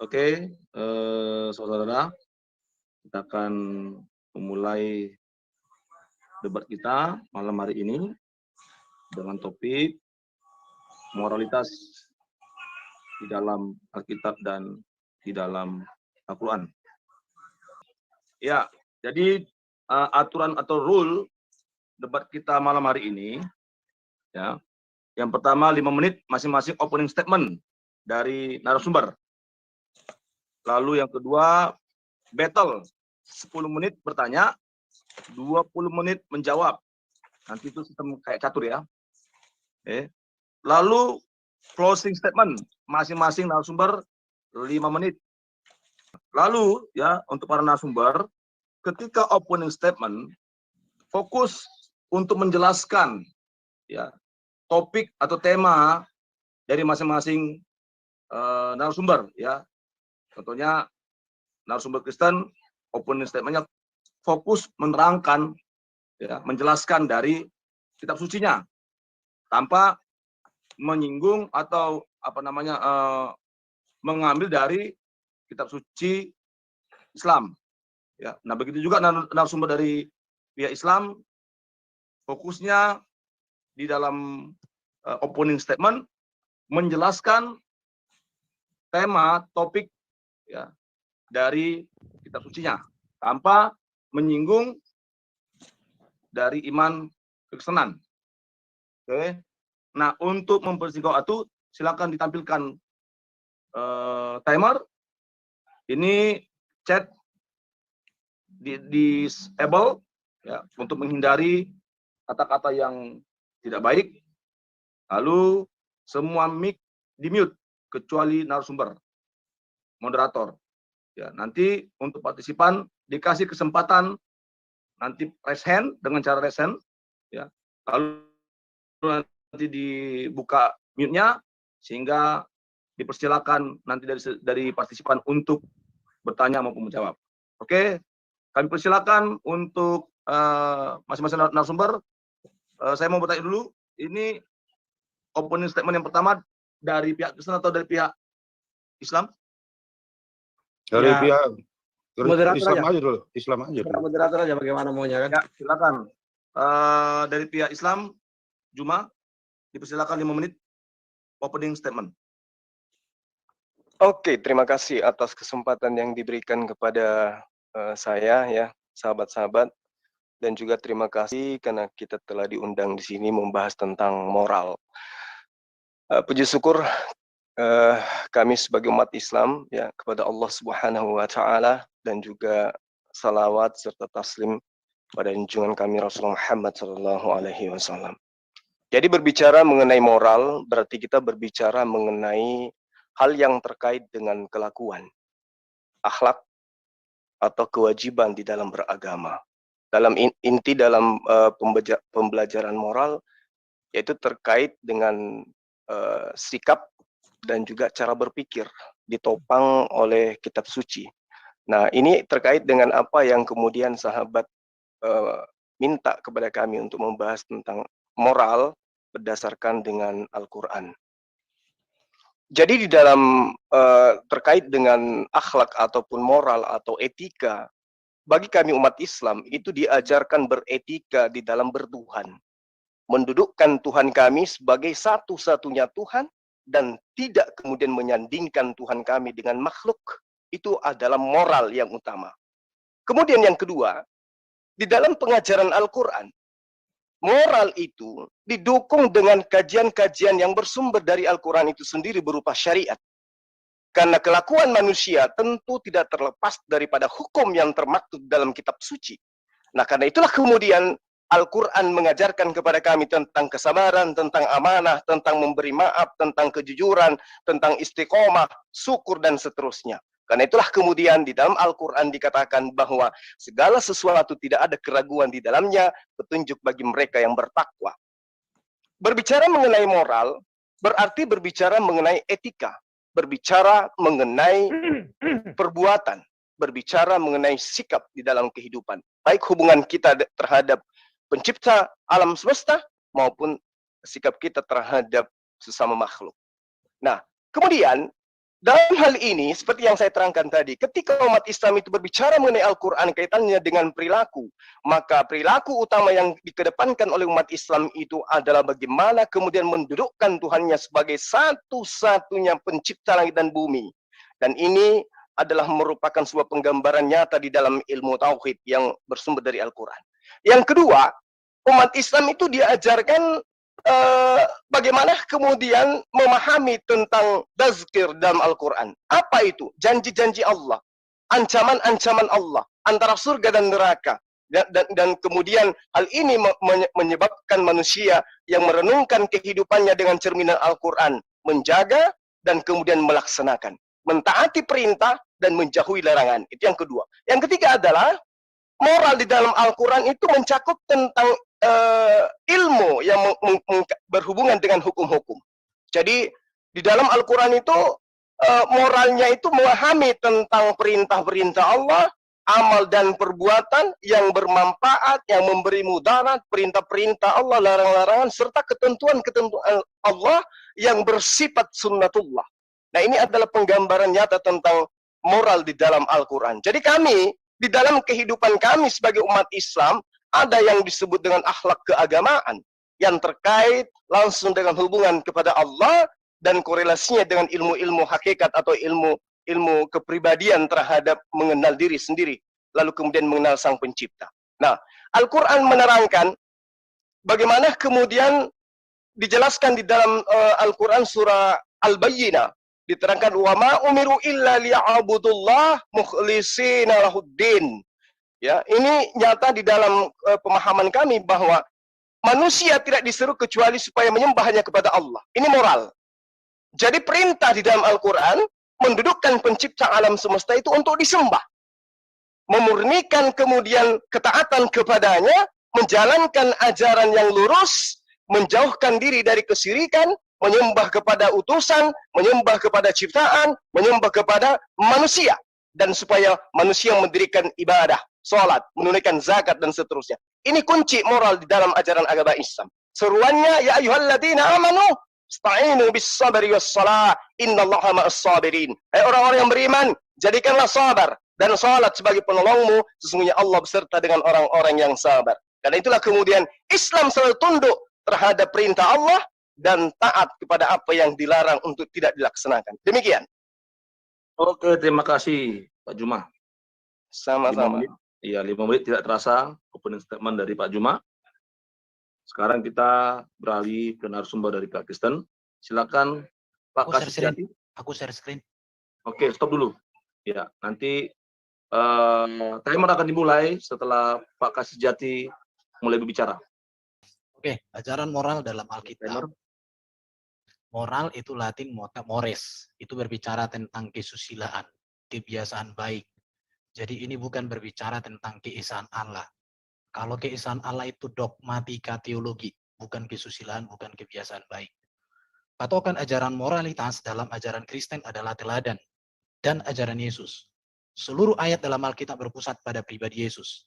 Oke, saudara, kita akan memulai debat kita malam hari ini dengan topik moralitas di dalam Alkitab dan di dalam Al-Quran. Ya, jadi aturan atau rule debat kita malam hari ini, ya, yang pertama 5 menit masing-masing opening statement dari narasumber. Lalu yang kedua battle 10 menit bertanya, 20 menit menjawab. Nanti itu sistem kayak catur ya. Lalu closing statement masing-masing narasumber 5 menit. Lalu ya untuk para narasumber ketika opening statement fokus untuk menjelaskan ya topik atau tema dari masing-masing narasumber ya. Contohnya narasumber Kristen opening statement-nya fokus menerangkan ya, menjelaskan dari kitab sucinya tanpa menyinggung atau mengambil dari kitab suci Islam ya. Nah, begitu juga narasumber dari pihak Islam fokusnya di dalam opening statement menjelaskan tema topik ya dari kitab sucinya tanpa menyinggung dari iman kekristenan. Oke. Nah, untuk mempersingkat waktu silakan ditampilkan timer. Ini chat di disable ya untuk menghindari kata-kata yang tidak baik. Lalu semua mic di mute kecuali narasumber, moderator. Ya, nanti untuk partisipan dikasih kesempatan nanti raise hand dengan cara raise hand ya. Lalu nanti dibuka mute-nya sehingga dipersilakan nanti dari partisipan untuk bertanya maupun menjawab. Oke, kami persilakan untuk masing-masing narasumber. Saya mau bertanya dulu, ini opening statement yang pertama dari pihak Kristen atau dari pihak Islam? Dari ya, pihak moderator Islam aja. aja dulu. Islam aja dulu. Moderator aja bagaimana maunya kan? Ya, silakan. Dari pihak Islam, Juma, dipersilakan 5 menit opening statement. Oke, terima kasih atas kesempatan yang diberikan kepada saya ya, sahabat-sahabat, dan juga terima kasih karena kita telah diundang di sini membahas tentang moral. Puji syukur kami sebagai umat Islam ya kepada Allah Subhanahu wa taala dan juga salawat serta taslim pada junjungan kami Rasulullah Muhammad sallallahu alaihi wasallam. Jadi berbicara mengenai moral berarti kita berbicara mengenai hal yang terkait dengan kelakuan, akhlak atau kewajiban di dalam beragama. Dalam inti dalam pembelajaran moral yaitu terkait dengan sikap dan juga cara berpikir ditopang oleh kitab suci. Nah, ini terkait dengan apa yang kemudian sahabat minta kepada kami untuk membahas tentang moral berdasarkan dengan Al-Quran. Jadi di dalam terkait dengan akhlak ataupun moral atau etika, bagi kami umat Islam itu diajarkan beretika di dalam bertuhan. Mendudukkan Tuhan kami sebagai satu-satunya Tuhan dan tidak kemudian menyandingkan Tuhan kami dengan makhluk. Itu adalah moral yang utama. Kemudian yang kedua, di dalam pengajaran Al-Quran, moral itu didukung dengan kajian-kajian yang bersumber dari Al-Quran itu sendiri berupa syariat. Karena kelakuan manusia tentu tidak terlepas daripada hukum yang termaktub dalam kitab suci. Nah, karena itulah kemudian Al-Quran mengajarkan kepada kami tentang kesabaran, tentang amanah, tentang memberi maaf, tentang kejujuran, tentang istiqomah, syukur, dan seterusnya. Karena itulah kemudian di dalam Al-Quran dikatakan bahwa segala sesuatu tidak ada keraguan di dalamnya, petunjuk bagi mereka yang bertakwa. Berbicara mengenai moral, berarti berbicara mengenai etika, berbicara mengenai perbuatan, berbicara mengenai sikap di dalam kehidupan. Baik hubungan kita terhadap pencipta alam semesta maupun sikap kita terhadap sesama makhluk. Nah, kemudian dalam hal ini, seperti yang saya terangkan tadi, ketika umat Islam itu berbicara mengenai Al-Quran kaitannya dengan perilaku, maka perilaku utama yang dikedepankan oleh umat Islam itu adalah bagaimana kemudian mendudukkan Tuhannya sebagai satu-satunya pencipta langit dan bumi. Dan ini adalah merupakan sebuah penggambaran nyata di dalam ilmu tauhid yang bersumber dari Al-Quran. Yang kedua, umat Islam itu diajarkan bagaimana kemudian memahami tentang tazkir dalam Al-Quran. Apa itu? Janji-janji Allah, ancaman-ancaman Allah antara surga dan neraka. Dan kemudian hal ini menyebabkan manusia yang merenungkan kehidupannya dengan cerminan Al-Quran, menjaga dan kemudian melaksanakan, mentaati perintah dan menjauhi larangan. Itu yang kedua. Yang ketiga adalah moral di dalam Al-Quran itu mencakup tentang ilmu yang berhubungan dengan hukum-hukum. Jadi di dalam Al-Quran itu moralnya itu memahami tentang perintah-perintah Allah, amal dan perbuatan yang bermanfaat, yang memberi mudarat, perintah-perintah Allah, larang-larangan, serta ketentuan-ketentuan Allah yang bersifat sunnatullah. Nah, ini adalah penggambaran nyata tentang moral di dalam Al-Quran. Jadi kami, di dalam kehidupan kami sebagai umat Islam, ada yang disebut dengan akhlak keagamaan yang terkait langsung dengan hubungan kepada Allah dan korelasinya dengan ilmu-ilmu hakikat atau ilmu kepribadian terhadap mengenal diri sendiri, lalu kemudian mengenal Sang Pencipta. Nah, Al-Quran menerangkan bagaimana kemudian dijelaskan di dalam Al-Quran surah Al-Bayyinah, diterangkan wa ma umiru illa liya'budullah mukhlishina lahuddin. Ya, ini nyata di dalam pemahaman kami bahwa manusia tidak disuruh kecuali supaya menyembah hanya kepada Allah. Ini moral. Jadi perintah di dalam Al-Quran mendudukkan pencipta alam semesta itu untuk disembah. Memurnikan kemudian ketaatan kepadanya, menjalankan ajaran yang lurus, menjauhkan diri dari kesyirikan, menyembah kepada utusan, menyembah kepada ciptaan, menyembah kepada manusia. Dan supaya manusia mendirikan ibadah, sholat, menunaikan zakat, dan seterusnya. Ini kunci moral di dalam ajaran agama Islam. Seruannya, ya ayyuhalladzina amanu, sta'inu bis sabri was salah, innallaha ma'as sabirin. Hai orang-orang yang beriman, jadikanlah sabar dan salat sebagai penolongmu, sesungguhnya Allah beserta dengan orang-orang yang sabar. Karena itulah kemudian Islam selalu tunduk terhadap perintah Allah dan taat kepada apa yang dilarang untuk tidak dilaksanakan. Demikian. Oke, terima kasih Pak Juma. Sama-sama. Iya, 5 menit tidak terasa opening statement dari Pak Juma. Sekarang kita beralih ke narasumber dari Pak Kristen. Silakan Pak Kasijati. Aku share screen. Oke, stop dulu. Ya, nanti timer akan dimulai setelah Pak Kasijati mulai berbicara. Oke, ajaran moral dalam Alkitab. Moral itu Latin mores. Itu berbicara tentang kesusilaan, kebiasaan baik. Jadi ini bukan berbicara tentang keesaan Allah. Kalau keesaan Allah itu dogmatika teologi, bukan kesusilaan, bukan kebiasaan baik. Patokan ajaran moralitas dalam ajaran Kristen adalah teladan dan ajaran Yesus. Seluruh ayat dalam Alkitab berpusat pada pribadi Yesus.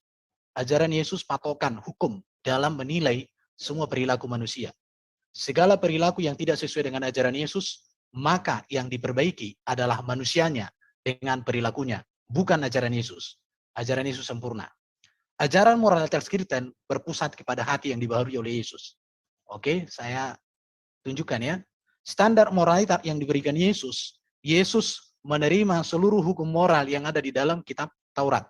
Ajaran Yesus patokan hukum dalam menilai semua perilaku manusia. Segala perilaku yang tidak sesuai dengan ajaran Yesus, maka yang diperbaiki adalah manusianya dengan perilakunya, bukan ajaran Yesus. Ajaran Yesus sempurna. Ajaran moralitas Kristen berpusat kepada hati yang dibaharui oleh Yesus. Oke, saya tunjukkan ya. Standar moralitas yang diberikan Yesus, Yesus menerima seluruh hukum moral yang ada di dalam kitab Taurat.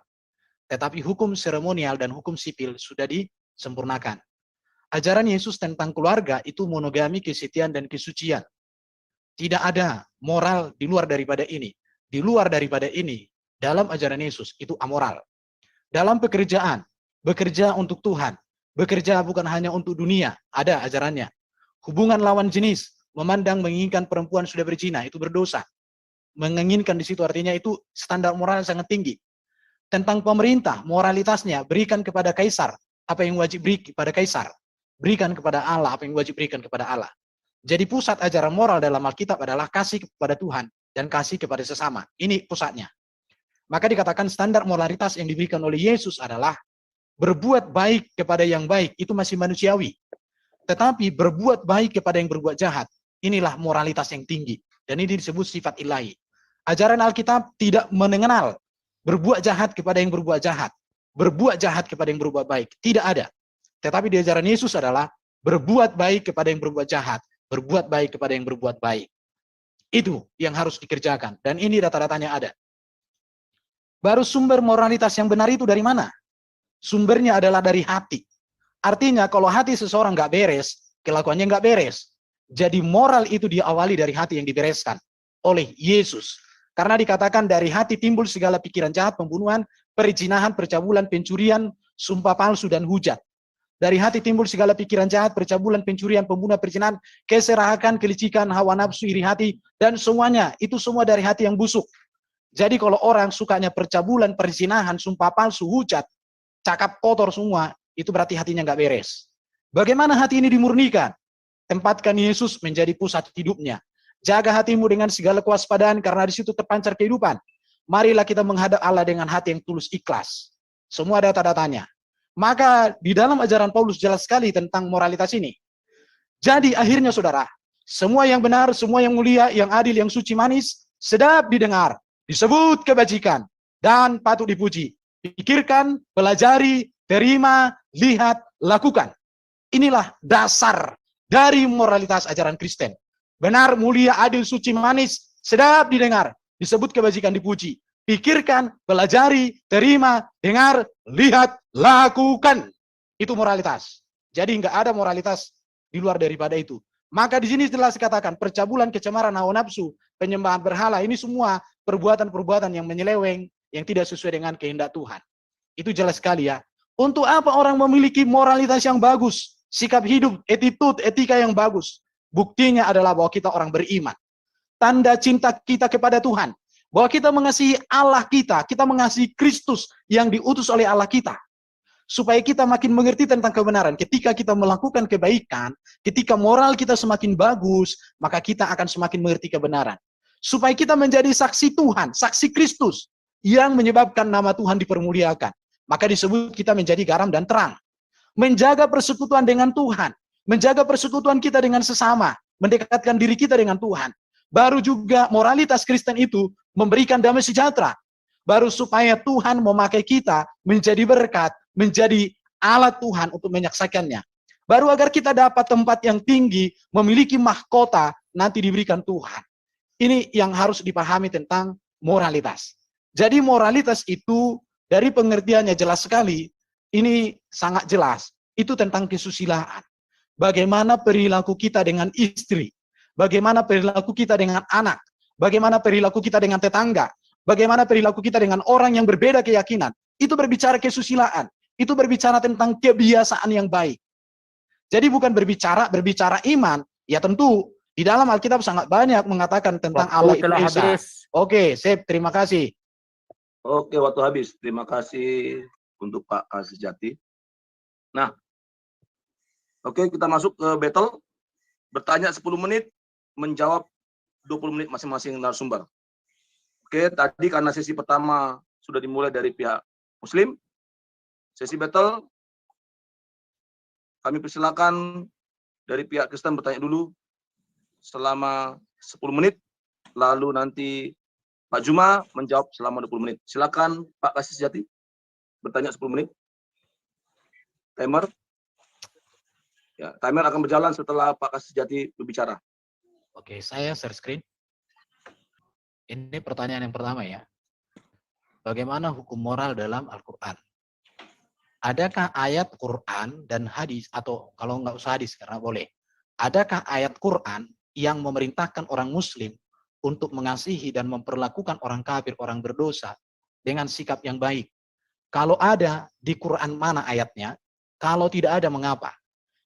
Tetapi hukum seremonial dan hukum sipil sudah disempurnakan. Ajaran Yesus tentang keluarga itu monogami, kesetiaan, dan kesucian. Tidak ada moral di luar daripada ini. Di luar daripada ini, dalam ajaran Yesus, itu amoral. Dalam pekerjaan, bekerja untuk Tuhan. Bekerja bukan hanya untuk dunia, ada ajarannya. Hubungan lawan jenis, memandang menginginkan perempuan sudah berzina, itu berdosa. Menginginkan di situ artinya itu standar moral yang sangat tinggi. Tentang pemerintah, moralitasnya, berikan kepada kaisar apa yang wajib beri kepada kaisar. Berikan kepada Allah apa yang wajib berikan kepada Allah. Jadi pusat ajaran moral dalam Alkitab adalah kasih kepada Tuhan dan kasih kepada sesama. Ini pusatnya. Maka dikatakan standar moralitas yang diberikan oleh Yesus adalah berbuat baik kepada yang baik, itu masih manusiawi. Tetapi berbuat baik kepada yang berbuat jahat, inilah moralitas yang tinggi. Dan ini disebut sifat ilahi. Ajaran Alkitab tidak mengenal berbuat jahat kepada yang berbuat jahat, berbuat jahat kepada yang berbuat baik. Tidak ada. Tetapi di ajaran Yesus adalah berbuat baik kepada yang berbuat jahat, berbuat baik kepada yang berbuat baik. Itu yang harus dikerjakan. Dan ini data-datanya ada. Baru sumber moralitas yang benar itu dari mana? Sumbernya adalah dari hati. Artinya kalau hati seseorang nggak beres, kelakuannya nggak beres. Jadi moral itu diawali dari hati yang dibereskan oleh Yesus. Karena dikatakan dari hati timbul segala pikiran jahat, pembunuhan, perzinahan, percabulan, pencurian, sumpah palsu, dan hujat. Dari hati timbul segala pikiran jahat, percabulan, pencurian, pembunuhan, perzinahan, keserakan, kelicikan, hawa nafsu, iri hati, dan semuanya. Itu semua dari hati yang busuk. Jadi kalau orang sukanya percabulan, perzinahan, sumpah palsu, hujat, cakap kotor semua, itu berarti hatinya nggak beres. Bagaimana hati ini dimurnikan? Tempatkan Yesus menjadi pusat hidupnya. Jaga hatimu dengan segala kewaspadaan karena di situ terpancar kehidupan. Marilah kita menghadap Allah dengan hati yang tulus ikhlas. Semua data-datanya. Maka di dalam ajaran Paulus jelas sekali tentang moralitas ini. Jadi akhirnya saudara, semua yang benar, semua yang mulia, yang adil, yang suci, manis, sedap didengar, disebut kebajikan, dan patut dipuji. Pikirkan, pelajari, terima, lihat, lakukan. Inilah dasar dari moralitas ajaran Kristen. Benar, mulia, adil, suci, manis, sedap didengar, disebut kebajikan, dipuji. Pikirkan, pelajari, terima, dengar, lihat, lakukan. Itu moralitas. Jadi nggak ada moralitas di luar daripada itu. Maka di sini jelas dikatakan percabulan, kecemaran, hawa nafsu, penyembahan berhala, ini semua perbuatan-perbuatan yang menyeleweng, yang tidak sesuai dengan kehendak Tuhan. Itu jelas sekali ya. Untuk apa orang memiliki moralitas yang bagus, sikap hidup, attitude, etika yang bagus? Buktinya adalah bahwa kita orang beriman. Tanda cinta kita kepada Tuhan. Bahwa kita mengasihi Allah kita mengasihi Kristus yang diutus oleh Allah kita. Supaya kita makin mengerti tentang kebenaran. Ketika kita melakukan kebaikan, ketika moral kita semakin bagus, maka kita akan semakin mengerti kebenaran. Supaya kita menjadi saksi Tuhan, saksi Kristus, yang menyebabkan nama Tuhan dipermuliakan. Maka disebut kita menjadi garam dan terang. Menjaga persekutuan dengan Tuhan, menjaga persekutuan kita dengan sesama, mendekatkan diri kita dengan Tuhan. Baru juga moralitas Kristen itu memberikan damai sejahtera. Baru supaya Tuhan memakai kita menjadi berkat, menjadi alat Tuhan untuk menyaksikannya. Baru agar kita dapat tempat yang tinggi, memiliki mahkota, nanti diberikan Tuhan. Ini yang harus dipahami tentang moralitas. Jadi moralitas itu dari pengertiannya jelas sekali, ini sangat jelas. Itu tentang kesusilaan. Bagaimana perilaku kita dengan istri, bagaimana perilaku kita dengan anak, bagaimana perilaku kita dengan tetangga, bagaimana perilaku kita dengan orang yang berbeda keyakinan. Itu berbicara kesusilaan. Itu berbicara tentang kebiasaan yang baik. Jadi bukan berbicara iman. Ya tentu, di dalam Alkitab sangat banyak mengatakan tentang Allah itu Esa. Oke, sip, terima kasih. Oke, waktu habis. Terima kasih untuk Pak Kasih Jati. Nah, oke, kita masuk ke battle. Bertanya 10 menit, menjawab 20 menit masing-masing narasumber. Oke, tadi karena sesi pertama sudah dimulai dari pihak Muslim, sesi battle, kami persilakan dari pihak Kristen bertanya dulu selama 10 menit, lalu nanti Pak Juma menjawab selama 20 menit. Silakan Pak Kasih Sejati bertanya 10 menit. Timer. Ya, timer akan berjalan setelah Pak Kasih Sejati berbicara. Oke, saya share screen. Ini pertanyaan yang pertama ya. Bagaimana hukum moral dalam Al-Quran? Adakah ayat Quran dan hadis, atau kalau nggak usah hadis karena boleh, adakah ayat Quran yang memerintahkan orang Muslim untuk mengasihi dan memperlakukan orang kafir, orang berdosa dengan sikap yang baik? Kalau ada, di Quran mana ayatnya? Kalau tidak ada, mengapa?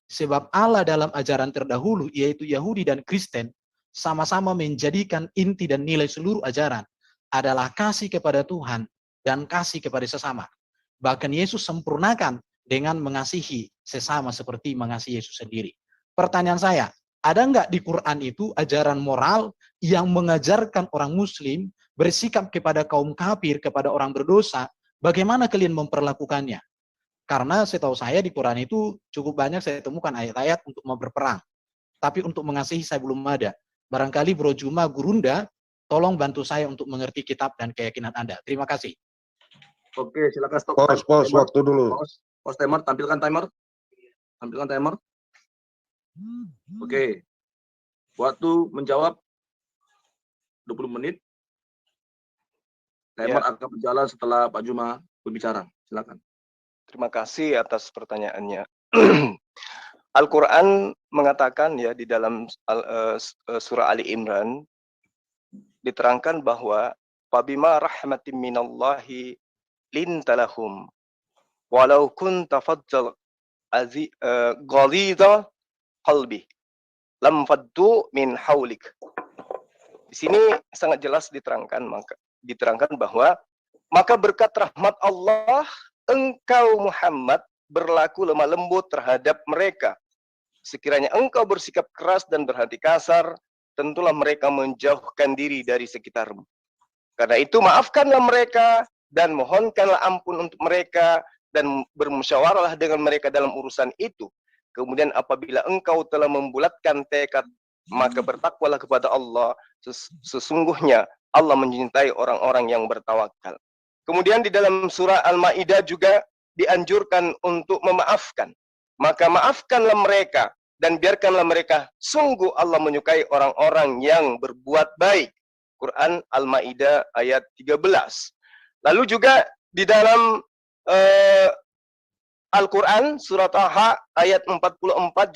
Sebab Allah dalam ajaran terdahulu, yaitu Yahudi dan Kristen, sama-sama menjadikan inti dan nilai seluruh ajaran adalah kasih kepada Tuhan dan kasih kepada sesama. Bahkan Yesus sempurnakan dengan mengasihi sesama seperti mengasihi Yesus sendiri. Pertanyaan saya, ada nggak di Quran itu ajaran moral yang mengajarkan orang Muslim bersikap kepada kaum kafir, kepada orang berdosa, bagaimana kalian memperlakukannya? Karena setahu saya di Quran itu cukup banyak saya temukan ayat-ayat untuk mau berperang. Tapi untuk mengasihi saya belum ada. Barangkali Bro Juma Gurunda Tolong bantu saya untuk mengerti kitab dan keyakinan Anda. Terima kasih. Oke, silakan stop. Pause Timer. waktu dulu. Pause timer, tampilkan timer. Tampilkan timer. Oke. Waktu menjawab 20 menit. Timer akan berjalan setelah Pak Juma berbicara. Silakan. Terima kasih atas pertanyaannya. Al-Quran mengatakan ya di dalam surah Ali Imran diterangkan bahwa fabima rahmatin minallahi lintalahum walau kunta fadzal ghalidha qalbi lam faddu min haulik. Di sini sangat jelas diterangkan bahwa maka berkat rahmat Allah engkau Muhammad berlaku lemah lembut terhadap mereka. Sekiranya engkau bersikap keras dan berhati kasar, tentulah mereka menjauhkan diri dari sekitarmu. Karena itu maafkanlah mereka dan mohonkanlah ampun untuk mereka dan bermusyawarahlah dengan mereka dalam urusan itu. Kemudian apabila engkau telah membulatkan tekad, maka bertakwalah kepada Allah. Sesungguhnya Allah mencintai orang-orang yang bertawakal. Kemudian di dalam surah Al-Maidah juga dianjurkan untuk memaafkan. Maka maafkanlah mereka dan biarkanlah mereka. Sungguh Allah menyukai orang-orang yang berbuat baik. Quran Al-Maidah ayat 13. Lalu juga di dalam Al-Quran surat Taha ayat 44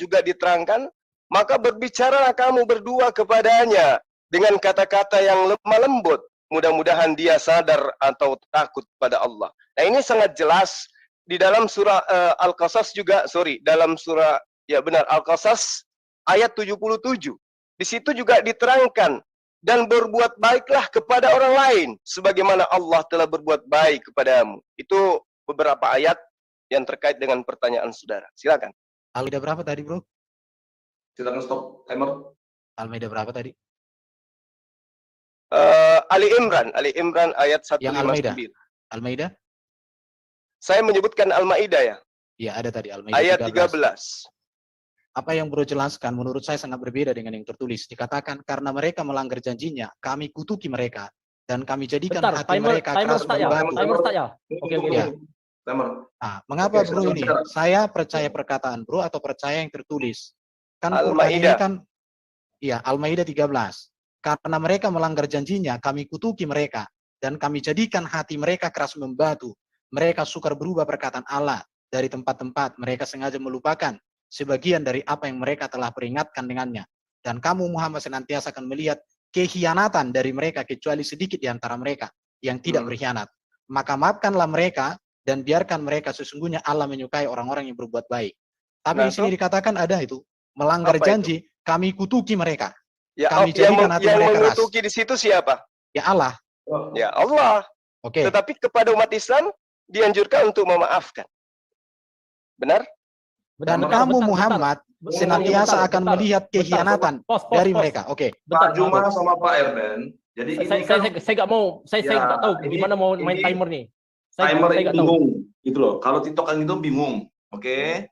juga diterangkan, maka berbicaralah kamu berdua kepadanya dengan kata-kata yang lemah lembut. Mudah-mudahan dia sadar atau takut pada Allah. Nah ini sangat jelas di dalam surah Al-Qasas juga, dalam surah, ya benar, Al-Qasas ayat 77. Di situ juga diterangkan, dan berbuat baiklah kepada orang lain, sebagaimana Allah telah berbuat baik kepadamu. Itu beberapa ayat yang terkait dengan pertanyaan saudara. Silakan. Al-Maidah berapa tadi, bro? Silakan stop timer. Al-Maidah berapa tadi? Ali Imran ayat 159. Yang Al-Maidah? Al-Maidah? Saya menyebutkan Al-Maidah ya? Iya, ada tadi Al-Maidah Ayat 13. 13. Apa yang bro jelaskan menurut saya sangat berbeda dengan yang tertulis. Dikatakan karena mereka melanggar janjinya, kami kutuki mereka dan kami jadikan hati mereka keras membatu. Timer start ya. Oke. Ya. Timer. Mengapa Oke, bro ini? Saya percaya perkataan bro atau percaya yang tertulis? Kan Quran ini kan, ya Al-Maidah 13. Karena mereka melanggar janjinya, kami kutuki mereka dan kami jadikan hati mereka keras membatu. Mereka sukar berubah perkataan Allah dari tempat-tempat. Mereka sengaja melupakan sebagian dari apa yang mereka telah peringatkan dengannya. Dan kamu Muhammad senantiasa akan melihat kehianatan dari mereka kecuali sedikit di antara mereka yang tidak berkhianat. Maka maafkanlah mereka dan biarkan mereka, sesungguhnya Allah menyukai orang-orang yang berbuat baik. Tapi di sini dikatakan ada itu, melanggar janji, kami kutuki mereka. Ya, kami jadikan hati mereka keras. Yang mengutuki di situ siapa? Ya Allah. Ya Allah. Oke. Tetapi kepada umat Islam dianjurkan untuk memaafkan. Benar? Dan kamu Muhammad senantiasa akan melihat kehianatan dari mereka. Oke. Pak Juma sama Pak Erben. Jadi saya nggak mau, saya nggak tahu gimana mau main timer nih. Timer itu bingung, gitu loh. Kalau TikTok itu bingung, oke?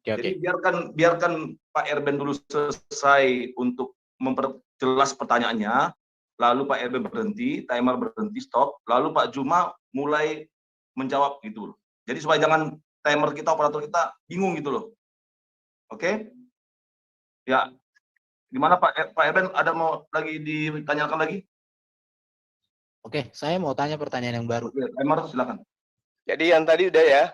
Jadi biarkan Pak Erben dulu selesai untuk memperjelas pertanyaannya, lalu Pak Erben berhenti, timer berhenti, stop, lalu Pak Juma mulai menjawab gitu loh. Jadi supaya jangan timer kita, operator kita bingung gitu loh. Oke? Ya. Gimana Pak Erben, ada mau lagi ditanyakan lagi? Oke, saya mau tanya pertanyaan yang baru. Oke, timer silakan. Jadi yang tadi udah ya.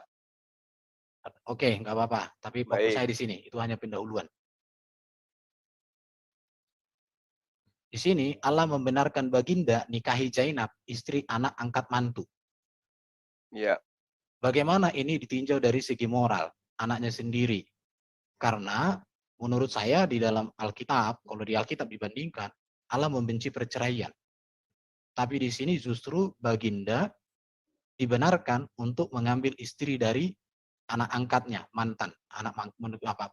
Oke, nggak apa-apa. Tapi fokus saya di sini, itu hanya pendahuluan. Di sini Allah membenarkan baginda nikahi Zainab, istri anak angkat mantu. Ya. Bagaimana ini ditinjau dari segi moral anaknya sendiri? Karena menurut saya di dalam Alkitab, kalau di Alkitab dibandingkan, Allah membenci perceraian. Tapi di sini justru baginda dibenarkan untuk mengambil istri dari anak angkatnya, mantan,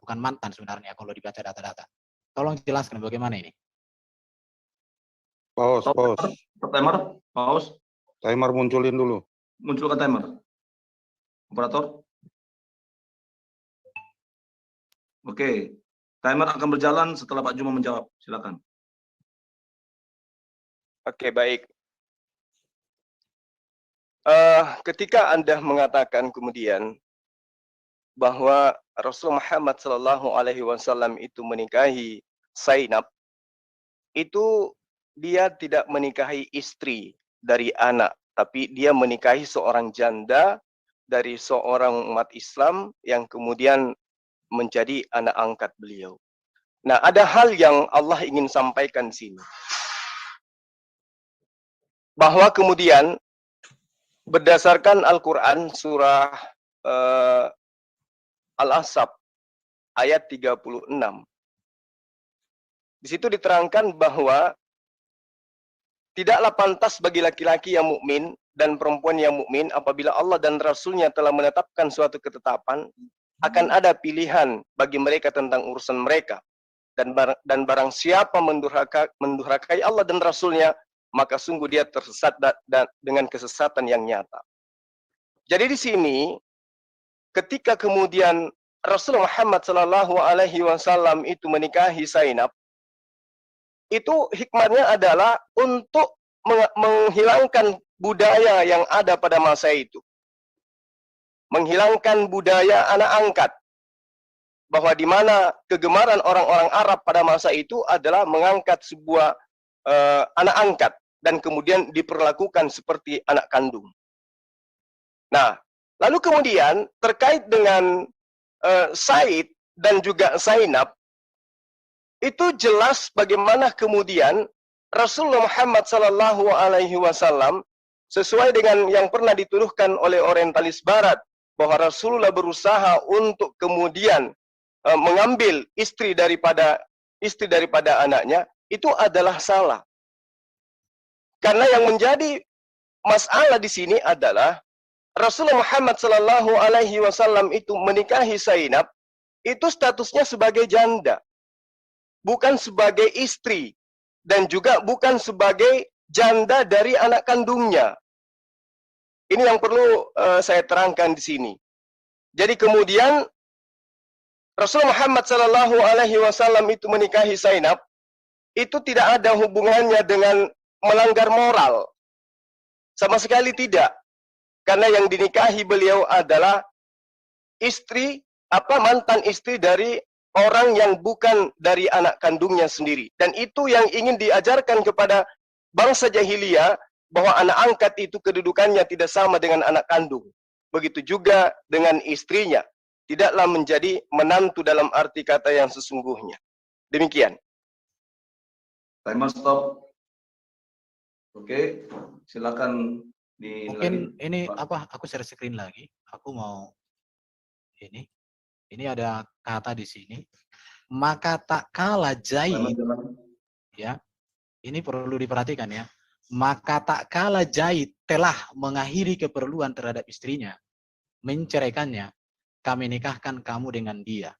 bukan mantan sebenarnya kalau dibaca data-data. Tolong jelaskan bagaimana ini. Pause. Timer, pause. Timer munculin dulu. Munculkan timer. Operator. Oke. Timer akan berjalan setelah Pak Juma menjawab. Silakan. Oke, baik. Ketika Anda mengatakan kemudian bahwa Rasulullah Muhammad Shallallahu Alaihi Wasallam itu menikahi Zainab, itu dia tidak menikahi istri dari anak, tapi dia menikahi seorang janda dari seorang umat Islam yang kemudian menjadi anak angkat beliau. Nah, ada hal yang Allah ingin sampaikan di sini. Bahwa kemudian berdasarkan Al-Quran surah Al-Ahzab ayat 36. Di situ diterangkan bahwa tidaklah pantas bagi laki-laki yang mukmin dan perempuan yang mukmin apabila Allah dan Rasul-Nya telah menetapkan suatu ketetapan, akan ada pilihan bagi mereka tentang urusan mereka. Dan barang siapa mendurhakai Allah dan Rasul-Nya, maka sungguh dia tersesat dengan kesesatan yang nyata. Jadi di sini, ketika kemudian Rasulullah Muhammad Sallallahu Alaihi Wasallam itu menikahi Zainab, itu hikmahnya adalah untuk menghilangkan budaya yang ada pada masa itu, menghilangkan budaya anak angkat, bahwa di mana kegemaran orang-orang Arab pada masa itu adalah mengangkat sebuah anak angkat dan kemudian diperlakukan seperti anak kandung. Nah, lalu kemudian terkait dengan Said dan juga Zainab, itu jelas bagaimana kemudian Rasulullah Muhammad Sallallahu Alaihi Wasallam sesuai dengan yang pernah dituduhkan oleh orientalis Barat, bahwa Rasulullah berusaha untuk kemudian mengambil istri daripada anaknya, itu adalah salah. Karena yang menjadi masalah di sini adalah Rasulullah Muhammad Sallallahu Alaihi Wasallam itu menikahi Zainab, itu statusnya sebagai janda, bukan sebagai istri, dan juga bukan sebagai janda dari anak kandungnya. Ini yang perlu saya terangkan di sini. Jadi kemudian Rasulullah Muhammad Sallallahu Alaihi Wasallam itu menikahi Zainab, itu tidak ada hubungannya dengan melanggar moral, sama sekali tidak. Karena yang dinikahi beliau adalah mantan istri dari orang yang bukan dari anak kandungnya sendiri. Dan itu yang ingin diajarkan kepada bangsa jahiliyah, bahwa anak angkat itu kedudukannya tidak sama dengan anak kandung. Begitu juga dengan istrinya, tidaklah menjadi menantu dalam arti kata yang sesungguhnya. Demikian. Timer stop. Oke, silakan Mungkin ini aku share screen lagi. Aku mau ini. Ini ada kata di sini. Maka tak kala Zaid, ya. Ini perlu diperhatikan ya. Maka tak kala Zaid telah mengakhiri keperluan terhadap istrinya, menceraikannya, kami nikahkan kamu dengan dia.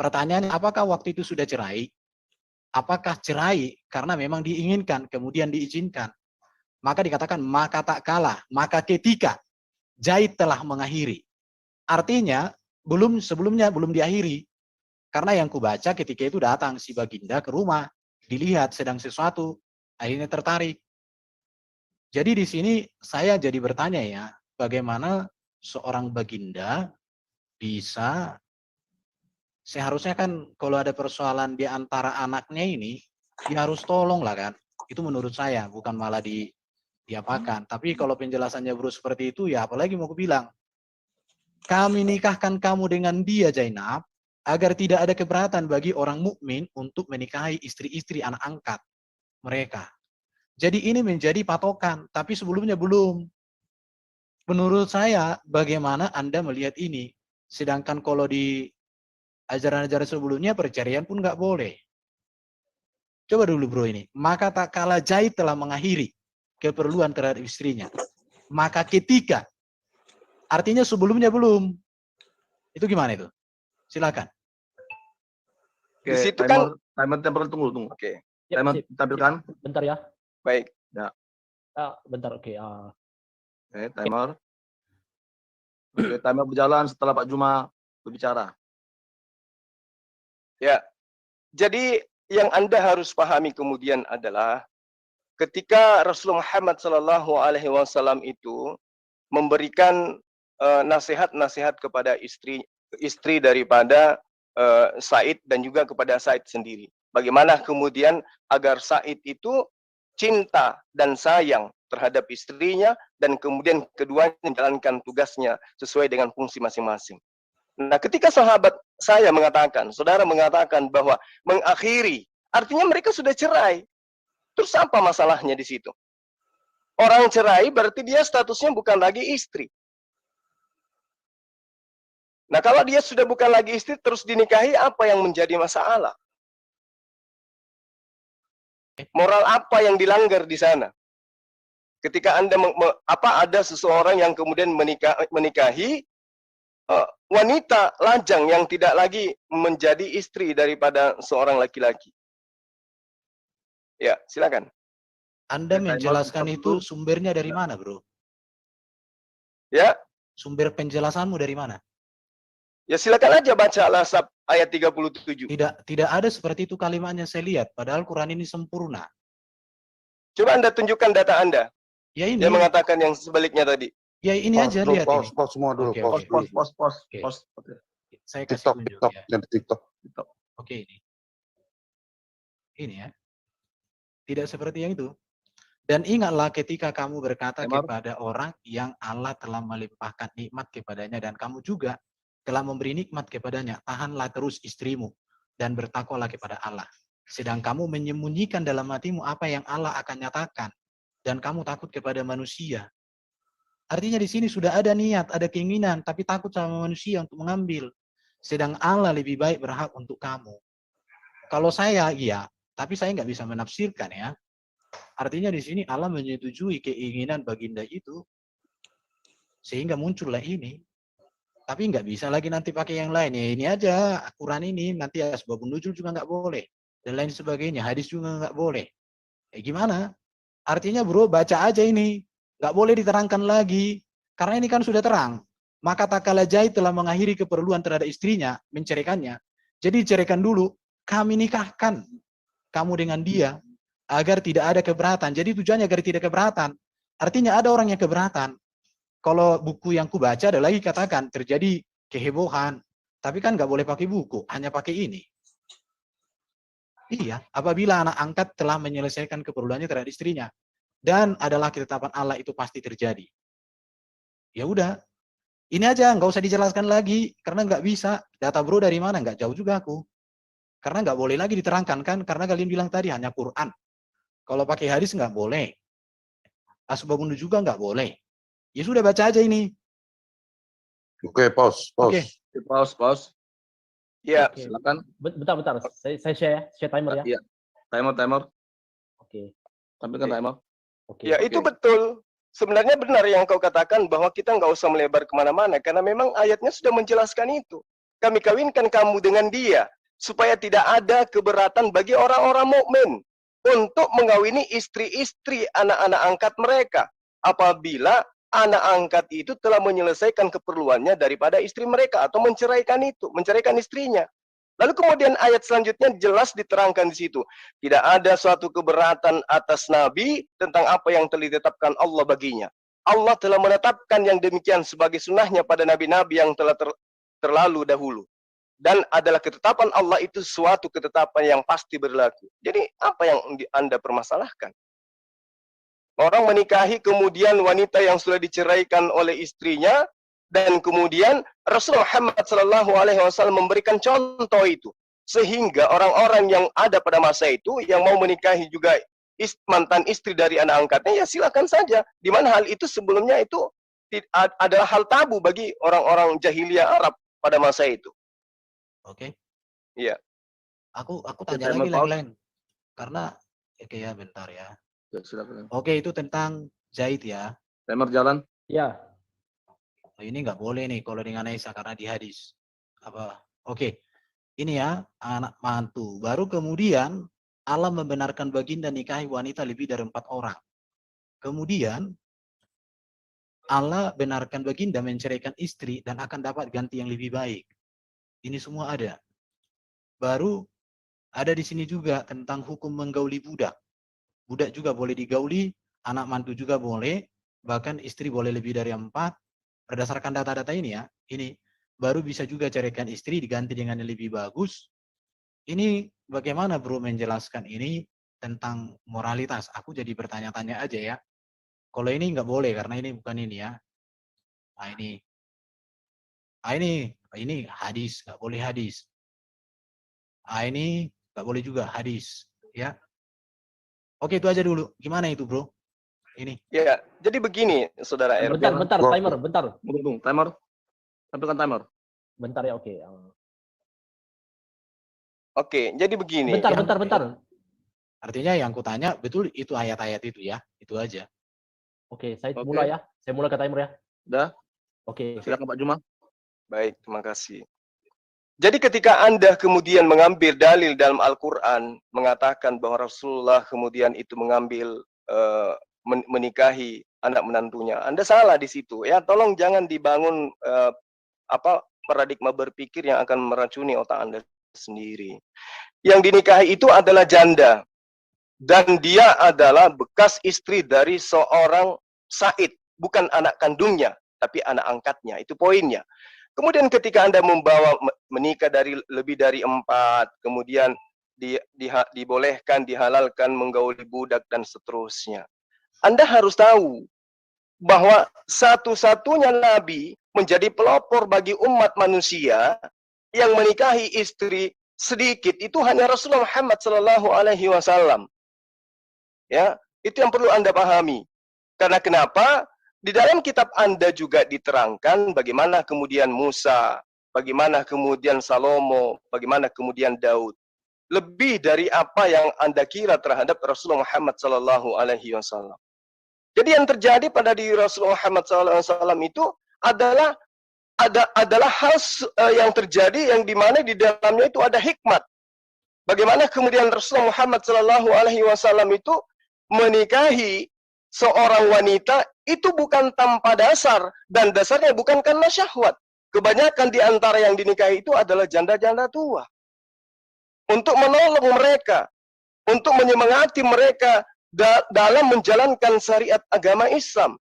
Pertanyaannya, apakah waktu itu sudah cerai? Apakah cerai karena memang diinginkan, kemudian diizinkan? Maka dikatakan, maka tak kalah, maka ketika Zaid telah mengakhiri. Artinya, sebelumnya belum diakhiri. Karena yang kubaca ketika itu datang si baginda ke rumah, dilihat sedang sesuatu, akhirnya tertarik. Jadi di sini saya jadi bertanya ya, bagaimana seorang baginda bisa, seharusnya kan kalau ada persoalan di antara anaknya ini, dia harus tolong lah kan. Itu menurut saya, bukan malah diapakan. Tapi kalau penjelasannya bro seperti itu, ya apalagi mau aku bilang. Kami nikahkan kamu dengan dia Zainab, agar tidak ada keberatan bagi orang mukmin untuk menikahi istri-istri anak angkat mereka. Jadi ini menjadi patokan, tapi sebelumnya belum. Menurut saya, bagaimana Anda melihat ini? Sedangkan kalau di ajaran-ajaran sebelumnya, perceraian pun nggak boleh. Coba dulu bro ini. Maka tak kala Zaid telah mengakhiri keperluan terhadap istrinya. Maka ketika, artinya sebelumnya belum. Itu gimana itu? Silakan. Oke, Di situ kan timer tunggu. Oke. Ya, Timer sip. tampilkan. Bentar ya. Baik. Bentar, oke. Oke, timer. Oke, timer berjalan setelah Pak Juma berbicara. Ya. Jadi yang Anda harus pahami kemudian adalah ketika Rasulullah Muhammad SAW itu memberikan nasihat-nasihat kepada istri daripada Said dan juga kepada Said sendiri. Bagaimana kemudian agar Said itu cinta dan sayang terhadap istrinya dan kemudian keduanya menjalankan tugasnya sesuai dengan fungsi masing-masing. Nah, ketika sahabat saya mengatakan, saudara mengatakan bahwa mengakhiri, artinya mereka sudah cerai. Terus apa masalahnya di situ? Orang cerai berarti dia statusnya bukan lagi istri. Nah, kalau dia sudah bukan lagi istri terus dinikahi, apa yang menjadi masalah? Moral apa yang dilanggar di sana? Ketika Anda ada seseorang yang kemudian menikahi wanita lajang yang tidak lagi menjadi istri daripada seorang laki-laki. Ya, silakan. Anda Ya, menjelaskan timer itu dulu. sumbernya dari mana, bro? Ya, Sumber penjelasanmu dari mana? ya silakan aja baca Al-Ahzab ayat 37. Tidak ada seperti itu kalimatnya saya lihat. Padahal Quran ini sempurna. Coba Anda tunjukkan data Anda. Ya ini. Dia mengatakan yang sebaliknya tadi. Ya ini aja lihat ini. Pause semua dulu, Oke, pause. oke. Pos. Oke. Oke. Saya kasih TikTok, tunjuk TikTok, ya. jadi TikTok. Oke ini. Ini ya. Tidak seperti yang itu. Dan ingatlah ketika kamu berkata Timer. kepada orang yang Allah telah melimpahkan nikmat kepadanya dan kamu juga telah memberi nikmat kepadanya, tahanlah terus istrimu dan bertakwalah kepada Allah. Sedang kamu menyembunyikan dalam hatimu apa yang Allah akan nyatakan dan kamu takut kepada manusia. Artinya di sini sudah ada niat, ada keinginan, tapi takut sama manusia untuk mengambil. Sedang Allah lebih baik berhak untuk kamu. Kalau saya, iya, tapi saya nggak bisa menafsirkan ya. Artinya di sini Allah menyetujui keinginan baginda itu, sehingga muncullah ini. Tapi nggak bisa lagi nanti pakai yang lain. Ya ini aja, Quran ini nanti asbabun nuzul juga nggak boleh. Dan lain sebagainya, hadis juga nggak boleh. Gimana? Artinya bro, baca aja ini. Nggak boleh diterangkan lagi. Karena ini kan sudah terang. Maka tak kala Zaid telah mengakhiri keperluan terhadap istrinya, menceraikannya. Jadi ceraikan dulu, kami nikahkan kamu dengan dia, agar tidak ada keberatan. Jadi tujuannya agar tidak keberatan. Artinya ada orang yang keberatan. Kalau buku yang kubaca ada lagi katakan terjadi kehebohan. Tapi kan nggak boleh pakai buku, hanya pakai ini. Iya, apabila anak angkat telah menyelesaikan keperluannya terhadap istrinya. Dan adalah ketetapan Allah itu pasti terjadi. Ya udah, ini aja, nggak usah dijelaskan lagi. Karena nggak bisa. Data bro dari mana? Nggak jauh juga aku. Karena nggak boleh lagi diterangkan kan. Karena kalian bilang tadi hanya Quran. Kalau pakai hadis nggak boleh. Asbabun nuzul juga nggak boleh. Ya sudah baca aja ini. Oke, pause. Oke. Pause. Ya, Oke. Silakan. Bentar. Saya share ya, share timer ya. Iya. Timer. Oke. Tampilkan timer. Oke. ya itu betul. Sebenarnya benar yang kau katakan bahwa kita nggak usah melebar kemana-mana. Karena memang ayatnya sudah menjelaskan itu. Kami kawinkan kamu dengan dia. Supaya tidak ada keberatan bagi orang-orang mukmin untuk mengawini istri-istri anak-anak angkat mereka. Apabila anak angkat itu telah menyelesaikan keperluannya daripada istri mereka. Atau menceraikan istrinya. Lalu kemudian ayat selanjutnya jelas diterangkan di situ. Tidak ada suatu keberatan atas Nabi tentang apa yang telah ditetapkan Allah baginya. Allah telah menetapkan yang demikian sebagai sunnahnya pada nabi-nabi yang telah terlalu dahulu. Dan adalah ketetapan Allah itu suatu ketetapan yang pasti berlaku. Jadi apa yang Anda permasalahkan? Orang menikahi kemudian wanita yang sudah diceraikan oleh istrinya, dan kemudian Rasulullah Muhammad SAW memberikan contoh itu. Sehingga orang-orang yang ada pada masa itu, yang mau menikahi juga mantan istri dari anak angkatnya, ya silakan saja. Di mana hal itu sebelumnya itu adalah hal tabu bagi orang-orang jahiliyah Arab pada masa itu. Oke. Iya. Aku Oke, tanya timer lagi pause. lain-lain. Karena, oke ya bentar ya. Ya, silakan. Oke, itu tentang Zaid ya. Timer jalan. Ya. Oh, ini nggak boleh nih kalau dengan Aisyah karena di hadis. Apa? Oke. Ini ya, anak mantu. Baru kemudian Allah membenarkan baginda nikahi wanita lebih dari 4 orang. Kemudian Allah benarkan baginda menceraikan istri dan akan dapat ganti yang lebih baik. Ini semua ada. Baru ada di sini juga tentang hukum menggauli budak. budak juga boleh digauli, anak mantu juga boleh, bahkan istri boleh lebih dari 4. Berdasarkan data-data ini ya, ini baru bisa juga ceraikan istri diganti dengan yang lebih bagus. Ini bagaimana bro menjelaskan ini tentang moralitas? Aku jadi bertanya-tanya aja ya. Kalau ini nggak boleh karena ini bukan ini ya. Nah ini hadis, nggak boleh hadis. Nah ini nggak boleh juga hadis, ya. Oke itu aja dulu. Gimana itu bro? Ini. Ya, jadi begini, saudara RB. Bentar, Bro. timer, bentar. Tunggu, timer. Tampilkan timer. Bentar ya, oke. Oke, jadi begini. Bentar. Artinya yang kutanya betul itu ayat-ayat itu ya. Itu aja. Oke, saya Oke. mulai ya. Saya mulai ke timer ya. Udah, Oke. silakan Pak Juma. Baik, terima kasih. Jadi ketika Anda kemudian mengambil dalil dalam Al-Quran mengatakan bahwa Rasulullah kemudian itu mengambil menikahi anak menantunya, Anda salah di situ. Ya, tolong jangan dibangun paradigma berpikir yang akan meracuni otak Anda sendiri. Yang dinikahi itu adalah janda dan dia adalah bekas istri dari seorang Said, bukan anak kandungnya, tapi anak angkatnya. Itu poinnya. Kemudian ketika Anda membawa menikah dari lebih dari 4, kemudian dibolehkan, dihalalkan menggauli budak dan seterusnya. Anda harus tahu bahwa satu-satunya nabi menjadi pelopor bagi umat manusia yang menikahi istri sedikit itu hanya Rasulullah Muhammad SAW. Ya, itu yang perlu Anda pahami. Karena kenapa? Di dalam kitab Anda juga diterangkan bagaimana kemudian Musa, bagaimana kemudian Salomo, bagaimana kemudian Daud. Lebih dari apa yang Anda kira terhadap Rasulullah Muhammad SAW. Jadi yang terjadi pada diri Rasulullah Muhammad SAW itu adalah hal yang terjadi yang dimana di dalamnya itu ada hikmat. Bagaimana kemudian Rasulullah Muhammad SAW itu menikahi seorang wanita itu bukan tanpa dasar dan dasarnya bukan karena syahwat. Kebanyakan di antara yang dinikahi itu adalah janda-janda tua. Untuk menolong mereka, untuk menyemangati mereka dalam menjalankan syariat agama Islam.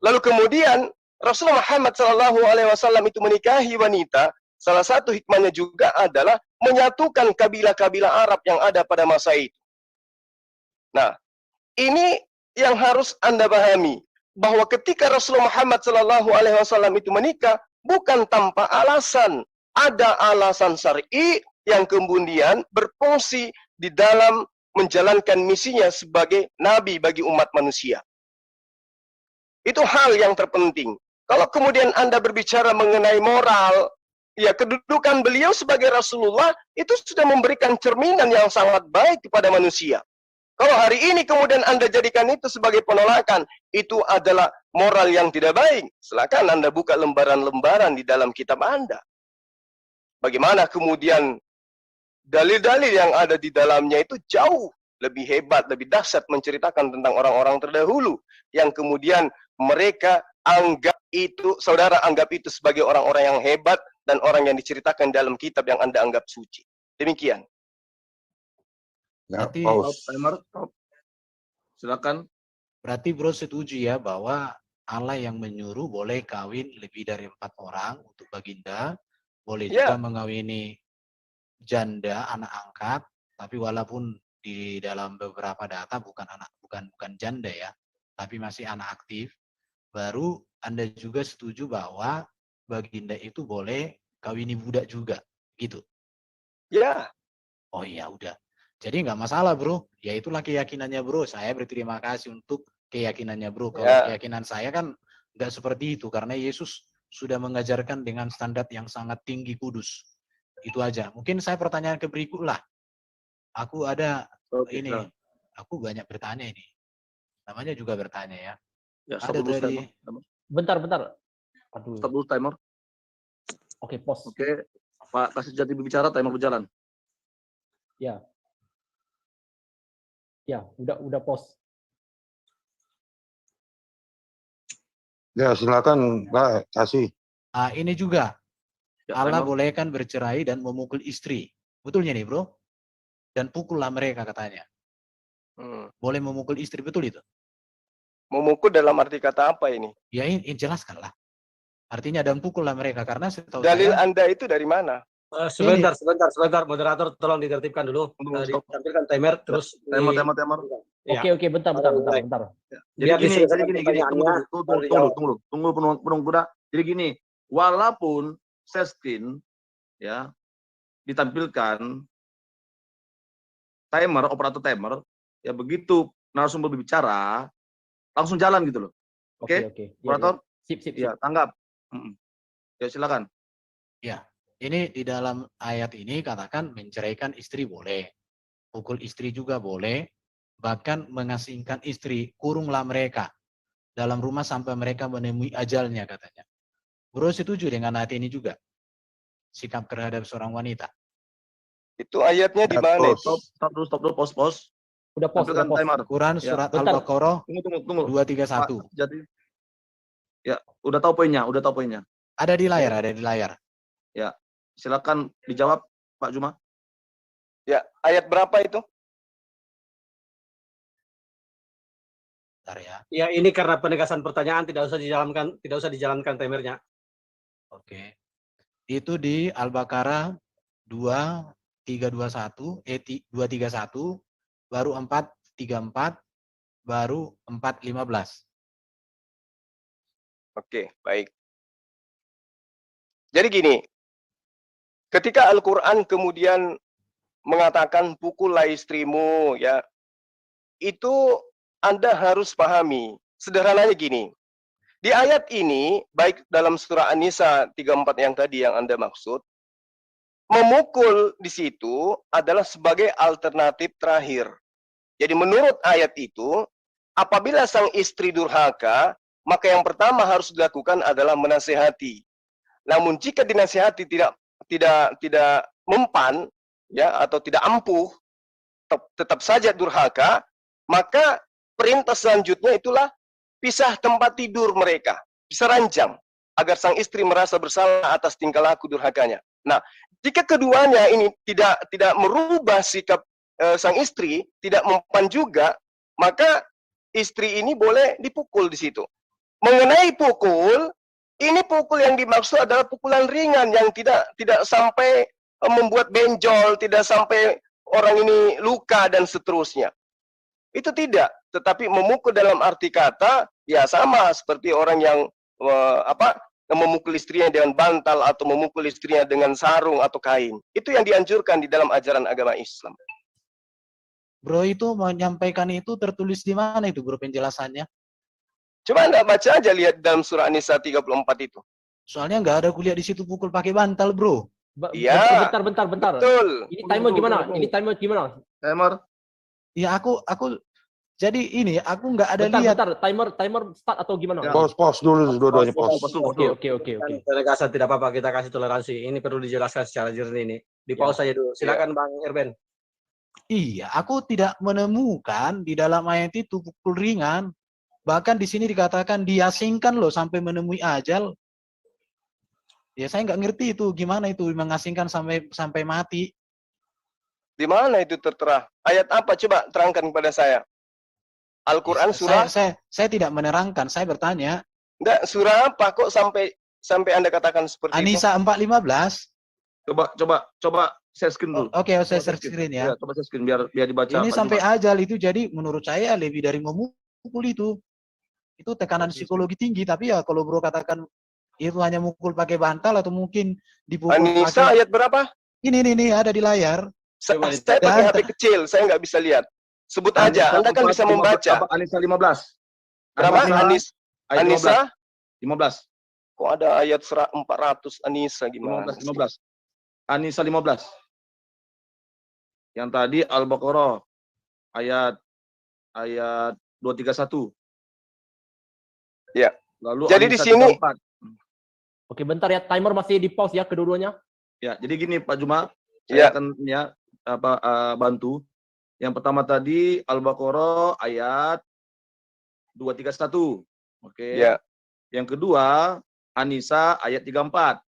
Lalu kemudian Rasulullah Muhammad SAW itu menikahi wanita. Salah satu hikmahnya juga adalah menyatukan kabilah-kabilah Arab yang ada pada masa itu. Nah, ini yang harus Anda pahami, bahwa ketika Rasulullah Muhammad SAW itu menikah bukan tanpa alasan, ada alasan syar'i yang kemudian berfungsi di dalam menjalankan misinya sebagai nabi bagi umat manusia. Itu hal yang terpenting. Kalau kemudian Anda berbicara mengenai moral, ya kedudukan beliau sebagai Rasulullah itu sudah memberikan cerminan yang sangat baik kepada manusia. Kalau hari ini kemudian Anda jadikan itu sebagai penolakan, itu adalah moral yang tidak baik. Silakan Anda buka lembaran-lembaran di dalam kitab Anda. Bagaimana kemudian dalil-dalil yang ada di dalamnya itu jauh lebih hebat, lebih dahsyat menceritakan tentang orang-orang terdahulu yang kemudian mereka anggap itu, saudara anggap itu sebagai orang-orang yang hebat dan orang yang diceritakan dalam kitab yang Anda anggap suci. Demikian. Ya, Berarti- pause. Timer, stop. Silakan. Berarti bro setuju ya bahwa Allah yang menyuruh boleh kawin lebih dari 4 orang untuk baginda, boleh Ya. juga mengawini janda anak angkat, tapi walaupun di dalam beberapa data bukan janda ya, tapi masih anak aktif. Baru Anda juga setuju bahwa baginda itu boleh kawini budak juga, gitu. Ya. Oh iya udah. Jadi nggak masalah bro, ya itulah keyakinannya bro. Saya berterima kasih untuk keyakinannya bro. Kalau Ya. keyakinan saya kan nggak seperti itu, karena Yesus sudah mengajarkan dengan standar yang sangat tinggi kudus. Itu aja. Mungkin saya pertanyaan ke berikut lah. Aku ada Oke, ini, silakan. aku banyak bertanya ini. Namanya juga bertanya ya. Ya, Ada stop dulu dari- timer. Bentar. Aduh. Stop dulu timer. Oke, pos. Oke, Pak Kasih Jati berbicara, timer berjalan. Ya, udah pos. Ya, silakan, Pak, kasih. Ah, ini juga Ya, Allah timer. bolehkan bercerai dan memukul istri. Betulnya nih bro? Dan pukullah mereka katanya. Boleh memukul istri, betul itu? Memukul dalam arti kata apa ini? Ya ini jelaskanlah. Artinya ada pukul lah mereka, karena setahu Dalil saya Anda itu dari mana? Sebentar, moderator tolong ditertibkan dulu. Tunggu, stop. Ditampilkan timer terus Timer. Ya. Oke, bentar. Jadi Biar gini, diselesaikan gini, pertanyaannya, tunggu penuh kuda. Jadi gini, walaupun seskin ya ditampilkan timer, operator timer, ya begitu narasumber berbicara langsung jalan gitu loh. Oke? Operator? Sip. Ya, tanggap. Ya, silakan. ini di dalam ayat ini katakan menceraikan istri boleh, pukul istri juga boleh, bahkan mengasingkan istri, kurunglah mereka dalam rumah sampai mereka menemui ajalnya katanya. Bro setuju dengan ayat ini juga? Sikap terhadap seorang wanita. Itu ayatnya di mana itu? Stop dulu, pause. Udah pause. Tampilkan timer. Quran Ya, surat bentar. Al-Baqarah Tunggu. 231. Pak, jadi ya, udah tahu poinnya. Ada di layar. Ya, silakan dijawab Pak Juma. Ya, ayat berapa itu? Bentar ya. Ya, ini karena penegasan pertanyaan tidak usah dijalankan timernya. Oke. Itu di Al-Baqarah 2321, 231, baru 434, baru 415. Oke, baik. Jadi gini, ketika Al-Quran kemudian mengatakan pukullah istrimu, ya, itu Anda harus pahami. Sederhananya gini, di ayat ini, baik dalam surah An-Nisa 34 yang tadi yang Anda maksud, memukul di situ adalah sebagai alternatif terakhir. Jadi menurut ayat itu, apabila sang istri durhaka, maka yang pertama harus dilakukan adalah menasehati. Namun jika dinasehati tidak mempan, ya, atau tidak ampuh, tetap saja durhaka, maka perintah selanjutnya itulah pisah tempat tidur mereka, pisah ranjang, agar sang istri merasa bersalah atas tingkah laku durhakanya. Nah, jika keduanya ini tidak merubah sikap sang istri, tidak mempan juga, maka istri ini boleh dipukul di situ. Mengenai pukul, ini pukul yang dimaksud adalah pukulan ringan yang tidak sampai membuat benjol, tidak sampai orang ini luka dan seterusnya. Itu tidak, tetapi memukul dalam arti kata ya sama seperti orang yang memukul istrinya dengan bantal atau memukul istrinya dengan sarung atau kain. Itu yang dianjurkan di dalam ajaran agama Islam. Bro itu menyampaikan itu tertulis di mana itu bro penjelasannya? Coba Anda baca aja, lihat dalam surah An-Nisa 34 itu. Soalnya nggak ada kuliah di situ pukul pakai bantal bro. Iya. Bentar. Betul. Ini timer gimana? Timer. Ya aku jadi ini aku nggak ada lihat. Bentar. Timer start atau gimana? Ya. Pause dulu dua-duanya pause. Oke. Penegasan tidak apa-apa, kita kasih toleransi. Ini perlu dijelaskan secara jernih ini. Di pause saja dulu. Silakan Bang Erben. Iya, aku tidak menemukan di dalam ayat itu pukul ringan. Bahkan di sini dikatakan diasingkan loh sampai menemui ajal. Ya saya nggak ngerti itu gimana itu mengasingkan sampai mati. Di mana itu tertera? Ayat apa? Coba terangkan kepada saya. Al-Quran surah? Saya tidak menerangkan, saya bertanya. Enggak, surah apa kok sampai Anda katakan seperti An-Nisa 4:15. Coba share screen dulu. Oke, saya share screen ya. Coba share screen biar dibaca. Ini sampai ajal itu, jadi menurut saya lebih dari memukul itu. Itu tekanan psikologi tinggi, tapi ya kalau bro katakan itu hanya mukul pakai bantal atau mungkin dipukul An-Nisa ayat berapa? Ini ada di layar. Saya pakai HP kecil, saya nggak bisa lihat. Sebut aja, Anda kan bisa membaca. An-Nisa 15. Berapa? An-Nisa 15. Kok ada ayat 400 An-Nisa gimana? 15. An-Nisa 15. Yang tadi Al-Baqarah ayat 231. Ya. Lalu jadi di sini 34. Oke, bentar ya, timer masih di pause ya kedua-duanya. Ya, jadi gini Pak Juma, Ya. saya akan bantu. Yang pertama tadi Al-Baqarah ayat 231. Oke. Ya. Yang kedua An-Nisa ayat 34.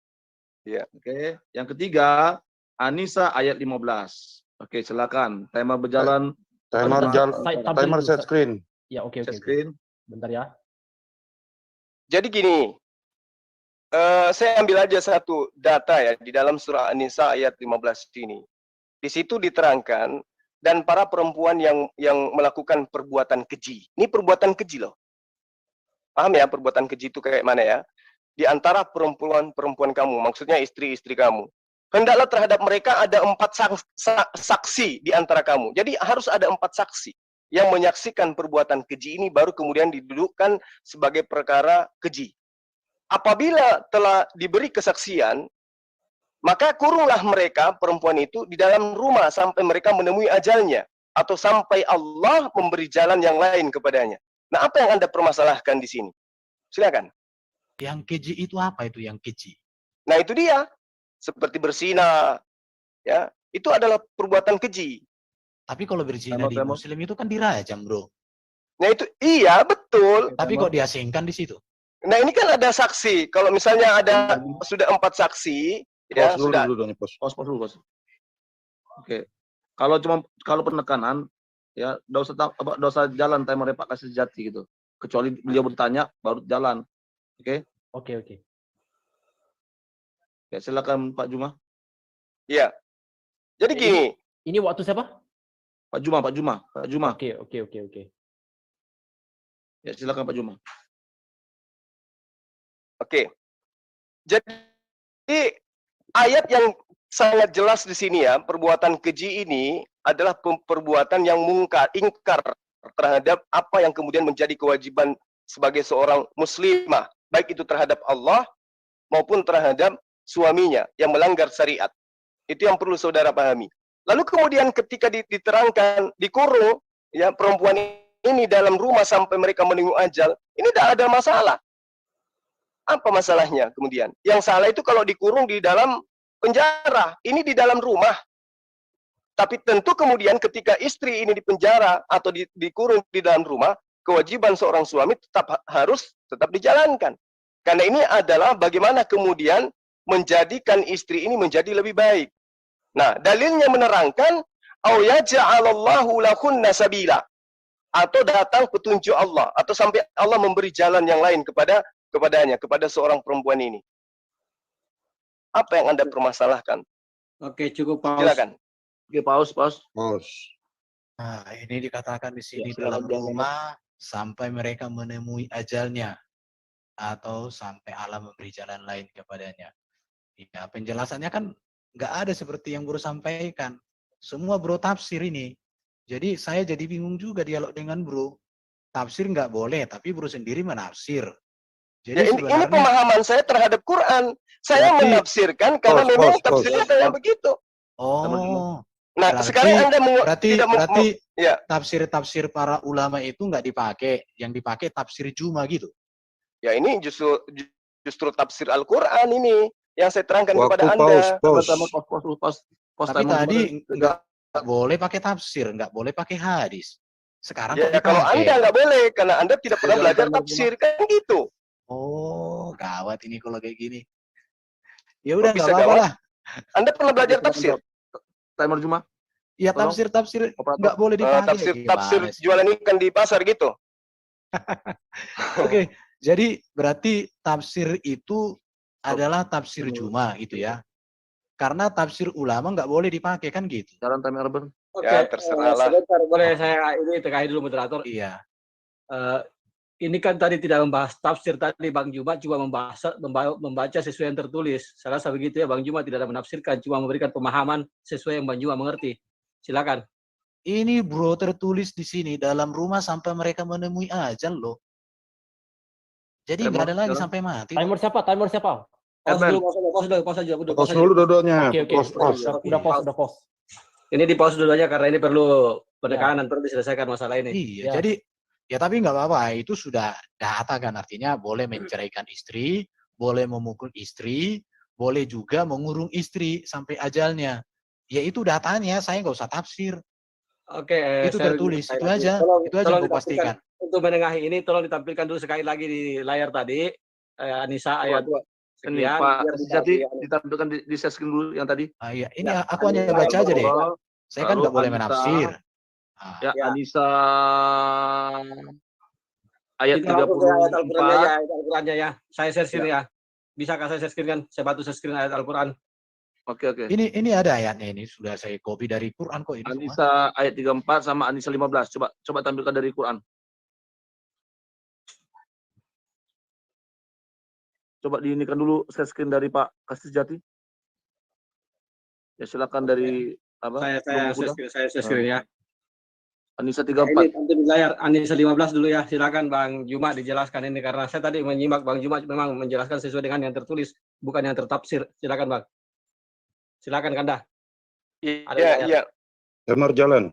Ya. Oke. Yang ketiga An-Nisa ayat 15. Oke, silakan. Timer berjalan Timer Tampil timer dulu. set screen. Ya, oke, Share oke. screen. Bentar ya. Jadi gini, saya ambil aja satu data ya di dalam surah An-Nisa ayat 15 ini. Di situ diterangkan dan para perempuan yang melakukan perbuatan keji. Ini perbuatan keji loh. Paham ya perbuatan keji itu kayak mana ya? Di antara perempuan kamu, maksudnya istri-istri kamu. Hendaklah terhadap mereka ada 4 saksi di antara kamu. Jadi harus ada 4 saksi yang menyaksikan perbuatan keji ini baru kemudian didudukkan sebagai perkara keji. Apabila telah diberi kesaksian, maka kurunglah mereka perempuan itu di dalam rumah sampai mereka menemui ajalnya atau sampai Allah memberi jalan yang lain kepadanya. Nah, apa yang Anda permasalahkan di sini? Silakan. Yang keji itu apa itu yang keji? Nah, itu dia. Seperti berzina, ya, itu adalah perbuatan keji. Tapi kalau berzina di Tembak. Muslim itu kan dirajam, bro. Nah, itu iya betul. Tapi kok diasingkan di situ? Nah, ini kan ada saksi. Kalau misalnya ada sudah 4 saksi, ya Pause dulu sudah. dulu nih, pause. Pause dulu, Bos. Oke. Kalau penekanan ya enggak usah jalan timernya Pak Kasih Sejati gitu. Kecuali beliau bertanya baru jalan. Oke. Oke, oke. Ya, silakan Pak Juma. Iya. Jadi gini, Ini waktu siapa? Pak Juma. Oke, oke, oke, oke. Ya, silakan Pak Juma. oke. Jadi ayat yang sangat jelas di sini ya, perbuatan keji ini adalah perbuatan yang ingkar terhadap apa yang kemudian menjadi kewajiban sebagai seorang muslimah, baik itu terhadap Allah maupun terhadap suaminya yang melanggar syariat. Itu yang perlu saudara pahami. Lalu kemudian ketika diterangkan, dikurung ya perempuan ini dalam rumah sampai mereka menunggu ajal, ini tidak ada masalah. Apa masalahnya kemudian? Yang salah itu kalau dikurung di dalam penjara, ini di dalam rumah. Tapi tentu kemudian ketika istri ini di penjara atau dikurung di dalam rumah, kewajiban seorang suami harus tetap dijalankan. Karena ini adalah bagaimana kemudian menjadikan istri ini menjadi lebih baik. Nah, dalilnya menerangkan au yaj'alallahu lakunna sabila, atau datang petunjuk Allah, atau sampai Allah memberi jalan yang lain kepada seorang perempuan ini. Apa yang Anda permasalahkan? Oke, cukup pause. Silakan. Oke, pause. Pause. Nah, ini dikatakan di sini Ya, dalam silakan, rumah sampai mereka menemui ajalnya atau sampai Allah memberi jalan lain kepadanya. Ya, penjelasannya kan nggak ada seperti yang Bro sampaikan. Semua Bro tafsir ini. Jadi saya jadi bingung juga dialog dengan Bro. Tafsir nggak boleh, tapi Bro sendiri menafsir. Jadi Ya, ini pemahaman saya terhadap Quran. Saya Berarti- menafsirkan karena Pause, memang pause, tafsirnya pause. kayak begitu. Oh, Nah, Berarti- sekarang Anda berarti ya. tafsir-tafsir para ulama itu nggak dipakai. Yang dipakai tafsir Juma gitu. Ya, ini justru tafsir Al-Qur'an ini yang saya terangkan Waktu kepada Anda. pause. Pause Tapi timer tadi dulu. nggak boleh pakai tafsir, nggak boleh pakai hadis. Sekarang Ya, kok kalau dipakai? Anda nggak boleh karena Anda tidak pernah Jangan belajar timer tafsir kan gitu. Oh, gawat ini kalau kayak gini. Ya udah bisa nggak apa-apa gawat? lah. Anda pernah belajar tafsir? Timer Juma. Ya Tolong. tafsir Operator. nggak boleh dipakai. Tafsir Gimana sih? jualan ikan di pasar gitu. Oke, jadi berarti tafsir itu adalah tafsir Juma gitu ya. Karena tafsir ulama nggak boleh dipakai kan gitu. Jalan timer Urban. Oke, Ya, terserahlah. sebentar, boleh saya ini terkait dulu moderator. Iya. Ini kan tadi tidak membahas tafsir tadi Bang Juma, cuma membaca sesuai yang tertulis. Saya rasa begitu ya, Bang Juma tidak ada menafsirkan, cuma memberikan pemahaman sesuai yang Bang Juma mengerti. Silakan. Ini Bro tertulis di sini dalam rumah sampai mereka menemui ajal loh. Jadi nggak ada lagi Jalan. sampai mati. Timer siapa? Timer siapa? Pause Edman. dulu, pause aja, udah Pause dulu dua-duanya. Oke, oke. Pause, pause. Udah pause. Ini di pause dulu aja karena ini perlu penekanan, perlu diselesaikan masalah ini. Iya, Ya. jadi ya tapi nggak apa-apa, itu sudah data kan, artinya boleh menceraikan istri, boleh memukul istri, boleh juga mengurung istri sampai ajalnya. Ya itu datanya, saya nggak usah tafsir. Oke, Itu saya tertulis, sekali itu lagi. aja, itu aja Tolong gue pastikan. untuk menengahi ini, tolong ditampilkan dulu sekali lagi di layar tadi. Anissa ayat 2. Ini Sekian. Pak biar Sejati ditampilkan. ditampilkan di share screen dulu yang tadi. Ah, iya, ini Ya, aku hanya Anissa baca aja deh. Lalu Saya kan nggak boleh Anissa. menafsir. Ah, Ya, Ya. Anissa ayat Kita langsung ke ayat Al-Qurannya 34. ya, ayat Al-Qurannya ya. Saya share screen ya. Bisakah saya share screen kan? Saya bantu share screen ayat Al-Quran. Oke, oke. ini ada ayatnya, ini sudah saya copy dari Quran kok ini semua. Anissa ayat 34 sama Anissa 15. Coba tampilkan dari Quran. Coba diinikan dulu share screen dari Pak Kasih Jati. Ya silakan dari apa? Saya share screen ya. Anissa Ya, 34. ini tentu di layar Anissa 15 dulu ya. Silakan Bang Juma dijelaskan ini karena saya tadi menyimak Bang Juma memang menjelaskan sesuai dengan yang tertulis, bukan yang tertafsir. Silakan Bang. Silakan Kanda. Ada Iya, layar. iya. Timer jalan.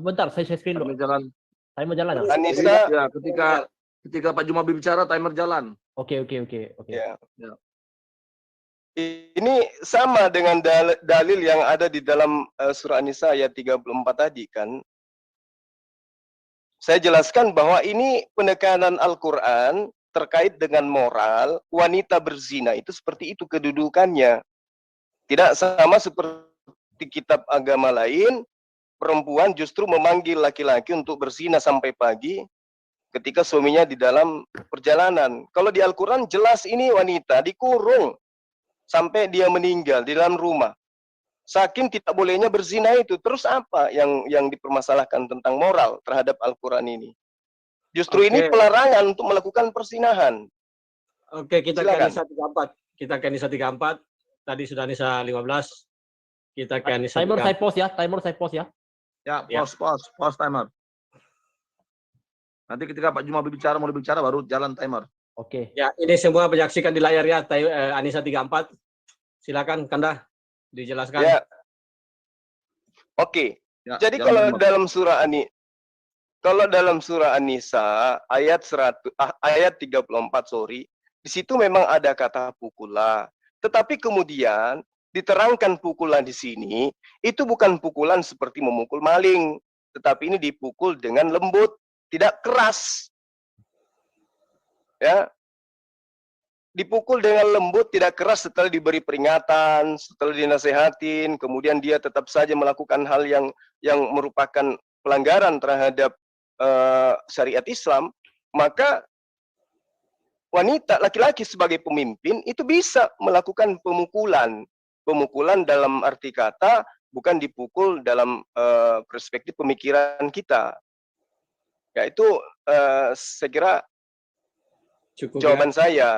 Bentar, saya share screen dulu. Timer jalan. Timer jalan ya? Anissa, Ya, ketika Pak Juma bicara timer jalan. Oke. ya. Ya. Ini sama dengan dalil yang ada di dalam surah An-Nisa ayat 34 tadi kan. Saya jelaskan bahwa ini penekanan Al-Quran terkait dengan moral, wanita berzina itu seperti itu kedudukannya. Tidak sama seperti kitab agama lain, perempuan justru memanggil laki-laki untuk berzina sampai pagi ketika suaminya di dalam perjalanan. Kalau di Al-Quran jelas ini wanita dikurung sampai dia meninggal di dalam rumah. Saking tidak bolehnya berzina itu. Terus apa yang dipermasalahkan tentang moral terhadap Al-Quran ini? Justru ini Oke. pelarangan untuk melakukan persinahan. Oke, kita ke Silakan. Anissa 34. Kita ke Anissa 34. Tadi sudah Anissa 15. Kita ke Anissa Timer 34. saya pause ya. Timer saya pause ya. Ya, Ya. pause timer. Nanti ketika Pak Juma mau berbicara baru jalan timer. Oke. Ya, ini semua menyaksikan di layar ya, Anissa 34. Silakan Kanda dijelaskan. Ya. Oke. Ya, Jadi jalan kalau dalam surah An-Nisa ayat 34 di situ memang ada kata pukula. Tetapi kemudian diterangkan pukulan di sini itu bukan pukulan seperti memukul maling, tetapi ini dipukul dengan lembut, tidak keras. Ya. Dipukul dengan lembut, tidak keras setelah diberi peringatan, setelah dinasehatin, kemudian dia tetap saja melakukan hal yang merupakan pelanggaran terhadap syariat Islam, maka wanita, laki-laki sebagai pemimpin itu bisa melakukan pemukulan. Pemukulan dalam arti kata bukan dipukul dalam perspektif pemikiran kita. Ya itu saya kira Cukup jawaban ya. saya.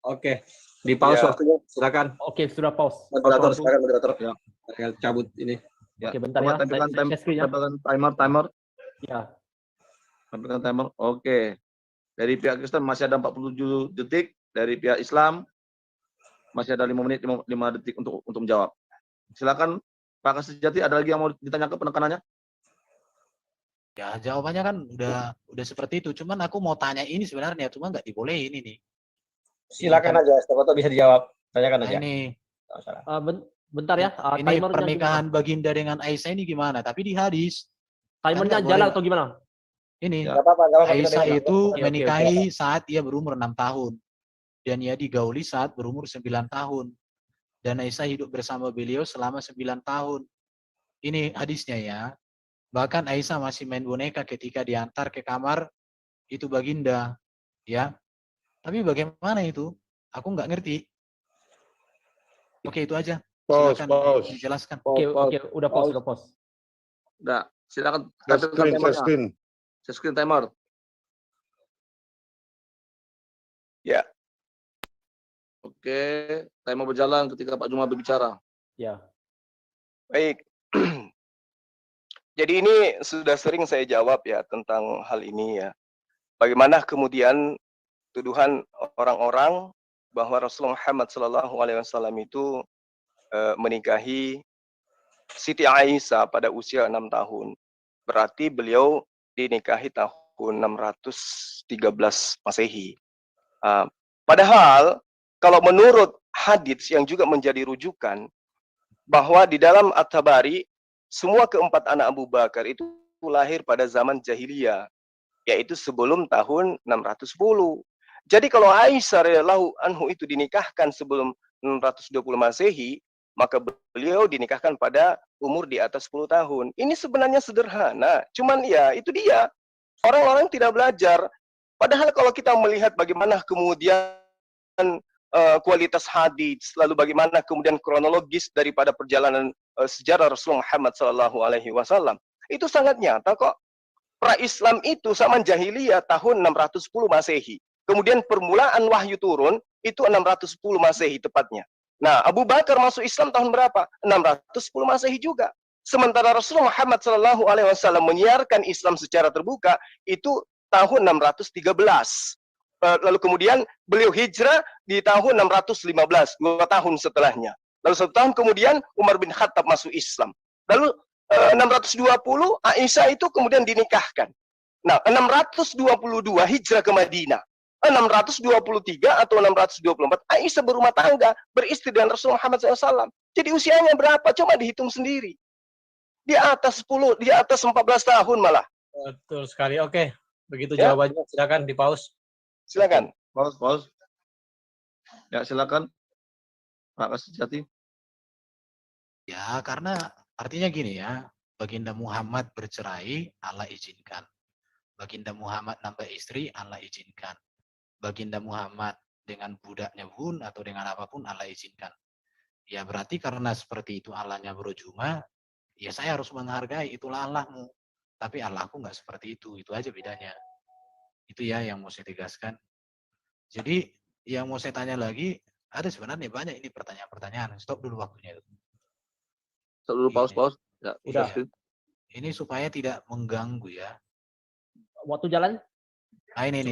Oke. Di pause Ya. waktunya. Silakan. Oke, sudah pause. Moderator, silakan moderator. Ya. Saya cabut ini. Ya. Oke, bentar Coba ya. tampilkan Saya share screen ya. timer. Ya. Tampilkan timer. Oke. Dari pihak Kristen masih ada 47 detik. Dari pihak Islam masih ada 5 menit 5 detik untuk menjawab. Silakan Pak Kasih Jati, ada lagi yang mau ditanyakan penekanannya? Ya jawabannya kan udah seperti itu. Cuman aku mau tanya ini sebenarnya, cuma nggak dibolehin ini. Silakan aja, siapa tahu bisa dijawab. Tanyakan Nah, aja. ini Nggak masalah. Bentar ya. ini Timernya pernikahan Baginda dengan Aisyah ini gimana? Tapi di hadis Timernya Anda jalan boleh- atau gimana? ini Ya. Nggak apa-apa, nggak apa-apa. kita Aisyah dengar. itu Oke, menikahi saat ia berumur 6 tahun dan ia digauli saat berumur 9 tahun. Dan Aisyah hidup bersama beliau selama 9 tahun. Ini hadisnya ya. Bahkan Aisyah masih main boneka ketika diantar ke kamar itu Baginda, ya. Tapi bagaimana itu? Aku nggak ngerti. Oke, itu aja. Pause, Silakan pause. dijelaskan. Oke, udah pause. Udah, silakan Share tampilkan screen, share timernya. screen. Share screen timer. Ya. Oke, timer berjalan ketika Pak Juma berbicara. Ya. Baik. Jadi ini sudah sering saya jawab ya tentang hal ini ya. Bagaimana kemudian tuduhan orang-orang bahwa Rasulullah Muhammad SAW itu menikahi Siti Aisyah pada usia 6 tahun. Berarti beliau dinikahi tahun 613 Masehi. Padahal kalau menurut hadits yang juga menjadi rujukan bahwa di dalam At-Tabari semua keempat anak Abu Bakar itu lahir pada zaman jahiliyah, yaitu sebelum tahun 610. Jadi kalau Aisyah radhiyallahu anhu itu dinikahkan sebelum 620 Masehi, maka beliau dinikahkan pada umur di atas 10 tahun. Ini sebenarnya sederhana, cuman ya itu dia. Orang-orang tidak belajar. Padahal kalau kita melihat bagaimana kemudian kualitas hadis, lalu bagaimana kemudian kronologis daripada perjalanan sejarah Rasulullah Muhammad SAW, itu sangat nyata kok. Pra-Islam itu zaman jahiliyah tahun 610 Masehi. Kemudian permulaan wahyu turun itu 610 Masehi tepatnya. Nah, Abu Bakar masuk Islam tahun berapa? 610 Masehi juga. Sementara Rasulullah Muhammad SAW menyiarkan Islam secara terbuka itu tahun 613. Lalu kemudian beliau hijrah di tahun 615, 2 tahun setelahnya. Lalu 1 tahun kemudian Umar bin Khattab masuk Islam. Lalu 620 Aisyah itu kemudian dinikahkan. Nah, 622 hijrah ke Madinah. 623 atau 624 Aisyah berumah tangga, beristri dengan Rasulullah Muhammad SAW. Jadi usianya berapa? Coba dihitung sendiri. Di atas 10, di atas 14 tahun malah. Betul sekali. Oke, begitu Ya. jawabannya. Silakan di pause. Silakan. Pause. Ya, silakan. Pak Kasijati. Ya, karena artinya gini ya, Baginda Muhammad bercerai, Allah izinkan. Baginda Muhammad nambah istri, Allah izinkan. Baginda Muhammad dengan budaknya pun atau dengan apapun Allah izinkan. Ya berarti karena seperti itu Allahnya berujuma, ya saya harus menghargai, itulah Allahmu. Tapi Allahku nggak seperti itu aja bedanya. Itu ya yang mau saya tegaskan. Jadi yang mau saya tanya lagi, ada sebenarnya banyak ini pertanyaan-pertanyaan. Stop dulu waktunya itu. Dulu pause. Ya, Udah. sudah. Ini supaya tidak mengganggu ya. Waktu jalan? Ah, ini.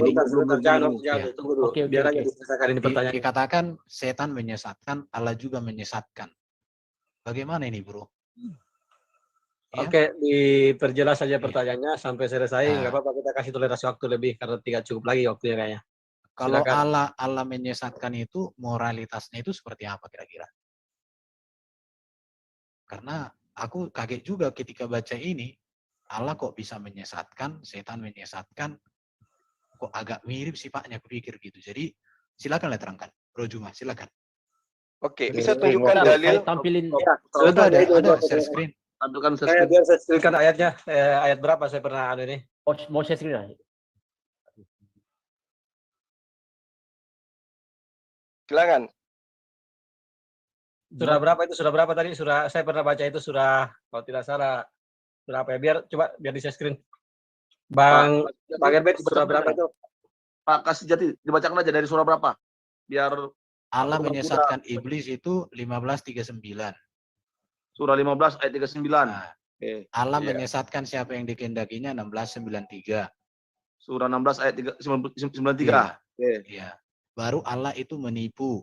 Jangan, Ya. tunggu dulu. Oke, Biar aja oke. diselesaikan ini pertanyaan. Dikatakan setan menyesatkan, Allah juga menyesatkan. Bagaimana ini, bro? Ya. Oke, diperjelas saja pertanyaannya sampai selesai. Nah. Nggak apa-apa, kita kasih toleransi waktu lebih karena tidak cukup lagi waktunya kayaknya. Kalau Silakan. Allah menyesatkan itu, moralitasnya itu seperti apa kira-kira? Karena aku kaget juga ketika baca ini, Allah kok bisa menyesatkan, setan menyesatkan, kok agak mirip sifatnya, kupikir gitu. Jadi silakanlah terangkan, Bro Juma, silakan. Oke, bisa Oke, tunjukkan Bentar, dalil. saya tampilin. Sebentar, Ada share screen. Tampilkan Saya biar saya screenkan ayatnya. Ayat berapa saya pernah ini? Mau share screen lah. Silakan. Surah berapa itu? Surah berapa tadi? Surah saya pernah baca itu surah kalau tidak salah berapa ya? Biar di share screen. Bang Herbert, surah berapa itu? Pak Kasijati, dibacakan aja dari surah berapa? Biar Allah menyesatkan iblis itu 15:39. surah 15 ayat 39. Nah, Oke. Allah Iya. menyesatkan siapa yang dikehendakinya 16:93. Surah 16 ayat 93. Oke. Iya. Baru Allah itu menipu.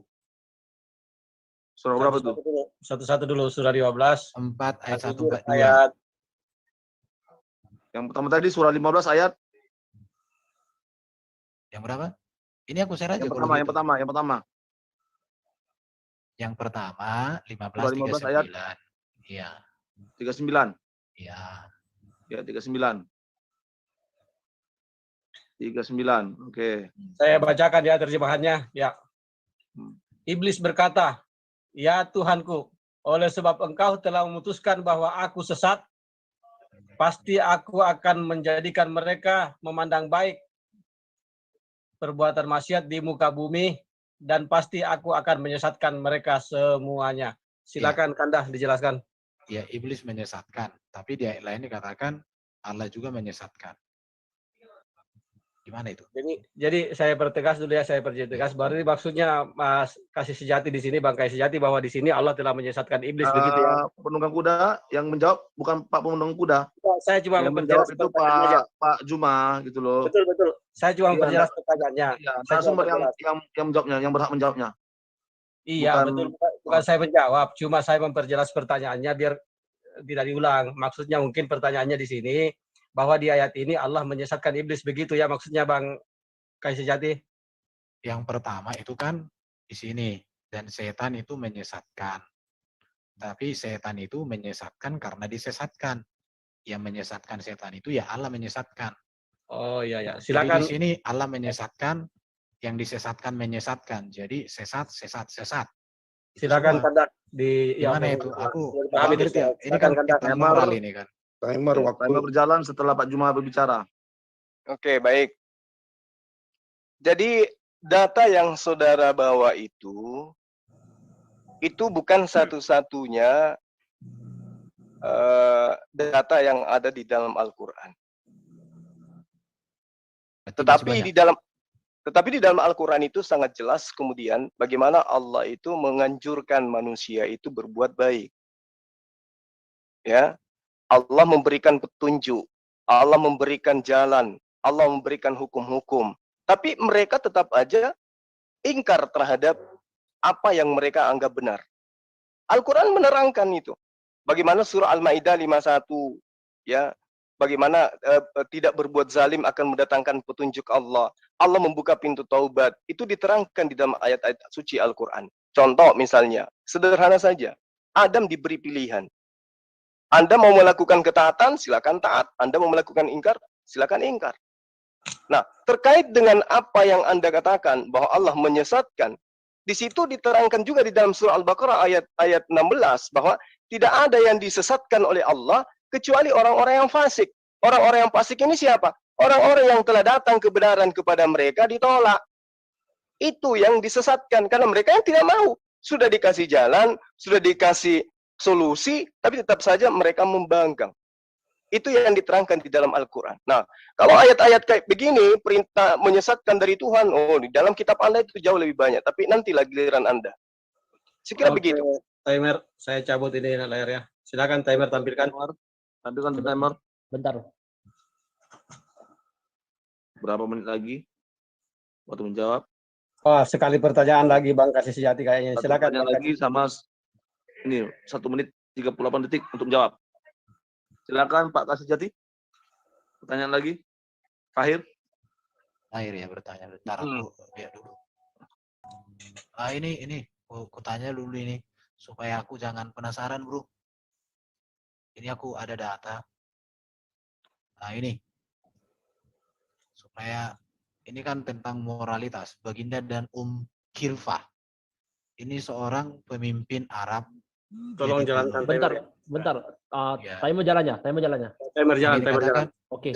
Surah berapa tuh? Satu-satu dulu surah 15 4 ayat 142. ayat Yang pertama tadi surah 15 ayat Yang berapa? Ini aku share aja yang kalau pertama, gitu. yang pertama. Yang pertama 15 ayat. 15:39. Iya. 39. Iya. Ya, 39. 39. Oke. saya bacakan ya terjemahannya ya. Iblis berkata, "Ya Tuhanku, oleh sebab Engkau telah memutuskan bahwa aku sesat, pasti aku akan menjadikan mereka memandang baik perbuatan maksiat di muka bumi, dan pasti aku akan menyesatkan mereka semuanya." Silakan Kandah dijelaskan. Ya, iblis menyesatkan, tapi di ayat lain dikatakan Allah juga menyesatkan. Gimana itu? Jadi saya pertegas dulu ya, saya pertegas. Baru maksudnya Mas Kasih Sejati di sini, Bang Kasih Sejati, bahwa di sini Allah telah menyesatkan iblis begitu ya. Penunggang kuda yang menjawab bukan Pak penunggang kuda. Saya cuma Yang memperjelas menjawab itu pertanyaannya aja. Pak Juma gitu loh. Betul. Saya cuma Iya, memperjelas pertanyaannya. Ya, Saya narasumber cuma yang menjawabnya, yang berhak menjawabnya. Iya, Bukan- betul. Bukan saya menjawab, cuma saya memperjelas pertanyaannya biar tidak diulang. Maksudnya mungkin pertanyaannya di sini bahwa di ayat ini Allah menyesatkan iblis, begitu ya maksudnya Bang Kasih Sejati. Yang pertama itu kan di sini, dan setan itu menyesatkan. Tapi setan itu menyesatkan karena disesatkan. Yang menyesatkan setan itu ya Allah menyesatkan. Oh iya ya, Jadi silakan. di sini Allah menyesatkan, yang disesatkan menyesatkan. Jadi sesat. Silakan semua. Kandak di Gimana yang itu? Aku Kami ngerti ya. Ini silakan kan Kandak. tentang moral ini kan. Timer waktu. Timer berjalan setelah Pak Juma berbicara. Oke, baik. Jadi data yang saudara bawa itu bukan satu-satunya data yang ada di dalam Al-Quran. Berarti masih banyak. Tetapi di dalam Al-Quran itu sangat jelas kemudian bagaimana Allah itu menganjurkan manusia itu berbuat baik. Ya, Allah memberikan petunjuk, Allah memberikan jalan, Allah memberikan hukum-hukum. Tapi mereka tetap aja ingkar terhadap apa yang mereka anggap benar. Al-Quran menerangkan itu. Bagaimana surah Al-Maidah 51, ya, bagaimana tidak berbuat zalim akan mendatangkan petunjuk Allah. Allah membuka pintu taubat. Itu diterangkan di dalam ayat-ayat suci Al-Quran. Contoh misalnya, sederhana saja. Adam diberi pilihan. Anda mau melakukan ketaatan, silakan taat. Anda mau melakukan ingkar, silakan ingkar. Nah, terkait dengan apa yang Anda katakan bahwa Allah menyesatkan, di situ diterangkan juga di dalam surah Al-Baqarah ayat 16 bahwa tidak ada yang disesatkan oleh Allah kecuali orang-orang yang fasik. Orang-orang yang fasik ini siapa? Orang-orang yang telah datang kebenaran kepada mereka ditolak. Itu yang disesatkan karena mereka yang tidak mau. Sudah dikasih jalan, sudah dikasih solusi, tapi tetap saja mereka membangkang. Itu yang diterangkan di dalam Al-Quran. Nah, kalau ayat-ayat kayak begini, perintah menyesatkan dari Tuhan, oh di dalam kitab Anda itu jauh lebih banyak. Tapi nantilah giliran Anda. Sekira Oke, begitu. Timer, saya cabut ini layarnya. Silakan timer tampilkan. Tampilkan timer. Bentar. Berapa menit lagi? Waktu menjawab. Oh, sekali pertanyaan lagi Bang Kasih Sejati kayaknya. Satu Silakan pertanyaan Bang lagi sama ini 1 menit 38 detik untuk menjawab. Silakan Pak Kasih Jati. Pertanyaan lagi. Fahir. Akhir ya bertanya. Bentar aku lihat dulu. Ini. Aku tanya dulu ini. Supaya aku jangan penasaran, bro. Ini aku ada data. Nah, ini. Supaya ini kan tentang moralitas. Baginda dan Khilafah. Ini seorang pemimpin Arab. Tolong Jadi jalankan dulu- Bentar. Ya. Timer jalannya. Timer jalan, Ini timer jalan. dikatakan Oke.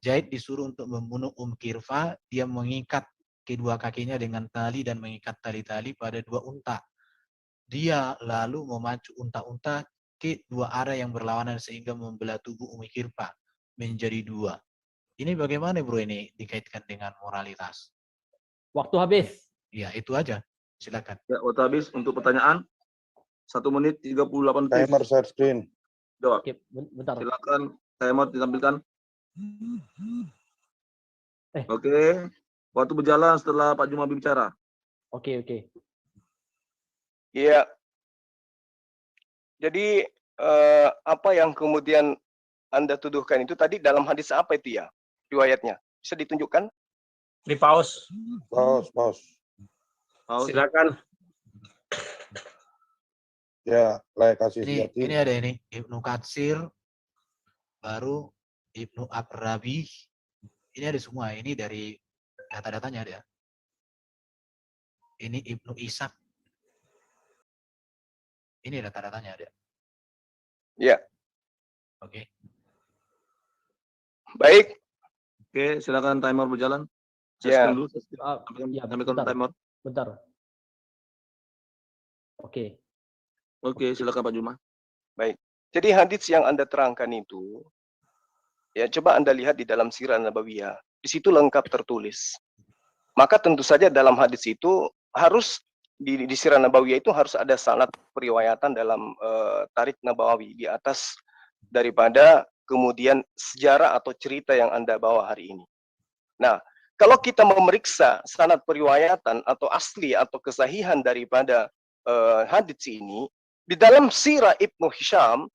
Zaid disuruh untuk membunuh Khilafah. Dia mengikat kedua kakinya dengan tali dan mengikat tali-tali pada 2 unta. Dia lalu memacu unta-unta ke 2 arah yang berlawanan sehingga membelah tubuh Khilafah menjadi 2. Ini bagaimana bro ini dikaitkan dengan moralitas? Waktu habis. Ya itu aja. Silakan. Ya, waktu habis untuk pertanyaan. 1 menit 38 detik. Timer share screen. Jawab. Oke, bentar. Silakan timer ditampilkan. Eh. Oke. Waktu berjalan setelah Pak Juma bicara. Oke. Iya. Jadi apa yang kemudian Anda tuduhkan itu tadi dalam hadis apa itu ya? Riwayatnya. Bisa ditunjukkan? Di pause. Pause. Silakan. Ya, layak kasih Ini sejati. ada ini Ibnu Katsir, baru Ibnu Abrabi. Ini ada semua. Ini dari data-datanya ada. Ini Ibnu Ishaq. Ini data-datanya ada. Ya. Oke. Baik. Oke, silakan timer berjalan. Ya. Dulu. Ya, Tampilkan timer. bentar. Oke. Oke, silakan Pak Juma. Jadi hadis yang Anda terangkan itu, ya coba Anda lihat di dalam Sirah Nabawiyah. Di situ lengkap tertulis. Maka tentu saja dalam hadis itu harus di Sirah Nabawiyah itu harus ada sanad periwayatan dalam Tarikh Nabawi di atas daripada kemudian sejarah atau cerita yang Anda bawa hari ini. Nah, kalau kita memeriksa sanad periwayatan atau asli atau kesahihan daripada hadis ini, di dalam Sirah Ibnu Hisham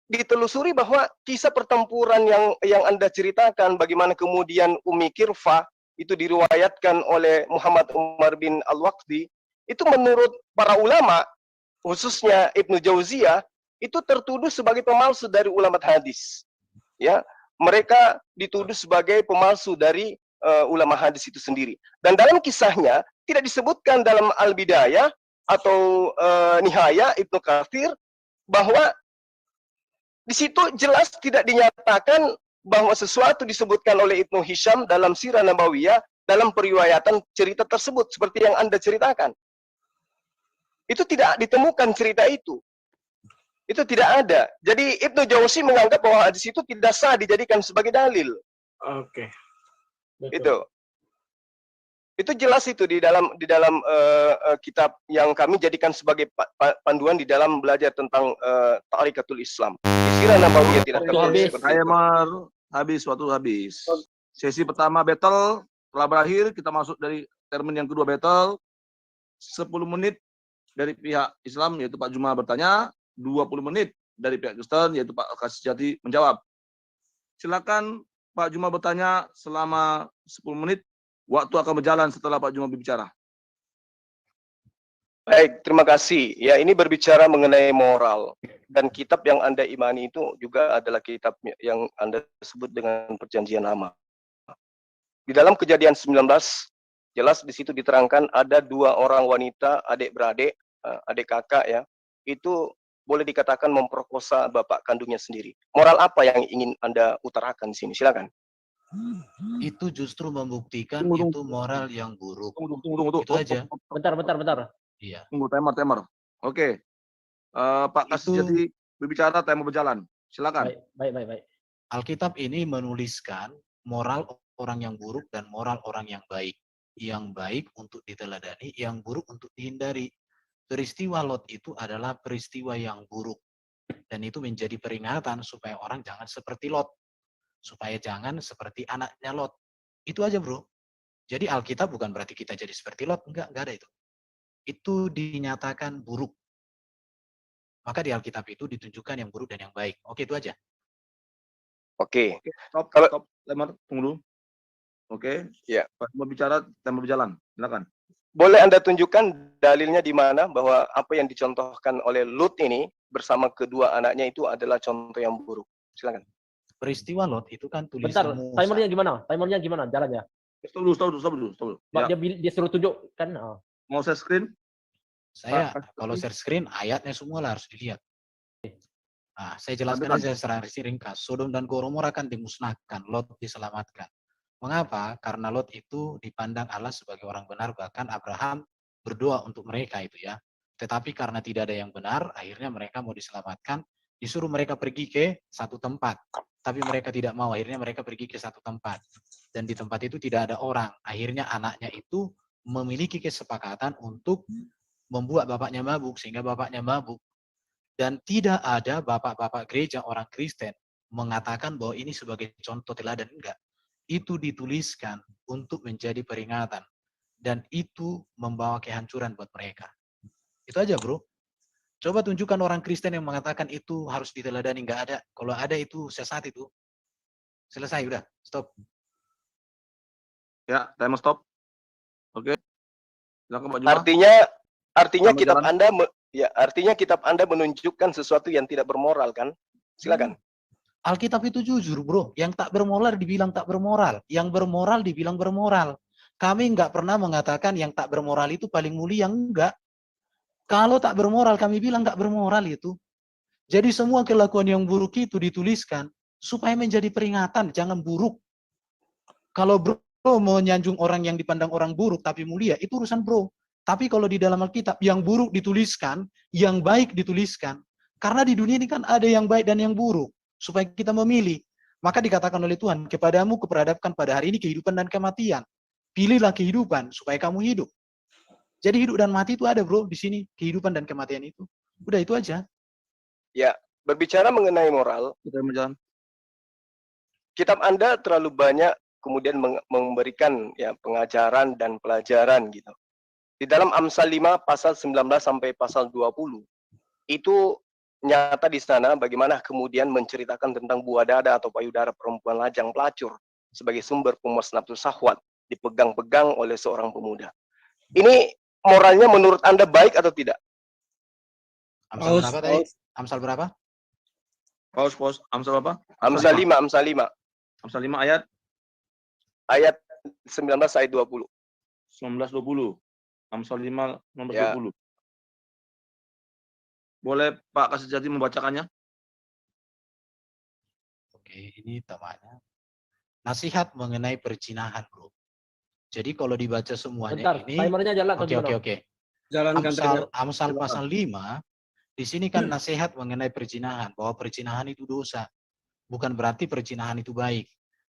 ditelusuri bahwa kisah pertempuran yang Anda ceritakan, bagaimana kemudian Ummi Khilafah itu diriwayatkan oleh Muhammad Umar bin Al-Waqdi, itu menurut para ulama, khususnya Ibnu Jauziyah, itu tertuduh sebagai pemalsu dari ulama hadis. Ya, mereka dituduh sebagai pemalsu dari ulama hadis itu sendiri. Dan dalam kisahnya tidak disebutkan dalam Al-Bidayah atau Nihaya Ibnu Katsir bahwa di situ jelas tidak dinyatakan bahwa sesuatu disebutkan oleh Ibnu Hisham dalam Sirah Nabawiyah dalam periwayatan cerita tersebut seperti yang Anda ceritakan. Itu tidak ditemukan cerita itu. Itu tidak ada. Jadi Ibnu Jauzi menganggap bahwa hadis itu tidak sah dijadikan sebagai dalil. Oke. Itu jelas itu di dalam kitab yang kami jadikan sebagai panduan di dalam belajar tentang Tariqatul Islam. Sirah Nabawiyah tidak Waktu tertulis habis. seperti itu. Timer habis, waktu habis. Sesi pertama battle telah berakhir. Kita masuk dari termin yang kedua battle. 10 menit dari pihak Islam yaitu Pak Juma bertanya, 20 menit dari pihak Kristen yaitu Pak Kasijati menjawab. Silakan Pak Juma bertanya selama 10 menit. Waktu akan berjalan setelah Pak Juma berbicara. Baik, terima kasih. Ya, ini berbicara mengenai moral. Dan kitab yang Anda imani itu juga adalah kitab yang Anda sebut dengan Perjanjian Lama. Di dalam Kejadian 19, jelas di situ diterangkan ada 2 orang wanita, adik-beradik, adik kakak ya, itu boleh dikatakan memperkosa bapak kandungnya sendiri. Moral apa yang ingin Anda utarakan di sini? Silakan. Itu justru membuktikan Tunggu. itu moral yang buruk. Tunggu. Itu aja. Bentar. Iya. Tunggu, timer. Oke. Pak Kasijati berbicara, timer berjalan. Silakan. Baik. Alkitab ini menuliskan moral orang yang buruk dan moral orang yang baik. Yang baik untuk diteladani, yang buruk untuk dihindari. Peristiwa Lot itu adalah peristiwa yang buruk. Dan itu menjadi peringatan supaya orang jangan seperti Lot. Supaya jangan seperti anaknya Lot. Itu aja bro. Jadi Alkitab bukan berarti kita jadi seperti Lot. Enggak ada itu. Itu dinyatakan buruk. Maka di Alkitab itu ditunjukkan yang buruk dan yang baik. Oke, itu aja. Oke. Stop. Timer, tunggu dulu. Oke. Ya. Pak Juma bicara, timer berjalan. Silakan. Boleh Anda tunjukkan dalilnya di mana bahwa apa yang dicontohkan oleh Lut ini bersama kedua anaknya itu adalah contoh yang buruk. Silakan. Peristiwa Lot itu kan Bentar, tulisan Musa. timernya gimana jalannya? Stop dulu. Ya. Dia suruh tunjuk kan. Mau share screen? Saya Pak, kalau share screen ayatnya semua lah harus dilihat. Nah, saya jelaskan Lanjutkan. aja secara ringkas. Sodom dan Gomora akan dimusnahkan, Lot diselamatkan. Mengapa? Karena Lot itu dipandang Allah sebagai orang benar, bahkan Abraham berdoa untuk mereka itu ya. Tetapi karena tidak ada yang benar, akhirnya mereka mau diselamatkan, disuruh mereka pergi ke satu tempat. Tapi mereka tidak mau, akhirnya mereka pergi ke satu tempat. Dan di tempat itu tidak ada orang. Akhirnya anaknya itu memiliki kesepakatan untuk membuat bapaknya mabuk, sehingga bapaknya mabuk. Dan tidak ada bapak-bapak gereja orang Kristen mengatakan bahwa ini sebagai contoh teladan, enggak. Itu dituliskan untuk menjadi peringatan. Dan itu membawa kehancuran buat mereka. Itu aja bro. Coba tunjukkan orang Kristen yang mengatakan itu harus diteladani, enggak ada. Kalau ada itu sesat itu. Selesai, udah, stop. Ya, timer stop. Oke. Silakan Pak Juma. Artinya Sama kitab jalan. Artinya kitab Anda menunjukkan sesuatu yang tidak bermoral kan? Silakan. Alkitab itu jujur bro. Yang tak bermoral dibilang tak bermoral. Yang bermoral dibilang bermoral. Kami enggak pernah mengatakan yang tak bermoral itu paling mulia, enggak. Kalau tak bermoral, kami bilang enggak bermoral itu. Jadi semua kelakuan yang buruk itu dituliskan supaya menjadi peringatan, jangan buruk. Kalau bro menyanjung orang yang dipandang orang buruk tapi mulia, itu urusan bro. Tapi kalau di dalam Alkitab, yang buruk dituliskan, yang baik dituliskan. Karena di dunia ini kan ada yang baik dan yang buruk. Supaya kita memilih. Maka dikatakan oleh Tuhan, kepadamu kuperadapkan pada hari ini kehidupan dan kematian. Pilihlah kehidupan supaya kamu hidup. Jadi hidup dan mati itu ada bro di sini, kehidupan dan kematian itu. Udah itu aja. Ya, berbicara mengenai moral, Kita berjalan. kitab Anda terlalu banyak kemudian memberikan ya pengajaran dan pelajaran gitu. Di dalam Amsal 5 pasal 19 sampai pasal 20 itu nyata di sana bagaimana kemudian menceritakan tentang buah dada atau payudara perempuan lajang pelacur sebagai sumber pemuas nafsu syahwat dipegang-pegang oleh seorang pemuda. Ini moralnya menurut Anda baik atau tidak? Amsal berapa tadi? Amsal berapa? Pause. Amsal apa? Amsal 5. Amsal 5 ayat Ayat 19 ayat 20. 19-20. Amsal 5, 19, Ya. 20. Boleh Pak Kasejati membacakannya? Oke, ini namanya nasihat mengenai perzinahan, bro. Jadi kalau dibaca semuanya Bentar, ini, timernya jalan. oke. Jalankan tadi. Amsal Silakan. pasal 5, di sini kan nasihat mengenai perzinahan, bahwa perzinahan itu dosa. Bukan berarti perzinahan itu baik.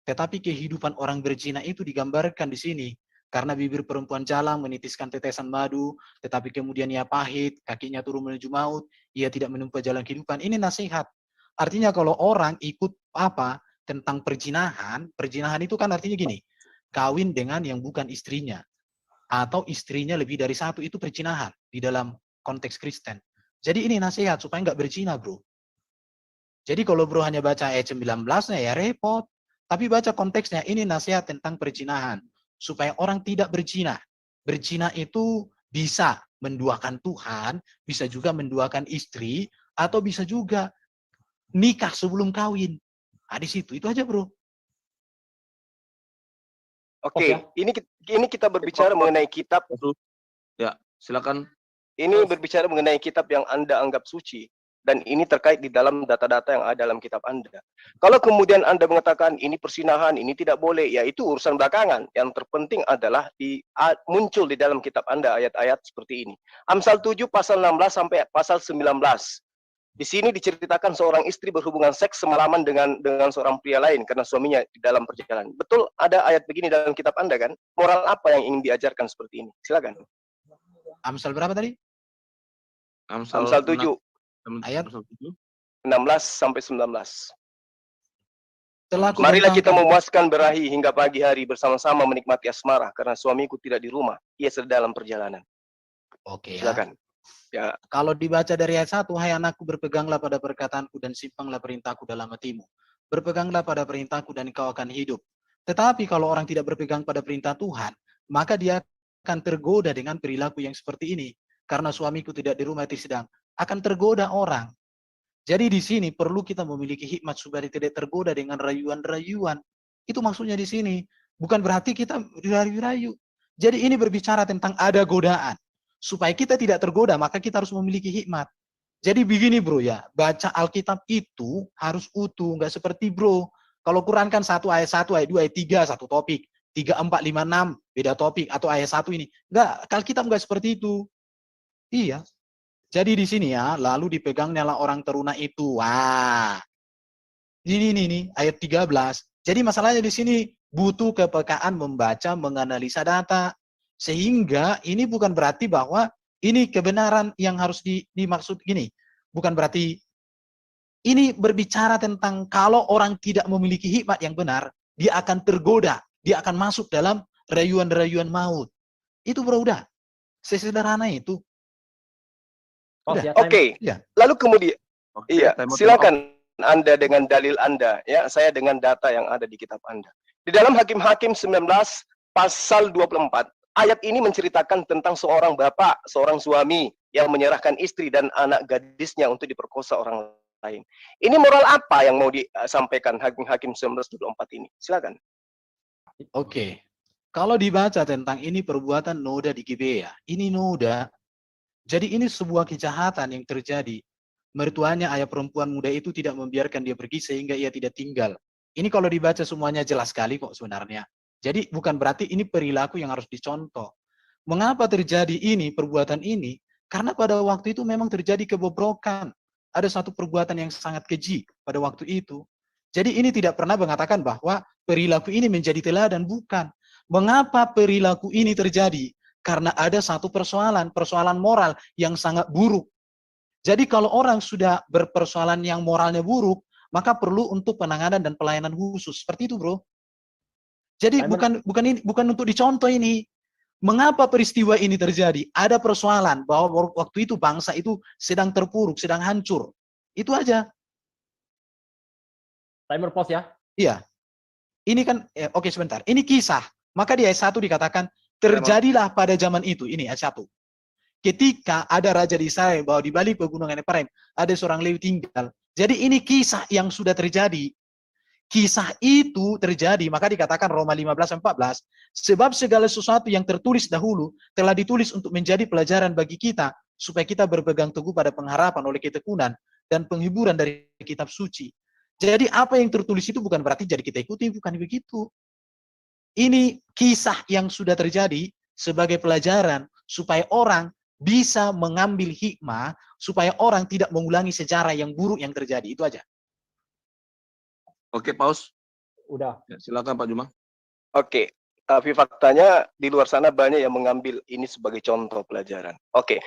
Tetapi kehidupan orang berzina itu digambarkan di sini. Karena bibir perempuan jalang menitiskan tetesan madu, tetapi kemudian ia pahit, kakinya turun menuju maut, ia tidak menempuh jalan kehidupan. Ini nasihat. Artinya kalau orang ikut apa tentang perzinahan, perzinahan itu kan artinya gini, kawin dengan yang bukan istrinya. Atau istrinya lebih dari satu, itu perzinahan di dalam konteks Kristen. Jadi ini nasihat supaya nggak berzina, bro. Jadi kalau bro hanya baca ayat 19-nya ya repot. Tapi baca konteksnya, ini nasihat tentang perzinahan. Supaya orang tidak berzina. Berzina itu bisa menduakan Tuhan, bisa juga menduakan istri, atau bisa juga nikah sebelum kawin. Nah, di situ, itu aja bro. Oke, ini kita berbicara mengenai kitab. Ya, silakan. Ini berbicara mengenai kitab yang Anda anggap suci. Dan ini terkait di dalam data-data yang ada dalam kitab Anda. Kalau kemudian Anda mengatakan ini persinahan, ini tidak boleh, ya itu urusan belakangan. Yang terpenting adalah muncul di dalam kitab Anda ayat-ayat seperti ini. Amsal 7 pasal 16 sampai pasal 19. Di sini diceritakan seorang istri berhubungan seks semalaman dengan seorang pria lain karena suaminya di dalam perjalanan. Betul ada ayat begini dalam kitab Anda kan? Moral apa yang ingin diajarkan seperti ini? Silakan. Amsal berapa tadi? Amsal 7 ayat 16 sampai 19. Marilah Marilah kita memuaskan berahi hingga pagi hari bersama-sama menikmati asmara karena suamiku tidak di rumah, ia sedang dalam perjalanan. Oke ya. Silakan. Ya. Kalau dibaca dari ayat 1, hai anakku berpeganglah pada perkataanku dan simpanglah perintahku dalam hatimu. Berpeganglah pada perintahku dan kau akan hidup. Tetapi kalau orang tidak berpegang pada perintah Tuhan, maka dia akan tergoda dengan perilaku yang seperti ini. Karena suamiku tidak di rumah, itu sedang akan tergoda orang. Jadi di sini perlu kita memiliki hikmat supaya tidak tergoda dengan rayuan-rayuan. Itu maksudnya di sini. Bukan berarti kita dirayu-rayu. Jadi ini berbicara tentang ada godaan. Supaya kita tidak tergoda, maka kita harus memiliki hikmat. Jadi begini bro ya, baca Alkitab itu harus utuh, nggak seperti bro. Kalau Quran kan 1 ayat 1, ayat 2, ayat 3, satu topik. 3, 4, 5, 6, beda topik. Atau ayat 1 ini. Nggak, Alkitab nggak seperti itu. Iya. Jadi di sini ya, lalu dipegangnya lah orang teruna itu. Wah. Ini ayat 13. Jadi masalahnya di sini butuh kepekaan membaca, menganalisa data. Sehingga ini bukan berarti bahwa ini kebenaran yang harus dimaksud gini. Bukan berarti ini berbicara tentang kalau orang tidak memiliki hikmat yang benar, dia akan tergoda, dia akan masuk dalam rayuan-rayuan maut. Itu bro udah. Sesederhana itu. Oke. Ya. Lalu kemudian iya, timer silakan Anda dengan dalil Anda, ya, saya dengan data yang ada di kitab Anda. Di dalam Hakim-Hakim 19 pasal 24, ayat ini menceritakan tentang seorang bapak, seorang suami yang menyerahkan istri dan anak gadisnya untuk diperkosa orang lain. Ini moral apa yang mau disampaikan Hakim-Hakim 19:24 ini? Silakan. Oke. Kalau dibaca tentang ini perbuatan noda di Gibea, ini noda. Jadi ini sebuah kejahatan yang terjadi. Mertuanya ayah perempuan muda itu tidak membiarkan dia pergi sehingga ia tidak tinggal. Ini kalau dibaca semuanya jelas sekali kok sebenarnya. Jadi bukan berarti ini perilaku yang harus dicontoh. Mengapa terjadi ini, perbuatan ini? Karena pada waktu itu memang terjadi kebobrokan. Ada satu perbuatan yang sangat keji pada waktu itu. Jadi ini tidak pernah mengatakan bahwa perilaku ini menjadi teladan, bukan. Mengapa perilaku ini terjadi? Karena ada satu persoalan moral yang sangat buruk. Jadi kalau orang sudah berpersoalan yang moralnya buruk, maka perlu untuk penanganan dan pelayanan khusus. Seperti itu, bro. Jadi bukan untuk dicontoh ini. Mengapa peristiwa ini terjadi? Ada persoalan bahwa waktu itu bangsa itu sedang terpuruk, sedang hancur. Itu aja. Timer pause ya. Iya. Ini kan, oke sebentar. Ini kisah. Maka di ayat 1 dikatakan, terjadilah pada zaman itu, ini ayat 1. Ketika ada raja di Israel bahwa di balik pegunungan Efraim ada seorang Lewi tinggal. Jadi ini kisah yang sudah terjadi. kisah itu terjadi, maka dikatakan Roma 15:14, sebab segala sesuatu yang tertulis dahulu telah ditulis untuk menjadi pelajaran bagi kita, supaya kita berpegang teguh pada pengharapan oleh ketekunan dan penghiburan dari kitab suci. Jadi apa yang tertulis itu bukan berarti jadi kita ikuti, bukan begitu. Ini kisah yang sudah terjadi sebagai pelajaran supaya orang bisa mengambil hikmah, supaya orang tidak mengulangi sejarah yang buruk yang terjadi. Itu aja. Oke, pause. Udah. Ya, silakan Pak Juma. Oke, tapi faktanya di luar sana banyak yang mengambil ini sebagai contoh pelajaran. Oke,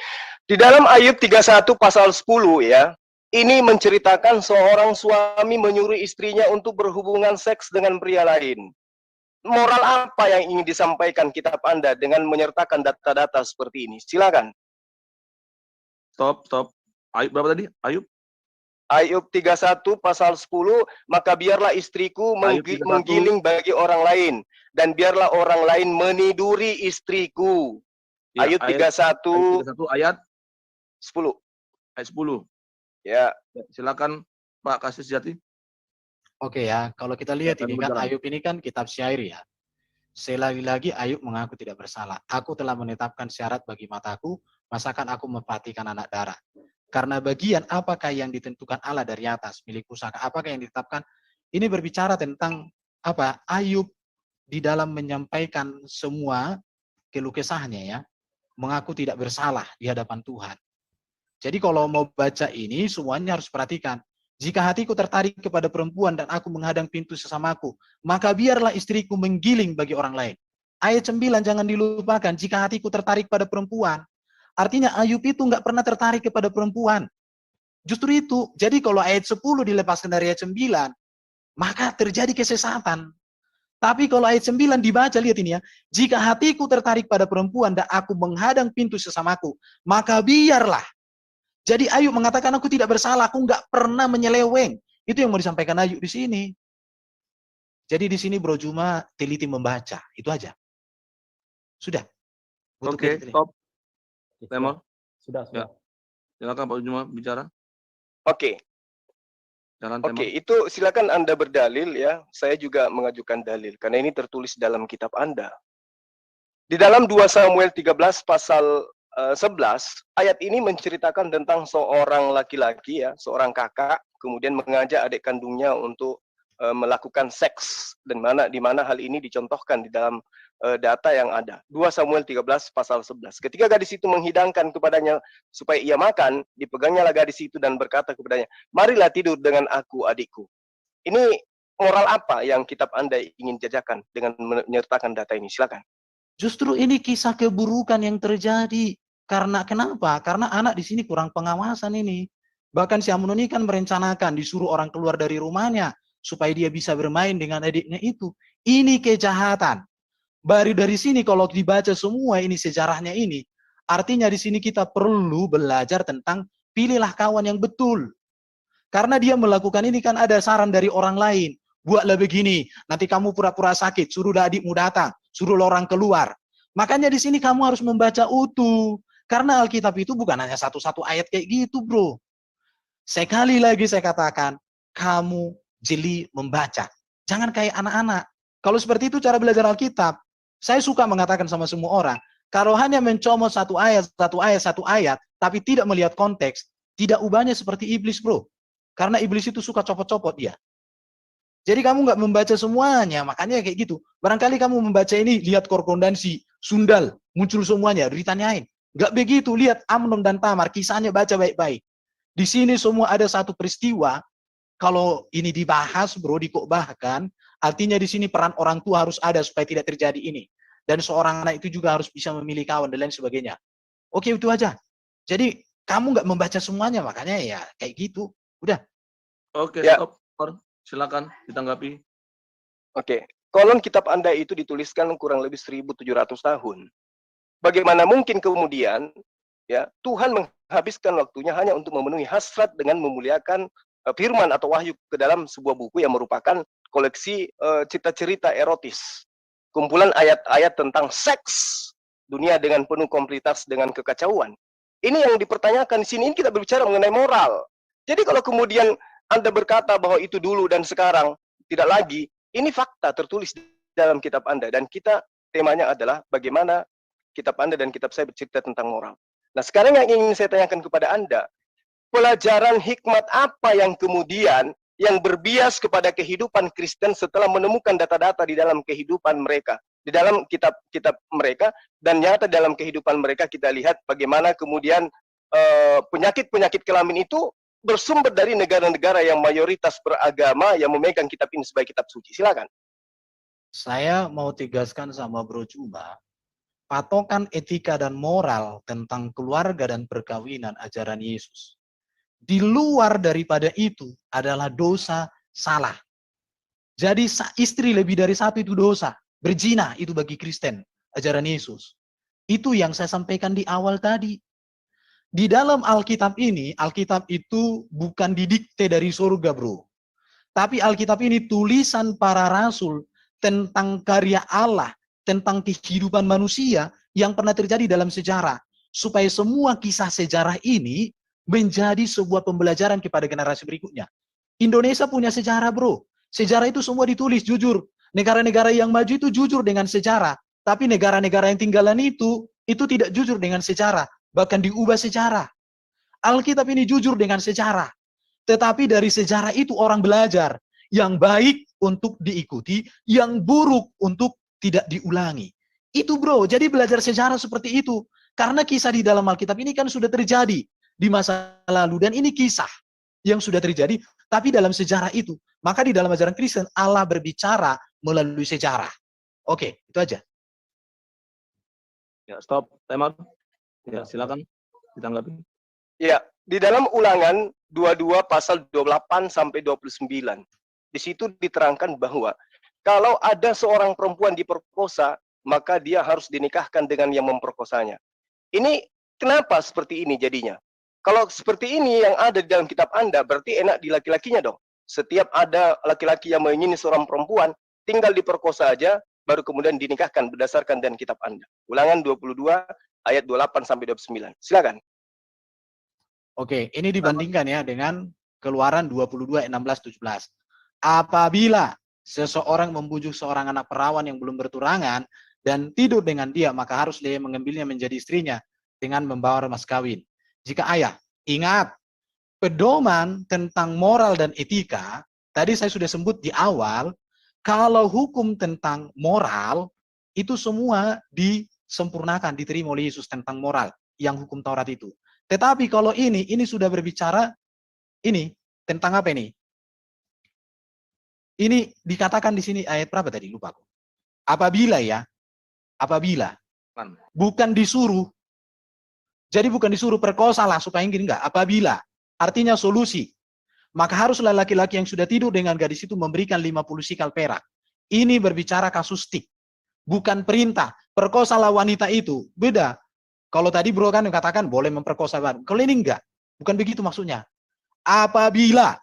di dalam Ayub 31 pasal 10 ya, ini menceritakan seorang suami menyuruh istrinya untuk berhubungan seks dengan pria lain. Moral apa yang ingin disampaikan kitab Anda dengan menyertakan data-data seperti ini? Silakan. Stop. Ayub berapa tadi? Ayub? Ayub 31 pasal 10, maka biarlah istriku Ayub 31. menggiling bagi orang lain, dan biarlah orang lain meniduri istriku. Ya, Ayub 31 ayat 10. 10. Ya, Ya, silakan Pak Kasih Sejati. Oke ya, kalau kita lihat Silakan ini kan berjalan. Ayub ini kan kitab syair ya. Sekali lagi Ayub mengaku tidak bersalah. Aku telah menetapkan syarat bagi mataku, masakan aku mematikan anak darah. Karena bagian apakah yang ditentukan Allah dari atas, milik pusaka, apakah yang ditetapkan, ini berbicara tentang apa? Ayub di dalam menyampaikan semua keluh kesahnya ya, mengaku tidak bersalah di hadapan Tuhan. Jadi kalau mau baca ini, semuanya harus perhatikan. Jika hatiku tertarik kepada perempuan dan aku menghadang pintu sesamaku, maka biarlah istriku menggiling bagi orang lain. Ayat 9 jangan dilupakan, jika hatiku tertarik pada perempuan. Artinya Ayub itu nggak pernah tertarik kepada perempuan. Justru itu, jadi kalau ayat 10 dilepaskan dari ayat 9, maka terjadi kesesatan. Tapi kalau ayat 9 dibaca, lihat ini ya. Jika hatiku tertarik pada perempuan dan aku menghadang pintu sesamaku, maka biarlah. Jadi Ayub mengatakan aku tidak bersalah, aku nggak pernah menyeleweng. Itu yang mau disampaikan Ayub di sini. Jadi di sini Bro Juma teliti membaca, itu aja. Sudah. Oke, stop. Temor. Sudah. Ya. Silakan Pak Juma bicara. oke. Jalan Oke, Temor. itu silakan Anda berdalil ya. Saya juga mengajukan dalil karena ini tertulis dalam kitab Anda. Di dalam 2 Samuel 13 pasal 11, ayat ini menceritakan tentang seorang laki-laki ya, seorang kakak kemudian mengajak adik kandungnya untuk melakukan seks, dan di mana hal ini dicontohkan di dalam data yang ada. 2 Samuel 13 pasal 11. Ketika gadis itu menghidangkan kepadanya supaya ia makan, dipegangnya gadis itu dan berkata kepadanya, "Marilah tidur dengan aku, adikku." Ini moral apa yang kitab Anda ingin jajakan dengan menyertakan data ini? Silakan. Justru ini kisah keburukan yang terjadi. Karena kenapa? Karena anak di sini kurang pengawasan ini. Bahkan si Amnon ini kan merencanakan disuruh orang keluar dari rumahnya supaya dia bisa bermain dengan adiknya itu. Ini kejahatan. Baru dari sini kalau dibaca semua ini sejarahnya ini, artinya di sini kita perlu belajar tentang pilihlah kawan yang betul. Karena dia melakukan ini kan ada saran dari orang lain. Buatlah begini, nanti kamu pura-pura sakit, suruh adikmu datang, suruh orang keluar. Makanya di sini kamu harus membaca utuh. Karena Alkitab itu bukan hanya satu-satu ayat kayak gitu, bro. Sekali lagi saya katakan, kamu jeli membaca. Jangan kayak anak-anak. Kalau seperti itu cara belajar Alkitab, saya suka mengatakan sama semua orang, kalau hanya mencomot satu ayat, tapi tidak melihat konteks, tidak ubahnya seperti iblis, bro. Karena iblis itu suka copot-copot dia. Jadi kamu nggak membaca semuanya, makanya kayak gitu. Barangkali kamu membaca ini, lihat korrespondensi, sundal, muncul semuanya, ditanyain. Nggak begitu, lihat Amnon dan Tamar, kisahnya baca baik-baik. Di sini semua ada satu peristiwa, kalau ini dibahas, bro, dikokbahkan, artinya di sini peran orang tua harus ada supaya tidak terjadi ini. Dan seorang anak itu juga harus bisa memilih kawan dan lain sebagainya. Oke, itu aja. Jadi kamu nggak membaca semuanya, makanya ya kayak gitu. Udah. Oke, Ya. stop. Silakan ditanggapi. Oke, konon kitab Anda itu dituliskan kurang lebih 1700 tahun. Bagaimana mungkin kemudian ya Tuhan menghabiskan waktunya hanya untuk memenuhi hasrat dengan memuliakan firman atau wahyu ke dalam sebuah buku yang merupakan koleksi cerita-cerita erotis. Kumpulan ayat-ayat tentang seks dunia dengan penuh kompleksitas dengan kekacauan. Ini yang dipertanyakan di sini, ini kita berbicara mengenai moral. Jadi kalau kemudian Anda berkata bahwa itu dulu dan sekarang, tidak lagi. Ini fakta tertulis di dalam kitab Anda, dan kita temanya adalah bagaimana kitab Anda dan kitab saya bercerita tentang moral. Nah, sekarang yang ingin saya tanyakan kepada Anda, pelajaran hikmat apa yang kemudian yang berbias kepada kehidupan Kristen setelah menemukan data-data di dalam kehidupan mereka, di dalam kitab-kitab mereka, dan nyata dalam kehidupan mereka kita lihat bagaimana kemudian penyakit-penyakit kelamin itu bersumber dari negara-negara yang mayoritas beragama yang memegang kitab ini sebagai kitab suci. Silakan. Saya mau tegaskan sama Bro Juba, patokan etika dan moral tentang keluarga dan perkawinan ajaran Yesus. Di luar daripada itu adalah dosa salah. Jadi istri lebih dari satu itu dosa. Berzina itu bagi Kristen, ajaran Yesus. Itu yang saya sampaikan di awal tadi. Di dalam Alkitab ini, Alkitab itu bukan didikte dari surga, bro. Tapi Alkitab ini tulisan para rasul tentang karya Allah, tentang kehidupan manusia yang pernah terjadi dalam sejarah. Supaya semua kisah sejarah ini menjadi sebuah pembelajaran kepada generasi berikutnya. Indonesia punya sejarah, bro. Sejarah itu semua ditulis, jujur. Negara-negara yang maju itu jujur dengan sejarah. Tapi negara-negara yang tinggalan itu tidak jujur dengan sejarah. Bahkan diubah sejarah. Alkitab ini jujur dengan sejarah. Tetapi dari sejarah itu orang belajar. Yang baik untuk diikuti, yang buruk untuk tidak diulangi. Itu, bro. Jadi belajar sejarah seperti itu. Karena kisah di dalam Alkitab ini kan sudah terjadi di masa lalu, dan ini kisah yang sudah terjadi, tapi dalam sejarah itu. Maka di dalam ajaran Kristen, Allah berbicara melalui sejarah. Oke, itu aja. Ya, stop, timer. Ya, silakan ditanggapi. Ya, di dalam Ulangan 22 pasal 28 sampai 29. Di situ diterangkan bahwa kalau ada seorang perempuan diperkosa, maka dia harus dinikahkan dengan yang memperkosanya. Ini kenapa seperti ini jadinya? Kalau seperti ini yang ada di dalam kitab Anda, berarti enak di laki-lakinya dong. Setiap ada laki-laki yang mengingini seorang perempuan, tinggal diperkosa aja, baru kemudian dinikahkan berdasarkan dan kitab Anda. Ulangan 22 ayat 28 sampai 29. Silakan. Oke, ini dibandingkan ya dengan Keluaran 22 ayat 16-17. Apabila seseorang membujuk seorang anak perawan yang belum bertunangan dan tidur dengan dia, maka harus dia mengambilnya menjadi istrinya dengan membawa mas kawin. Jika ayah, ingat, pedoman tentang moral dan etika, tadi saya sudah sebut di awal, kalau hukum tentang moral, itu semua disempurnakan, diterima oleh Yesus tentang moral, yang hukum Taurat itu. Tetapi kalau ini sudah berbicara, ini, tentang apa ini? Ini dikatakan di sini, ayat berapa tadi? Lupa aku. Apabila, bukan disuruh, jadi bukan disuruh perkosa lah supaya gini, enggak. Apabila, artinya solusi. Maka haruslah laki-laki yang sudah tidur dengan gadis itu memberikan 50 sikal perak. Ini berbicara kasustik. Bukan perintah. Perkosalah wanita itu. Beda. Kalau tadi bro kan katakan boleh memperkosa wanita. Kalau ini enggak. Bukan begitu maksudnya. Apabila.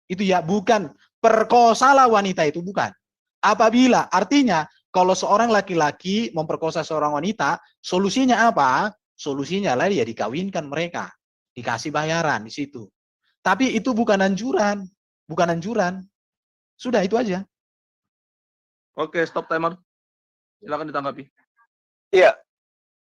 Itu ya, bukan. Perkosalah wanita itu, bukan. Apabila, artinya kalau seorang laki-laki memperkosa seorang wanita, solusinya apa? Solusinya lah ya dikawinkan mereka, dikasih bayaran di situ. Tapi itu bukan anjuran, Sudah itu aja. Oke, stop timer. Silakan ditanggapi. Iya.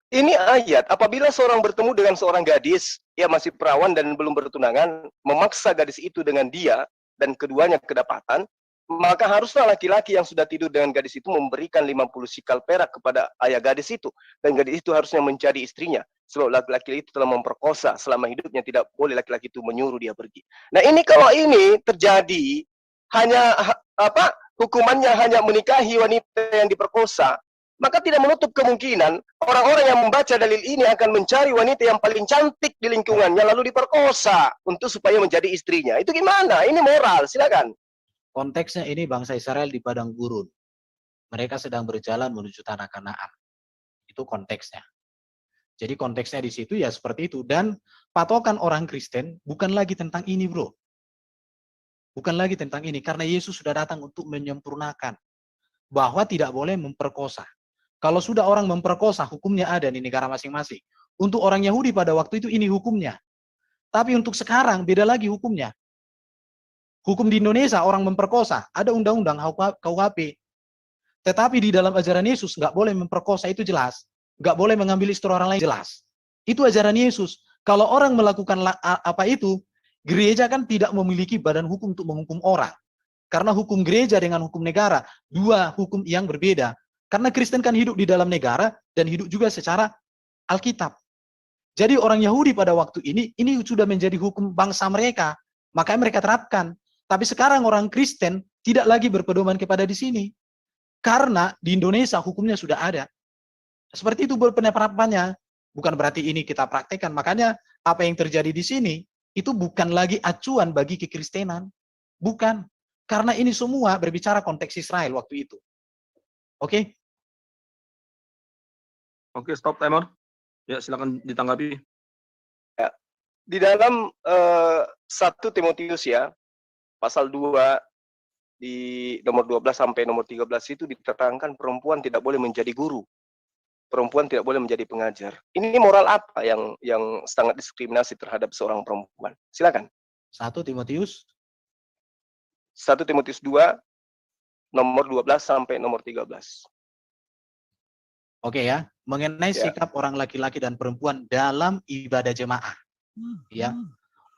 Ini ayat, apabila seorang bertemu dengan seorang gadis, ia masih perawan dan belum bertunangan, memaksa gadis itu dengan dia, dan keduanya kedapatan, maka haruslah laki-laki yang sudah tidur dengan gadis itu memberikan 50 sikal perak kepada ayah gadis itu. Dan gadis itu harusnya menjadi istrinya. Sebab laki-laki itu telah memperkosa selama hidupnya, tidak boleh laki-laki itu menyuruh dia pergi. Nah ini kalau ini terjadi, hanya hukumannya hanya menikahi wanita yang diperkosa, maka tidak menutup kemungkinan orang-orang yang membaca dalil ini akan mencari wanita yang paling cantik di lingkungannya lalu diperkosa untuk supaya menjadi istrinya. Itu gimana? Ini moral, silakan. Konteksnya ini bangsa Israel di padang gurun. Mereka sedang berjalan menuju tanah Kanaan. Itu konteksnya. Jadi konteksnya di situ ya seperti itu. Dan patokan orang Kristen bukan lagi tentang ini, bro. Bukan lagi tentang ini. Karena Yesus sudah datang untuk menyempurnakan. Bahwa tidak boleh memperkosa. Kalau sudah orang memperkosa, hukumnya ada di negara masing-masing. Untuk orang Yahudi pada waktu itu ini hukumnya. Tapi untuk sekarang beda lagi hukumnya. Hukum di Indonesia orang memperkosa, ada undang-undang KUHP. Tetapi di dalam ajaran Yesus nggak boleh memperkosa, itu jelas. Nggak boleh mengambil istri orang lain, jelas. Itu ajaran Yesus. Kalau orang melakukan apa itu, gereja kan tidak memiliki badan hukum untuk menghukum orang. Karena hukum gereja dengan hukum negara, dua hukum yang berbeda. Karena Kristen kan hidup di dalam negara dan hidup juga secara Alkitab. Jadi orang Yahudi pada waktu ini sudah menjadi hukum bangsa mereka. Makanya mereka terapkan. Tapi sekarang orang Kristen tidak lagi berpedoman kepada di sini. Karena di Indonesia hukumnya sudah ada. Seperti itu penerapannya. Bukan berarti ini kita praktekkan. Makanya apa yang terjadi di sini, itu bukan lagi acuan bagi kekristenan. Bukan. Karena ini semua berbicara konteks Israel waktu itu. Oke? Oke, stop timer. Ya, silakan ditanggapi. Di dalam 1 Timotius ya, pasal 2 di nomor 12 sampai nomor 13 itu diterangkan perempuan tidak boleh menjadi guru. Perempuan tidak boleh menjadi pengajar. Ini moral apa yang sangat diskriminasi terhadap seorang perempuan? Silakan. 1 Timotius 1 Timotius 2 nomor 12 sampai nomor 13. Oke ya, mengenai Ya. sikap orang laki-laki dan perempuan dalam ibadah jemaah. Ya.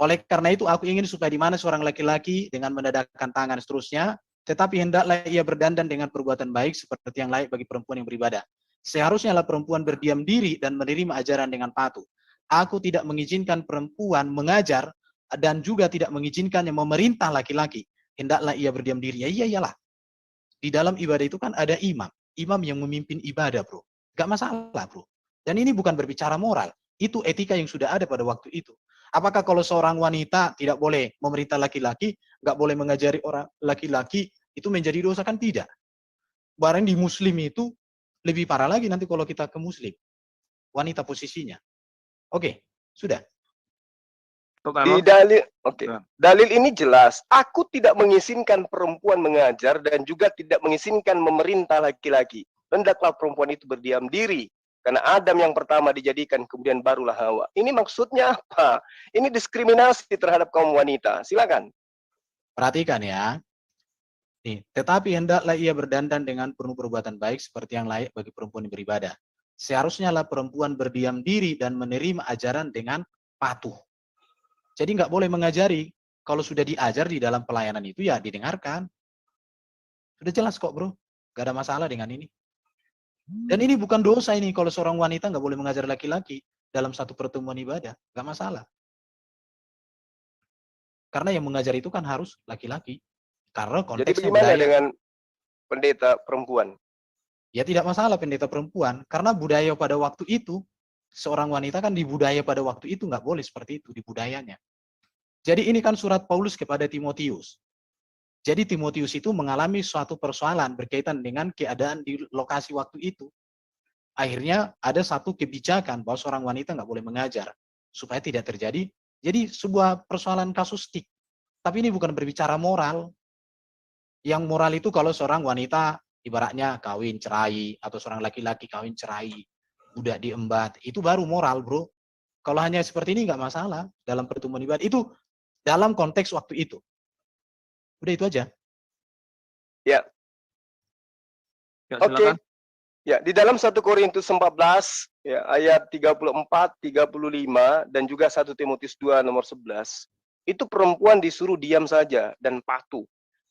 Oleh karena itu aku ingin supaya di mana seorang laki-laki dengan mendadakkan tangan seterusnya, tetapi hendaklah ia berdandan dengan perbuatan baik seperti yang layak bagi perempuan yang beribadah. Seharusnya lah perempuan berdiam diri dan menerima ajaran dengan patuh. Aku tidak mengizinkan perempuan mengajar dan juga tidak mengizinkannya memerintah laki-laki. Hendaklah ia berdiam diri. Ya iyalah. Di dalam ibadah itu kan ada imam. Imam yang memimpin ibadah, bro. Gak masalah, bro. Dan ini bukan berbicara moral. Itu etika yang sudah ada pada waktu itu. Apakah kalau seorang wanita tidak boleh memerintah laki-laki, gak boleh mengajari orang laki-laki, itu menjadi dosa? Kan tidak. Barang di muslim itu lebih parah lagi nanti kalau kita ke muslim. Wanita posisinya. Oke, sudah. Stop Di timer. dalil, oke. Ya. Dalil ini jelas. Aku tidak mengizinkan perempuan mengajar dan juga tidak mengizinkan memerintah laki-laki. Hendaklah perempuan itu berdiam diri. Karena Adam yang pertama dijadikan, kemudian barulah Hawa. Ini maksudnya apa? Ini diskriminasi terhadap kaum wanita. Silakan. Perhatikan ya. Nih, tetapi hendaklah ia berdandan dengan penuh perbuatan baik seperti yang layak bagi perempuan yang beribadah. Seharusnya lah perempuan berdiam diri dan menerima ajaran dengan patuh. Jadi nggak boleh mengajari. Kalau sudah diajar di dalam pelayanan itu ya didengarkan. Sudah jelas kok, bro. Gak ada masalah dengan ini. Dan ini bukan dosa ini kalau seorang wanita nggak boleh mengajar laki-laki dalam satu pertemuan ibadah. Nggak masalah. Karena yang mengajar itu kan harus laki-laki. Karena Jadi konteksnya bagaimana budaya. dengan pendeta perempuan? Ya tidak masalah pendeta perempuan. Karena budaya pada waktu itu, seorang wanita kan di budaya pada waktu itu nggak boleh seperti itu di budayanya. Jadi ini kan surat Paulus kepada Timotius. Jadi Timotius itu mengalami suatu persoalan berkaitan dengan keadaan di lokasi waktu itu. Akhirnya ada satu kebijakan bahwa seorang wanita nggak boleh mengajar supaya tidak terjadi. Jadi sebuah persoalan kasustik. Tapi ini bukan berbicara moral. Yang moral itu kalau seorang wanita ibaratnya kawin cerai atau seorang laki-laki kawin cerai, budak diembat, itu baru moral, bro. Kalau hanya seperti ini nggak masalah dalam pertemuan ibadah. Itu dalam konteks waktu itu. Udah itu aja. Ya, Oke. silakan. Ya, di dalam 1 Korintus 14 ya, ayat 34, 35 dan juga 1 Timotius 2 nomor 11, itu perempuan disuruh diam saja dan patuh.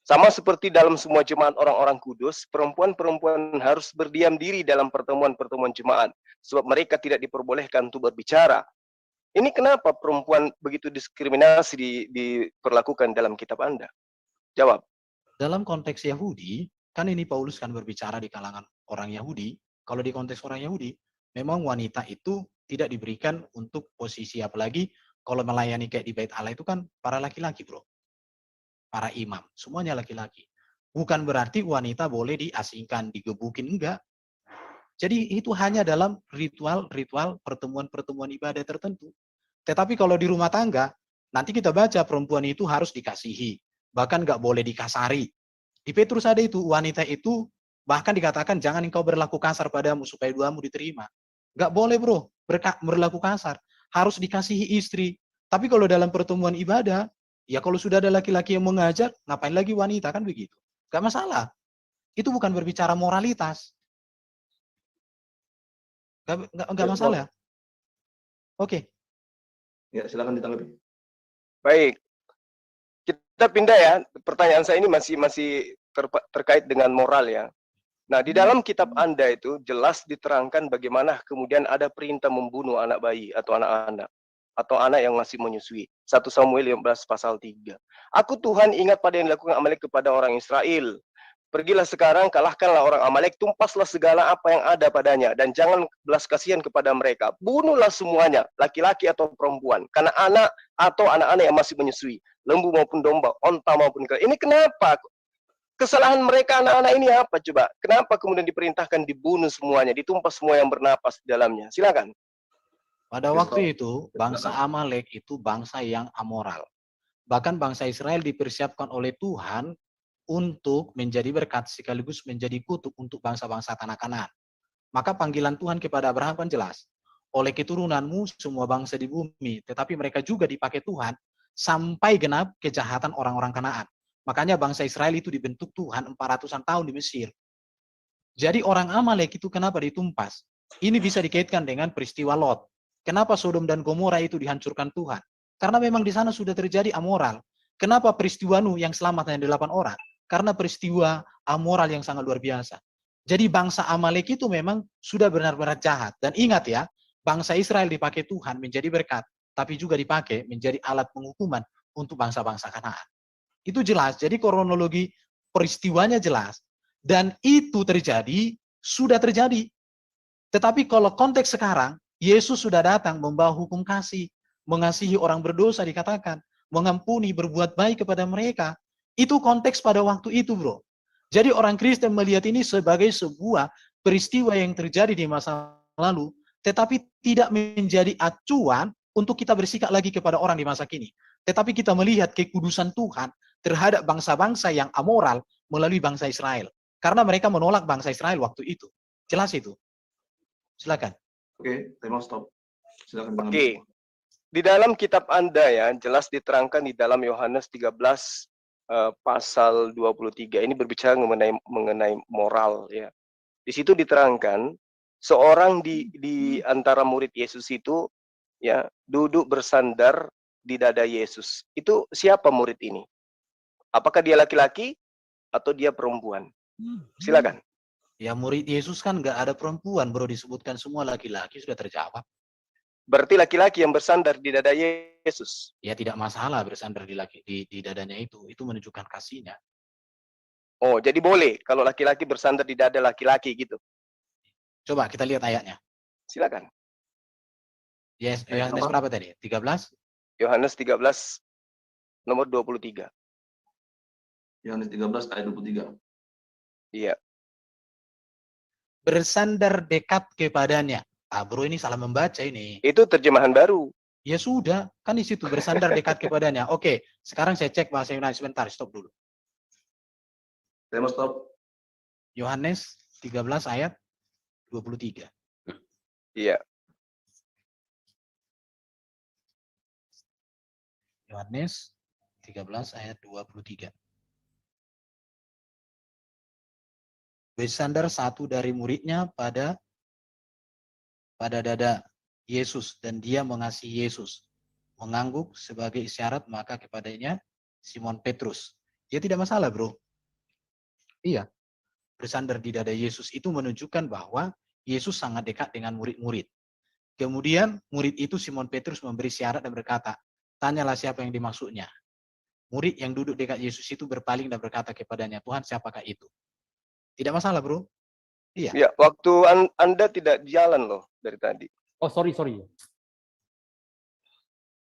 Sama seperti dalam semua jemaat orang-orang kudus, perempuan-perempuan harus berdiam diri dalam pertemuan-pertemuan jemaat sebab mereka tidak diperbolehkan untuk berbicara. Ini kenapa perempuan begitu diskriminasi diperlakukan dalam kitab Anda? Jawab. Dalam konteks Yahudi, kan ini Paulus kan berbicara di kalangan orang Yahudi. Kalau di konteks orang Yahudi, memang wanita itu tidak diberikan untuk posisi, apalagi kalau melayani kayak di Bait Allah itu kan para laki-laki, bro. Para imam, semuanya laki-laki. Bukan berarti wanita boleh diasingkan, digebukin, enggak. Jadi itu hanya dalam ritual-ritual pertemuan-pertemuan ibadah tertentu. Tetapi kalau di rumah tangga, nanti kita baca perempuan itu harus dikasihi. Bahkan nggak boleh dikasari. Di Petrus ada itu, wanita itu bahkan dikatakan jangan engkau berlaku kasar padamu supaya duamu diterima. Nggak boleh, bro, berlaku kasar. Harus dikasihi istri. Tapi kalau dalam pertemuan ibadah, Ya kalau sudah ada laki-laki yang mengajar, ngapain lagi wanita, kan begitu. Gak masalah. Itu bukan berbicara moralitas. Gak masalah. Oke. Ya, silakan ditanggapi. Baik, kita pindah ya. Pertanyaan saya ini masih terkait dengan moral ya. Nah, di dalam kitab Anda itu jelas diterangkan bagaimana kemudian ada perintah membunuh anak bayi atau anak-anak atau anak yang masih menyusui. 1 Samuel 15 pasal 3. Aku Tuhan ingat pada yang dilakukan Amalek kepada orang Israel. Pergilah sekarang, kalahkanlah orang Amalek, tumpaslah segala apa yang ada padanya, dan jangan belas kasihan kepada mereka. Bunuhlah semuanya, laki-laki atau perempuan, karena anak atau anak-anak yang masih menyusui, lembu maupun domba, onta maupun kera. Ini kenapa? Kesalahan mereka anak-anak ini apa coba? Kenapa kemudian diperintahkan dibunuh semuanya, ditumpas semua yang bernapas di dalamnya? Silakan. Pada waktu itu, bangsa Amalek itu bangsa yang amoral. Bahkan bangsa Israel dipersiapkan oleh Tuhan untuk menjadi berkat sekaligus menjadi kutuk untuk bangsa-bangsa tanah Kanaan. Maka panggilan Tuhan kepada Abraham kan jelas. Oleh keturunanmu semua bangsa di bumi, tetapi mereka juga dipakai Tuhan sampai genap kejahatan orang-orang Kanaan. Makanya bangsa Israel itu dibentuk Tuhan 400-an tahun di Mesir. Jadi orang Amalek itu kenapa ditumpas? Ini bisa dikaitkan dengan peristiwa Lot. Kenapa Sodom dan Gomora itu dihancurkan Tuhan? Karena memang di sana sudah terjadi amoral. Kenapa peristiwa Nuh yang selamat hanya 8 orang? Karena peristiwa amoral yang sangat luar biasa. Jadi bangsa Amalek itu memang sudah benar-benar jahat. Dan ingat ya, bangsa Israel dipakai Tuhan menjadi berkat, tapi juga dipakai menjadi alat penghukuman untuk bangsa-bangsa Kanaan. Itu jelas, jadi kronologi peristiwanya jelas. Dan itu terjadi, sudah terjadi. Tetapi kalau konteks sekarang, Yesus sudah datang membawa hukum kasih, mengasihi orang berdosa dikatakan, mengampuni, berbuat baik kepada mereka. Itu konteks pada waktu itu, bro. Jadi orang Kristen melihat ini sebagai sebuah peristiwa yang terjadi di masa lalu, tetapi tidak menjadi acuan untuk kita bersikap lagi kepada orang di masa kini. Tetapi kita melihat kekudusan Tuhan terhadap bangsa-bangsa yang amoral melalui bangsa Israel. Karena mereka menolak bangsa Israel waktu itu. Jelas itu. Silakan. Oke, timer stop. Silakan. Oke. Di dalam kitab Anda ya, jelas diterangkan di dalam Yohanes 13 pasal 23. Ini berbicara mengenai moral ya. Di situ diterangkan seorang di antara murid Yesus itu ya duduk bersandar di dada Yesus. Itu siapa murid ini? Apakah dia laki-laki atau dia perempuan? Silakan. Ya murid Yesus kan nggak ada perempuan, bro, disebutkan semua laki-laki, sudah terjawab. Berarti laki-laki yang bersandar di dada Yesus. Ya tidak masalah bersandar di dadanya itu menunjukkan kasihnya. Oh, jadi boleh kalau laki-laki bersandar di dada laki-laki gitu. Coba kita lihat ayatnya. Silakan. Yes, Yohanes berapa tadi? 13? Yohanes 13 nomor 23. Yohanes 13 ayat 23. Iya. Bersandar dekat kepadanya. Ah, bro, ini salah membaca ini. Itu terjemahan baru. Ya sudah, kan di situ bersandar dekat kepadanya. Oke, sekarang saya cek bahasa Yunani sebentar, stop dulu. Timer stop. Yohanes 13 ayat 23. Iya. Yohanes 13 ayat 23. Bersandar satu dari muridnya pada dada Yesus dan dia mengasihi Yesus. Mengangguk sebagai isyarat maka kepadanya Simon Petrus. Ya tidak masalah, bro. Iya. Bersandar di dada Yesus itu menunjukkan bahwa Yesus sangat dekat dengan murid-murid. Kemudian murid itu Simon Petrus memberi syarat dan berkata, tanyalah siapa yang dimaksudnya. Murid yang duduk dekat Yesus itu berpaling dan berkata kepadanya, Tuhan siapakah itu? Tidak masalah, bro. Iya. Ya, waktu Anda tidak jalan loh dari tadi. Oh, sorry.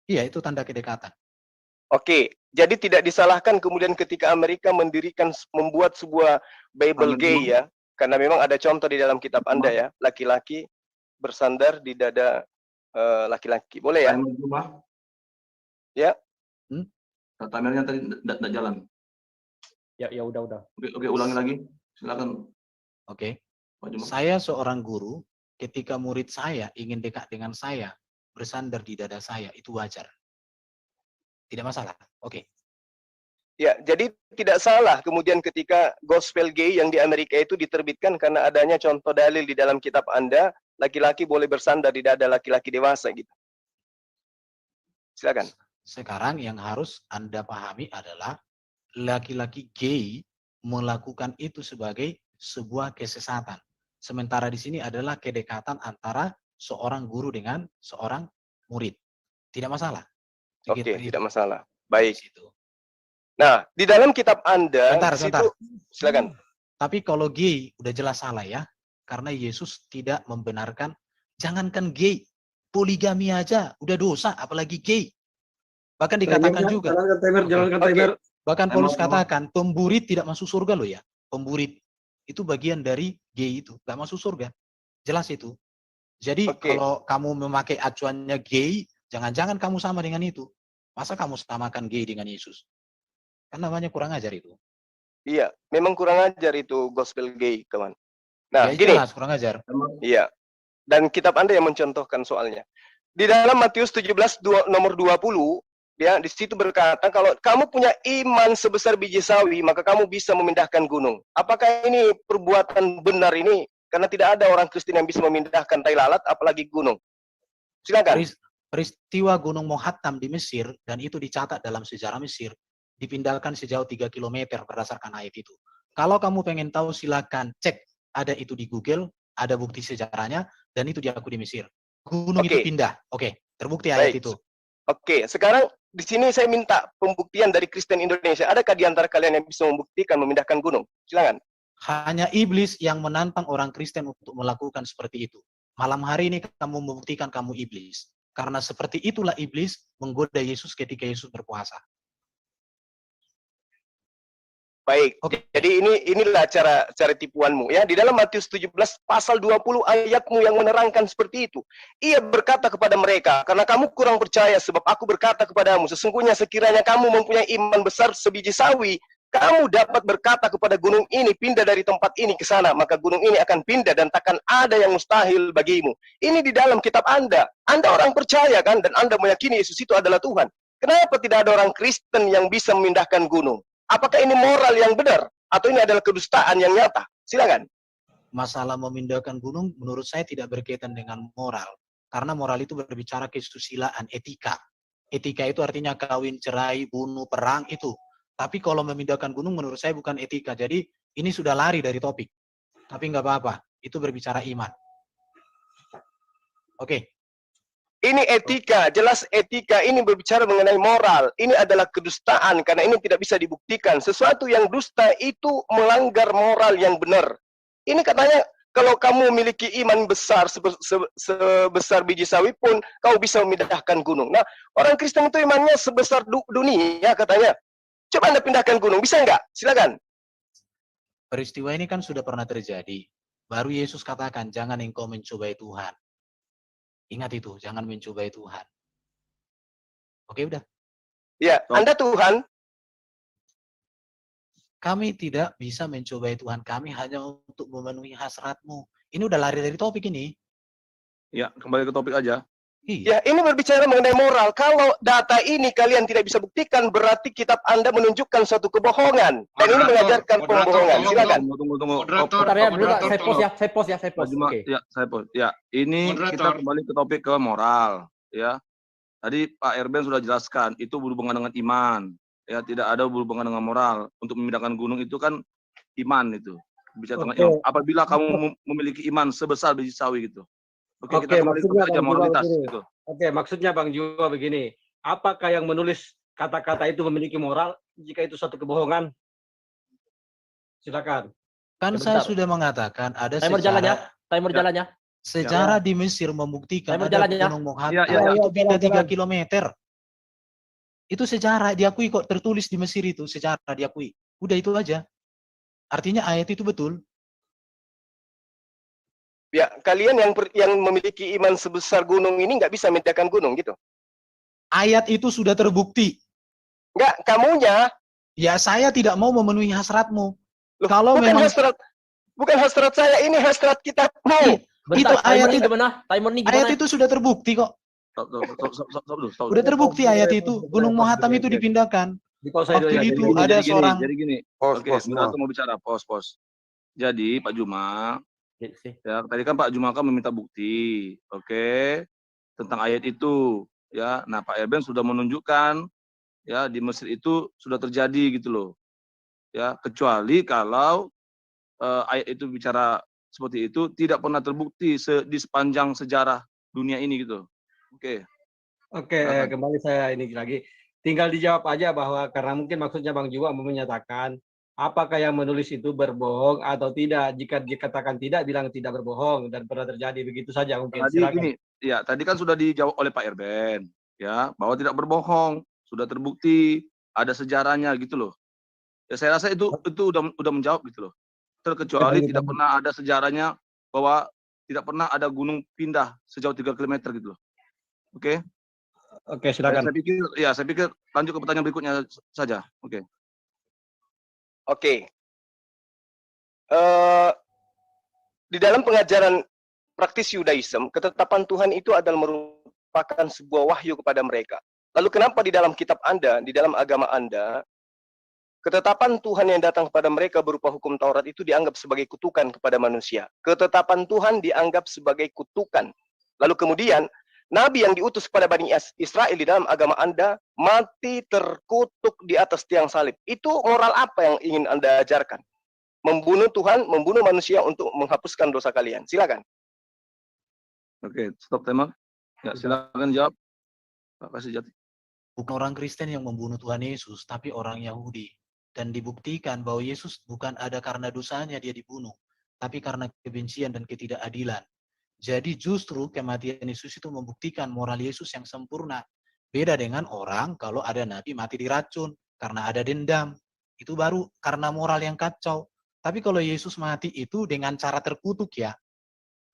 Iya, itu tanda kedekatan. Oke, jadi tidak disalahkan kemudian ketika Amerika membuat sebuah Bible gay ya, karena memang ada contoh di dalam kitab Anda ya, laki-laki bersandar di dada laki-laki. Boleh ya? Ya. Timernya tadi tidak jalan. Ya udah. Oke, ulangi lagi. Silakan. Oke. Pak Juma. Saya seorang guru, ketika murid saya ingin dekat dengan saya, bersandar di dada saya, itu wajar. Tidak masalah. Oke. Ya, jadi tidak salah kemudian ketika gospel gay yang di Amerika itu diterbitkan karena adanya contoh dalil di dalam kitab Anda, laki-laki boleh bersandar di dada laki-laki dewasa gitu. Silakan. Sekarang yang harus Anda pahami adalah laki-laki gay melakukan itu sebagai sebuah kesesatan. Sementara di sini adalah kedekatan antara seorang guru dengan seorang murid. Tidak masalah. Oke, Begitu. tidak masalah. Baik. Situ. Nah, di dalam kitab Anda, Sebentar, di situ, silakan. Tapi kalau gay udah jelas salah ya. Karena Yesus tidak membenarkan, jangankan gay, poligami aja udah dosa, apalagi gay. Bahkan dikatakan juga, Jalankan timer, jalankan Oke. timer. bahkan Paulus Emang- katakan, pemburit tidak masuk surga loh ya. Pemburit itu bagian dari gay itu, gak masuk surga. Jelas itu. Jadi Oke. kalau kamu memakai acuannya gay, jangan-jangan kamu sama dengan itu. Masa kamu samakan gay dengan Yesus? Kan namanya kurang ajar itu. Iya, memang kurang ajar itu gospel gay, kawan. Nah, Ya, gini. jelas kurang ajar. Iya. Dan kitab Anda yang mencontohkan soalnya. Di dalam Matius 17 nomor 20, ya, di situ berkata kalau kamu punya iman sebesar biji sawi, maka kamu bisa memindahkan gunung. Apakah ini perbuatan benar ini? Karena tidak ada orang Kristen yang bisa memindahkan tai lalat, apalagi gunung. Silakan. Peristiwa Gunung Mohattam di Mesir, dan itu dicatat dalam sejarah Mesir, dipindahkan sejauh 3 km berdasarkan ayat itu. Kalau kamu pengen tahu, silakan cek. Ada itu di Google, ada bukti sejarahnya, dan itu diakui di Mesir. Gunung itu Oke. pindah. Oke, terbukti ayat Baik. itu. Oke, sekarang di sini saya minta pembuktian dari Kristen Indonesia. Adakah di antara kalian yang bisa membuktikan memindahkan gunung? Silakan. Hanya iblis yang menantang orang Kristen untuk melakukan seperti itu. Malam hari ini kamu membuktikan kamu iblis. Karena seperti itulah iblis menggoda Yesus ketika Yesus berpuasa. Baik. Oke. Jadi inilah cara tipuanmu ya. Di dalam Matius 17 pasal 20 ayatmu yang menerangkan seperti itu. Ia berkata kepada mereka, karena kamu kurang percaya sebab aku berkata kepadamu, sesungguhnya sekiranya kamu mempunyai iman besar sebiji sawi, kamu dapat berkata kepada gunung ini, pindah dari tempat ini ke sana, maka gunung ini akan pindah dan takkan ada yang mustahil bagimu. Ini di dalam kitab Anda. Anda orang percaya kan, dan Anda meyakini Yesus itu adalah Tuhan. Kenapa tidak ada orang Kristen yang bisa memindahkan gunung? Apakah ini moral yang benar? Atau ini adalah kedustaan yang nyata? Silakan. Masalah memindahkan gunung menurut saya tidak berkaitan dengan moral. Karena moral itu berbicara kesusilaan, etika. Etika itu artinya kawin, cerai, bunuh, perang itu. Tapi kalau memindahkan gunung menurut saya bukan etika. Jadi ini sudah lari dari topik. Tapi nggak apa-apa. Itu berbicara iman. Oke. Ini etika, jelas etika. Ini berbicara mengenai moral. Ini adalah kedustaan karena ini tidak bisa dibuktikan. Sesuatu yang dusta itu melanggar moral yang benar. Ini katanya kalau kamu memiliki iman besar sebesar biji sawi pun kau bisa memindahkan gunung. Nah, orang Kristen itu imannya sebesar dunia katanya. Coba Anda pindahkan gunung, bisa nggak? Silakan. Peristiwa ini kan sudah pernah terjadi. Baru Yesus katakan, jangan engkau mencobai Tuhan. Ingat itu, jangan mencobai Tuhan. Oke, udah. Ya, Anda Tuhan. Kami tidak bisa mencobai Tuhan. Kami hanya untuk memenuhi hasratmu. Ini udah lari dari topik ini. Ya, kembali ke topik aja. Iya. Ya, ini berbicara mengenai moral. Kalau data ini kalian tidak bisa buktikan, berarti kitab Anda menunjukkan suatu kebohongan. Dan ini mengajarkan pembohongan. Silakan. Tunggu. Bentar ya, dulu Kak. Saya pause ya. Oke. Ya, saya pause. Ya, ini kita kembali ke topik ke moral. Ya, tadi Pak Erben sudah jelaskan itu berhubungan dengan iman. Ya, tidak ada berhubungan dengan moral. Untuk memindahkan gunung itu kan iman itu. Bicara tentang iman. Apabila kamu memiliki iman sebesar biji sawi gitu. Oke, kita kembali ke topik aja moralitas gitu. Oke, maksudnya Bang Juma begini. Apakah yang menulis kata-kata itu memiliki moral jika itu suatu kebohongan? Silakan. Kan Sebentar. saya sudah mengatakan ada Timer jalannya. sejarah, Timer jalannya. sejarah di Mesir membuktikan Timer ada jalannya. Gunung Mohattam Ya. itu pindah 3 km. Itu sejarah diakui kok, tertulis di Mesir itu sejarah diakui. Udah itu aja. Artinya ayat itu betul. Ya, kalian yang memiliki iman sebesar gunung ini nggak bisa memindahkan gunung gitu. Ayat itu sudah terbukti. Nggak, kamunya. Ya saya tidak mau memenuhi hasratmu. Loh, Kalau memang bukan hasrat saya, ini hasrat kitabmu. Bentar, Itu ayat timer ini itu- gimana? Timer ini ayat gimana? itu sudah terbukti kok. Stop. Udah terbukti ayat itu, Gunung Muhatam itu Oke. dipindahkan. Di pause saya dulu Waktu ya. itu ada seorang Jadi gini. Pos, Oke, pos semua. moderator mau bicara, pos. Jadi Pak Juma, Sih. ya tadi kan Pak Juma kan meminta bukti, oke, tentang ayat itu, ya. Nah Pak Erben sudah menunjukkan, ya di Mesir itu sudah terjadi gitu loh, ya. Kecuali kalau ayat itu bicara seperti itu tidak pernah terbukti di sepanjang sejarah dunia ini gitu. Oke. Oke, Silakan. kembali saya ini lagi. Tinggal dijawab aja bahwa karena mungkin maksudnya Bang Juma mau menyatakan apakah yang menulis itu berbohong atau tidak. Jika dikatakan tidak, bilang tidak berbohong dan pernah terjadi, begitu saja mungkin. Tadi Silakan. gini, ya tadi kan sudah dijawab oleh Pak Erben, ya bahwa tidak berbohong, sudah terbukti, ada sejarahnya gitu loh. Ya saya rasa itu udah menjawab gitu loh. Terkecuali tidak pernah ada sejarahnya bahwa tidak pernah ada gunung pindah sejauh 3 km gitu loh. Oke. Oke, silakan. Saya pikir lanjut ke pertanyaan berikutnya saja. Oke. Oke. Di dalam pengajaran praktis Yudaism, ketetapan Tuhan itu adalah merupakan sebuah wahyu kepada mereka. Lalu kenapa di dalam kitab Anda, di dalam agama Anda, ketetapan Tuhan yang datang kepada mereka berupa hukum Taurat itu dianggap sebagai kutukan kepada manusia. Ketetapan Tuhan dianggap sebagai kutukan. Lalu kemudian, Nabi yang diutus kepada Bani Israel di dalam agama Anda mati terkutuk di atas tiang salib. Itu moral apa yang ingin Anda ajarkan? Membunuh Tuhan, membunuh manusia untuk menghapuskan dosa kalian. Silakan. Oke, stop timer. Ya, silakan jawab. Pak Kasih Jati. Bukan orang Kristen yang membunuh Tuhan Yesus, tapi orang Yahudi. Dan dibuktikan bahwa Yesus bukan ada karena dosanya dia dibunuh, tapi karena kebencian dan ketidakadilan. Jadi justru kematian Yesus itu membuktikan moral Yesus yang sempurna. Beda dengan orang kalau ada nabi mati diracun karena ada dendam. Itu baru karena moral yang kacau. Tapi kalau Yesus mati itu dengan cara terkutuk ya.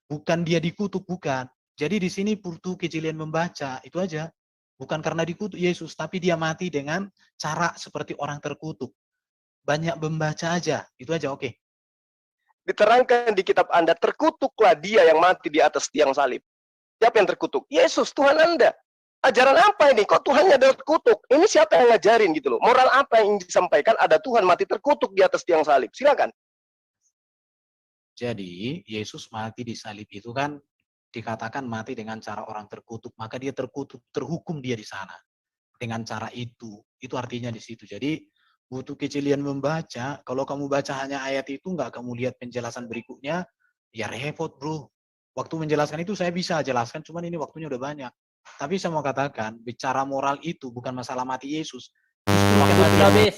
Bukan dia dikutuk, bukan. Jadi di sini butuh kejelian membaca, itu aja. Bukan karena dikutuk Yesus, tapi dia mati dengan cara seperti orang terkutuk. Banyak membaca aja, itu aja, oke. Diterangkan di kitab Anda, terkutuklah dia yang mati di atas tiang salib. Siapa yang terkutuk? Yesus, Tuhan Anda. Ajaran apa ini? Kok Tuhannya terkutuk? Ini siapa yang ngajarin gitu loh? Moral apa yang disampaikan? Ada Tuhan mati terkutuk di atas tiang salib. Silakan. Jadi, Yesus mati di salib itu kan dikatakan mati dengan cara orang terkutuk. Maka dia terkutuk, terhukum dia di sana. Dengan cara itu. Itu artinya di situ. Jadi, butuh kejelian membaca. Kalau kamu baca hanya ayat itu, nggak kamu lihat penjelasan berikutnya, ya repot bro. Waktu menjelaskan itu saya bisa jelaskan, cuman ini waktunya udah banyak. Tapi saya mau katakan, bicara moral itu bukan masalah mati Yesus. Waktu sudah habis.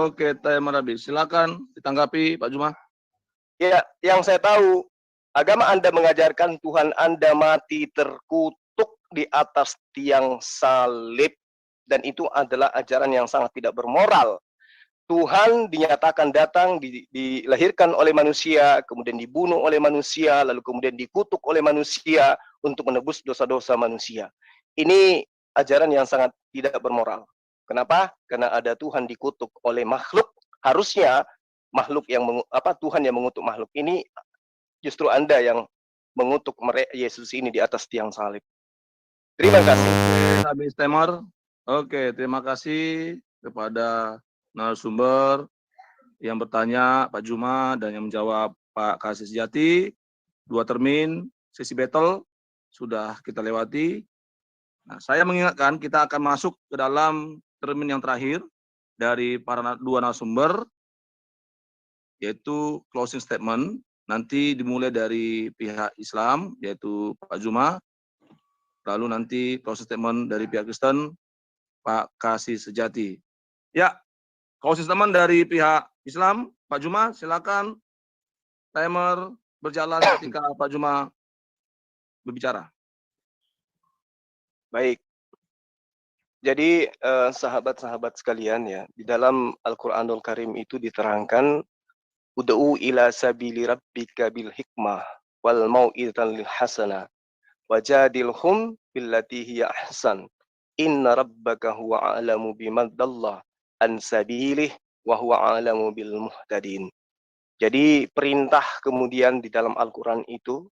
Oke, timer habis. Silakan ditanggapi Pak Juma. Ya, yang saya tahu, agama Anda mengajarkan Tuhan Anda mati terkutuk di atas tiang salib. Dan itu adalah ajaran yang sangat tidak bermoral. Tuhan dinyatakan datang, dilahirkan oleh manusia, kemudian dibunuh oleh manusia, lalu kemudian dikutuk oleh manusia untuk menebus dosa-dosa manusia. Ini ajaran yang sangat tidak bermoral. Kenapa? Karena ada Tuhan dikutuk oleh makhluk. Harusnya makhluk yang Tuhan yang mengutuk makhluk. Ini justru Anda yang mengutuk Yesus ini di atas tiang salib. Terima kasih. Habis timer. Oke, terima kasih kepada narasumber yang bertanya Pak Juma dan yang menjawab Pak Kasih Sejati. 2 termin sesi battle sudah kita lewati. Nah, saya mengingatkan kita akan masuk ke dalam termin yang terakhir dari para 2 narasumber, yaitu closing statement. Nanti dimulai dari pihak Islam, yaitu Pak Juma. Lalu nanti closing statement dari pihak Kristen, Pak Kasih Sejati. Ya, closing statement dari pihak Islam, Pak Juma, silakan. Timer berjalan ketika Pak Juma berbicara. Baik. Jadi sahabat-sahabat sekalian ya, di dalam Al-Qur'anul Karim itu diterangkan ud'u ila sabili rabbika bil hikmah wal mau'izatil hasanah wajadilhum billati hiya ahsan. Inna rabbaka huwa a'lamu biman dalla an sabilih wa huwa a'lamu bil muhtadin. Jadi perintah kemudian di dalam Al-Qur'an itu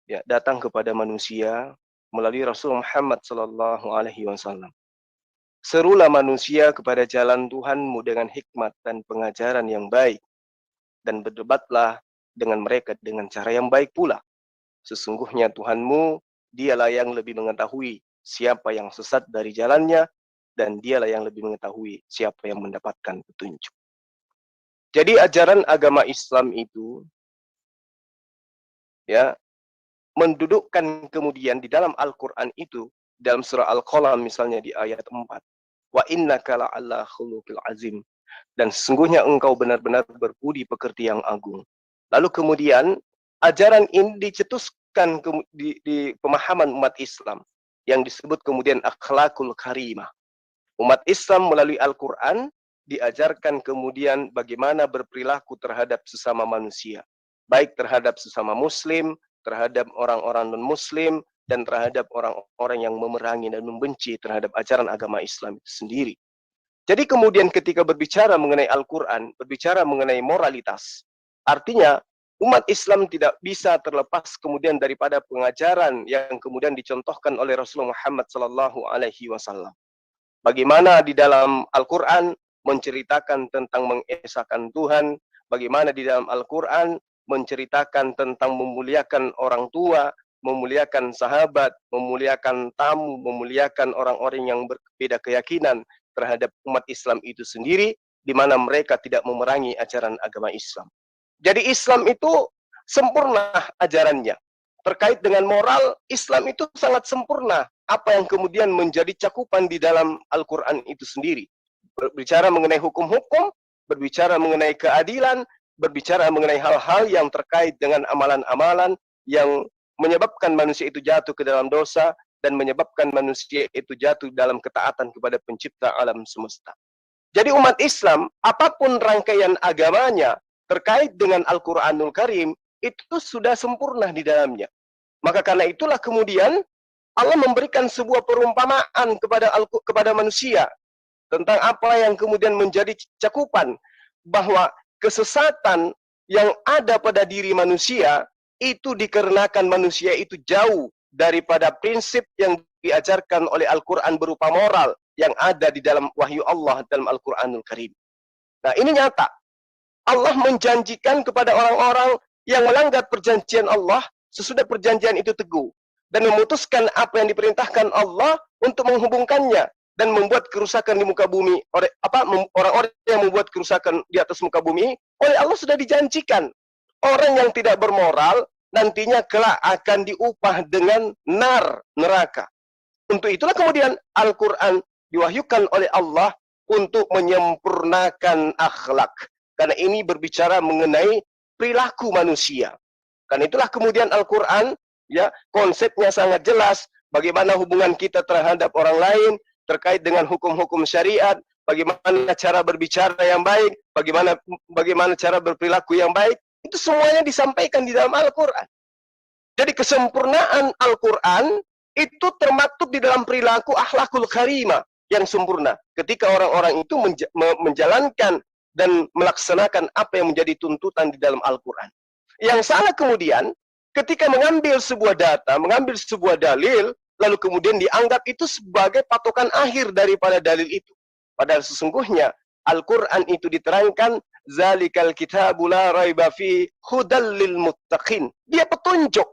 ya datang kepada manusia melalui Rasul Muhammad sallallahu alaihi wasallam. Serulah manusia kepada jalan Tuhanmu dengan hikmat dan pengajaran yang baik, dan berdebatlah dengan mereka dengan cara yang baik pula. Sesungguhnya Tuhanmu, dialah yang lebih mengetahui siapa yang sesat dari jalannya, dan dialah yang lebih mengetahui siapa yang mendapatkan petunjuk. Jadi ajaran agama Islam itu ya mendudukkan kemudian di dalam Al-Quran itu, dalam surah Al-Qalam misalnya di ayat 4, wa innaka la'ala khuluqil azim, dan sesungguhnya engkau benar-benar berbudi pekerti yang agung. Lalu kemudian ajaran ini dicetuskan di pemahaman umat Islam yang disebut kemudian akhlakul karimah. Umat Islam melalui Al-Quran diajarkan kemudian bagaimana berperilaku terhadap sesama manusia, baik terhadap sesama muslim, terhadap orang-orang non-muslim, dan terhadap orang-orang yang memerangi dan membenci terhadap ajaran agama Islam itu sendiri. Jadi kemudian ketika berbicara mengenai Al-Quran, berbicara mengenai moralitas, artinya umat Islam tidak bisa terlepas kemudian daripada pengajaran yang kemudian dicontohkan oleh Rasulullah Muhammad SAW. Bagaimana di dalam Al-Quran menceritakan tentang mengesahkan Tuhan, bagaimana di dalam Al-Quran menceritakan tentang memuliakan orang tua, memuliakan sahabat, memuliakan tamu, memuliakan orang-orang yang berbeda keyakinan terhadap umat Islam itu sendiri, di mana mereka tidak memerangi ajaran agama Islam. Jadi Islam itu sempurna ajarannya. Terkait dengan moral, Islam itu sangat sempurna. Apa yang kemudian menjadi cakupan di dalam Al-Quran itu sendiri. Berbicara mengenai hukum-hukum, berbicara mengenai keadilan, berbicara mengenai hal-hal yang terkait dengan amalan-amalan yang menyebabkan manusia itu jatuh ke dalam dosa dan menyebabkan manusia itu jatuh dalam ketaatan kepada pencipta alam semesta. Jadi umat Islam, apapun rangkaian agamanya terkait dengan Al-Quranul Karim, itu sudah sempurna di dalamnya. Maka karena itulah kemudian Allah memberikan sebuah perumpamaan kepada manusia tentang apa yang kemudian menjadi cakupan, bahwa kesesatan yang ada pada diri manusia itu dikarenakan manusia itu jauh daripada prinsip yang diajarkan oleh Al-Quran berupa moral yang ada di dalam wahyu Allah dalam Al-Quranul Karim. Nah, ini nyata. Allah menjanjikan kepada orang-orang yang melanggar perjanjian Allah sesudah perjanjian itu teguh dan memutuskan apa yang diperintahkan Allah untuk menghubungkannya dan membuat kerusakan di muka bumi orang-orang yang membuat kerusakan di atas muka bumi oleh Allah sudah dijanjikan. Orang yang tidak bermoral nantinya kelak akan diupah dengan neraka. Untuk itulah kemudian Al-Quran diwahyukan oleh Allah untuk menyempurnakan akhlak. Karena ini berbicara mengenai perilaku manusia. Karena itulah kemudian Al-Quran ya konsepnya sangat jelas, bagaimana hubungan kita terhadap orang lain terkait dengan hukum-hukum syariat, bagaimana cara berbicara yang baik, bagaimana cara berperilaku yang baik, itu semuanya disampaikan di dalam Al-Quran. Jadi kesempurnaan Al-Quran itu termaktub di dalam perilaku akhlakul karimah yang sempurna. Ketika orang-orang itu menjalankan dan melaksanakan apa yang menjadi tuntutan di dalam Al-Quran. Yang salah kemudian, ketika mengambil sebuah data, mengambil sebuah dalil, lalu kemudian dianggap itu sebagai patokan akhir daripada dalil itu. Padahal sesungguhnya Al-Quran itu diterangkan, Zalikal kitabu la raiba fi hudal lil muttaqin. Dia petunjuk.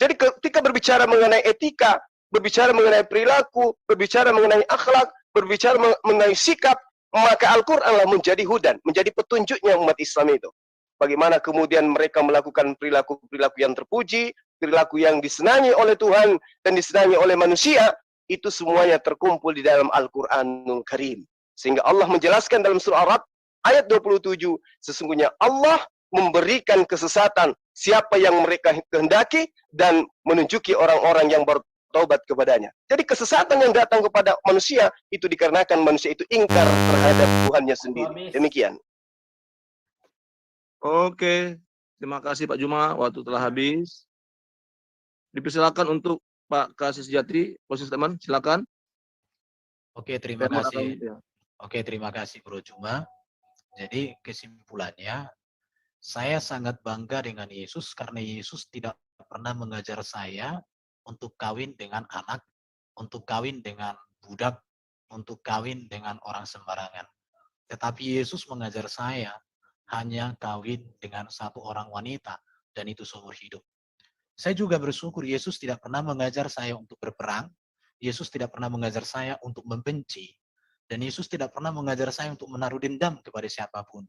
Jadi ketika berbicara mengenai etika, berbicara mengenai perilaku, berbicara mengenai akhlak, berbicara mengenai sikap, maka Al-Quranlah menjadi hudan, menjadi petunjuknya umat Islam itu. Bagaimana kemudian mereka melakukan perilaku-perilaku yang terpuji, perilaku yang disenangi oleh Tuhan dan disenangi oleh manusia, itu semuanya terkumpul di dalam Al-Quranul Karim. Sehingga Allah menjelaskan dalam surah Ar-Ra'd ayat 27, sesungguhnya Allah memberikan kesesatan siapa yang mereka kehendaki dan menunjuki orang-orang yang bertaubat kepadanya. Jadi kesesatan yang datang kepada manusia itu dikarenakan manusia itu ingkar terhadap Tuhannya sendiri. Demikian. Oke, terima kasih Pak Juma, waktu telah habis. Dipersilakan untuk Pak Kasih Sejati, posisi teman, silakan. Oke, terima Teman kasih. akan- ya. Oke, terima kasih Bro Juma. Jadi kesimpulannya, saya sangat bangga dengan Yesus karena Yesus tidak pernah mengajar saya untuk kawin dengan anak, untuk kawin dengan budak, untuk kawin dengan orang sembarangan. Tetapi Yesus mengajar saya hanya kawin dengan satu orang wanita, dan itu seumur hidup. Saya juga bersyukur Yesus tidak pernah mengajar saya untuk berperang, Yesus tidak pernah mengajar saya untuk membenci, dan Yesus tidak pernah mengajar saya untuk menaruh dendam kepada siapapun.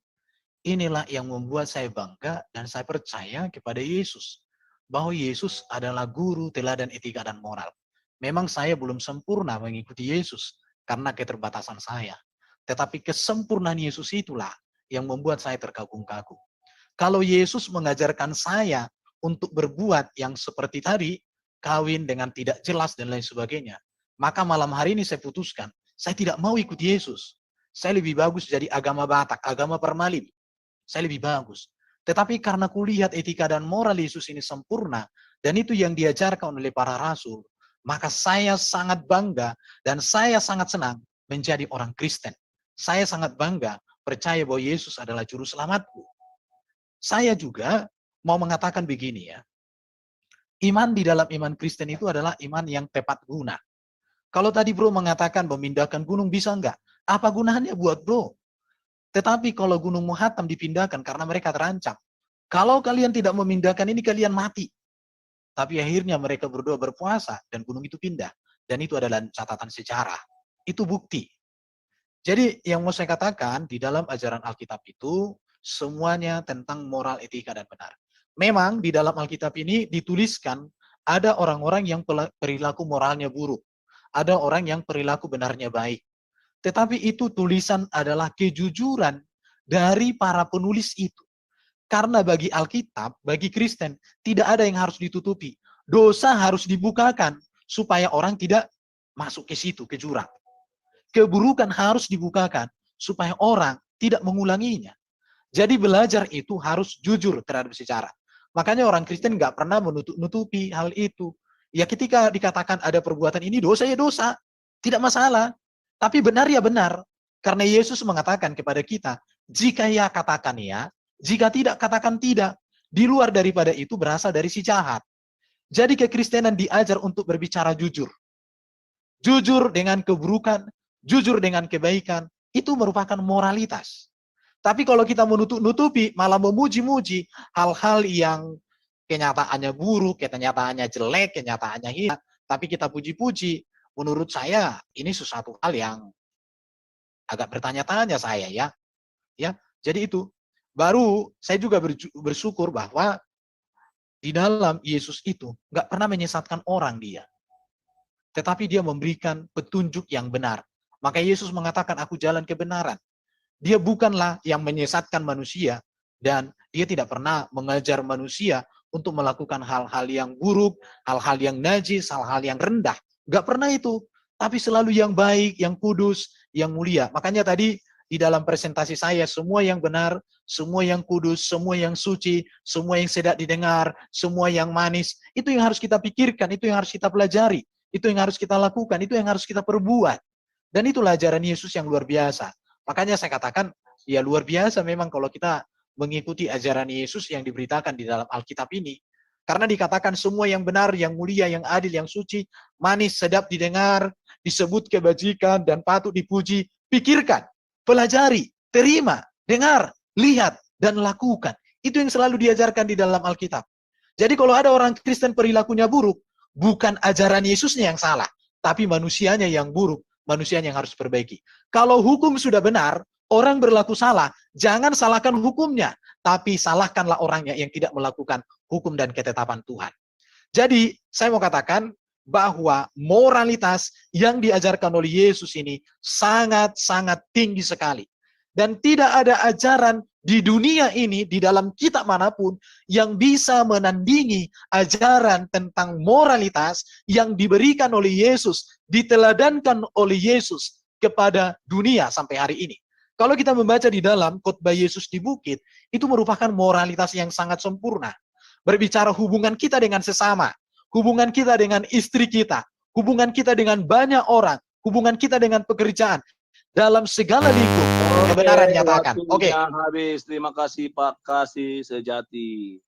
Inilah yang membuat saya bangga dan saya percaya kepada Yesus, bahwa Yesus adalah guru teladan etika dan moral. Memang saya belum sempurna mengikuti Yesus karena keterbatasan saya. Tetapi kesempurnaan Yesus itulah yang membuat saya terkagum-kagum. Kalau Yesus mengajarkan saya untuk berbuat yang seperti tadi, kawin dengan tidak jelas dan lain sebagainya, maka malam hari ini saya putuskan, saya tidak mau ikut Yesus. Saya lebih bagus jadi agama Batak, agama Permalin. Saya lebih bagus. Tetapi karena kulihat etika dan moral Yesus ini sempurna, dan itu yang diajarkan oleh para rasul, maka saya sangat bangga dan saya sangat senang menjadi orang Kristen. Saya sangat bangga percaya bahwa Yesus adalah juru selamatku. Saya juga mau mengatakan begini ya. Iman di dalam iman Kristen itu adalah iman yang tepat guna. Kalau tadi bro mengatakan memindahkan gunung bisa enggak? Apa gunanya buat bro? Tetapi kalau gunung Muhattam dipindahkan karena mereka terancam. Kalau kalian tidak memindahkan ini kalian mati. Tapi akhirnya mereka berdua berpuasa dan gunung itu pindah. Dan itu adalah catatan sejarah. Itu bukti. Jadi yang mau saya katakan di dalam ajaran Alkitab itu semuanya tentang moral, etika, dan benar. Memang di dalam Alkitab ini dituliskan ada orang-orang yang perilaku moralnya buruk. Ada orang yang perilaku benarnya baik. Tetapi itu tulisan adalah kejujuran dari para penulis itu. Karena bagi Alkitab, bagi Kristen, tidak ada yang harus ditutupi. Dosa harus dibukakan supaya orang tidak masuk ke situ, ke jurang. Keburukan harus dibukakan supaya orang tidak mengulanginya. Jadi belajar itu harus jujur terhadap sejarah. Makanya orang Kristen nggak pernah menutupi hal itu. Ya ketika dikatakan ada perbuatan ini dosa ya dosa, tidak masalah. Tapi benar ya benar. Karena Yesus mengatakan kepada kita, jika ya katakan ya, jika tidak katakan tidak. Di luar daripada itu berasal dari si jahat. Jadi kekristenan diajar untuk berbicara jujur. Jujur dengan keburukan, jujur dengan kebaikan, itu merupakan moralitas. Tapi kalau kita menutupi, malah memuji-muji hal-hal yang kenyataannya buruk, kenyataannya jelek, kenyataannya hina, tapi kita puji-puji, menurut saya ini sesuatu hal yang agak bertanya-tanya saya ya. Jadi itu. Baru saya juga bersyukur bahwa di dalam Yesus itu nggak pernah menyesatkan orang dia. Tetapi dia memberikan petunjuk yang benar. Maka Yesus mengatakan, aku jalan kebenaran. Dia bukanlah yang menyesatkan manusia. Dan dia tidak pernah mengajar manusia untuk melakukan hal-hal yang buruk, hal-hal yang najis, hal-hal yang rendah. Nggak pernah itu. Tapi selalu yang baik, yang kudus, yang mulia. Makanya tadi di dalam presentasi saya, semua yang benar, semua yang kudus, semua yang suci, semua yang sedap didengar, semua yang manis, itu yang harus kita pikirkan, itu yang harus kita pelajari. Itu yang harus kita lakukan, itu yang harus kita perbuat. Dan itulah ajaran Yesus yang luar biasa. Makanya saya katakan, ya luar biasa memang kalau kita mengikuti ajaran Yesus yang diberitakan di dalam Alkitab ini. Karena dikatakan semua yang benar, yang mulia, yang adil, yang suci, manis, sedap didengar, disebut kebajikan, dan patut dipuji. Pikirkan, pelajari, terima, dengar, lihat, dan lakukan. Itu yang selalu diajarkan di dalam Alkitab. Jadi kalau ada orang Kristen perilakunya buruk, bukan ajaran Yesusnya yang salah, tapi manusianya yang buruk, manusianya yang harus perbaiki. Kalau hukum sudah benar, orang berlaku salah, jangan salahkan hukumnya, tapi salahkanlah orangnya yang tidak melakukan hukum dan ketetapan Tuhan. Jadi, saya mau katakan bahwa moralitas yang diajarkan oleh Yesus ini sangat-sangat tinggi sekali. Dan tidak ada ajaran di dunia ini, di dalam kitab manapun, yang bisa menandingi ajaran tentang moralitas yang diberikan oleh Yesus, diteladankan oleh Yesus kepada dunia sampai hari ini. Kalau kita membaca di dalam khotbah Yesus di bukit, itu merupakan moralitas yang sangat sempurna. Berbicara hubungan kita dengan sesama, hubungan kita dengan istri kita, hubungan kita dengan banyak orang, hubungan kita dengan pekerjaan, dalam segala lingkup kebenaran nyatakan. Oke. Habis. Terima kasih Pak Kasih Sejati.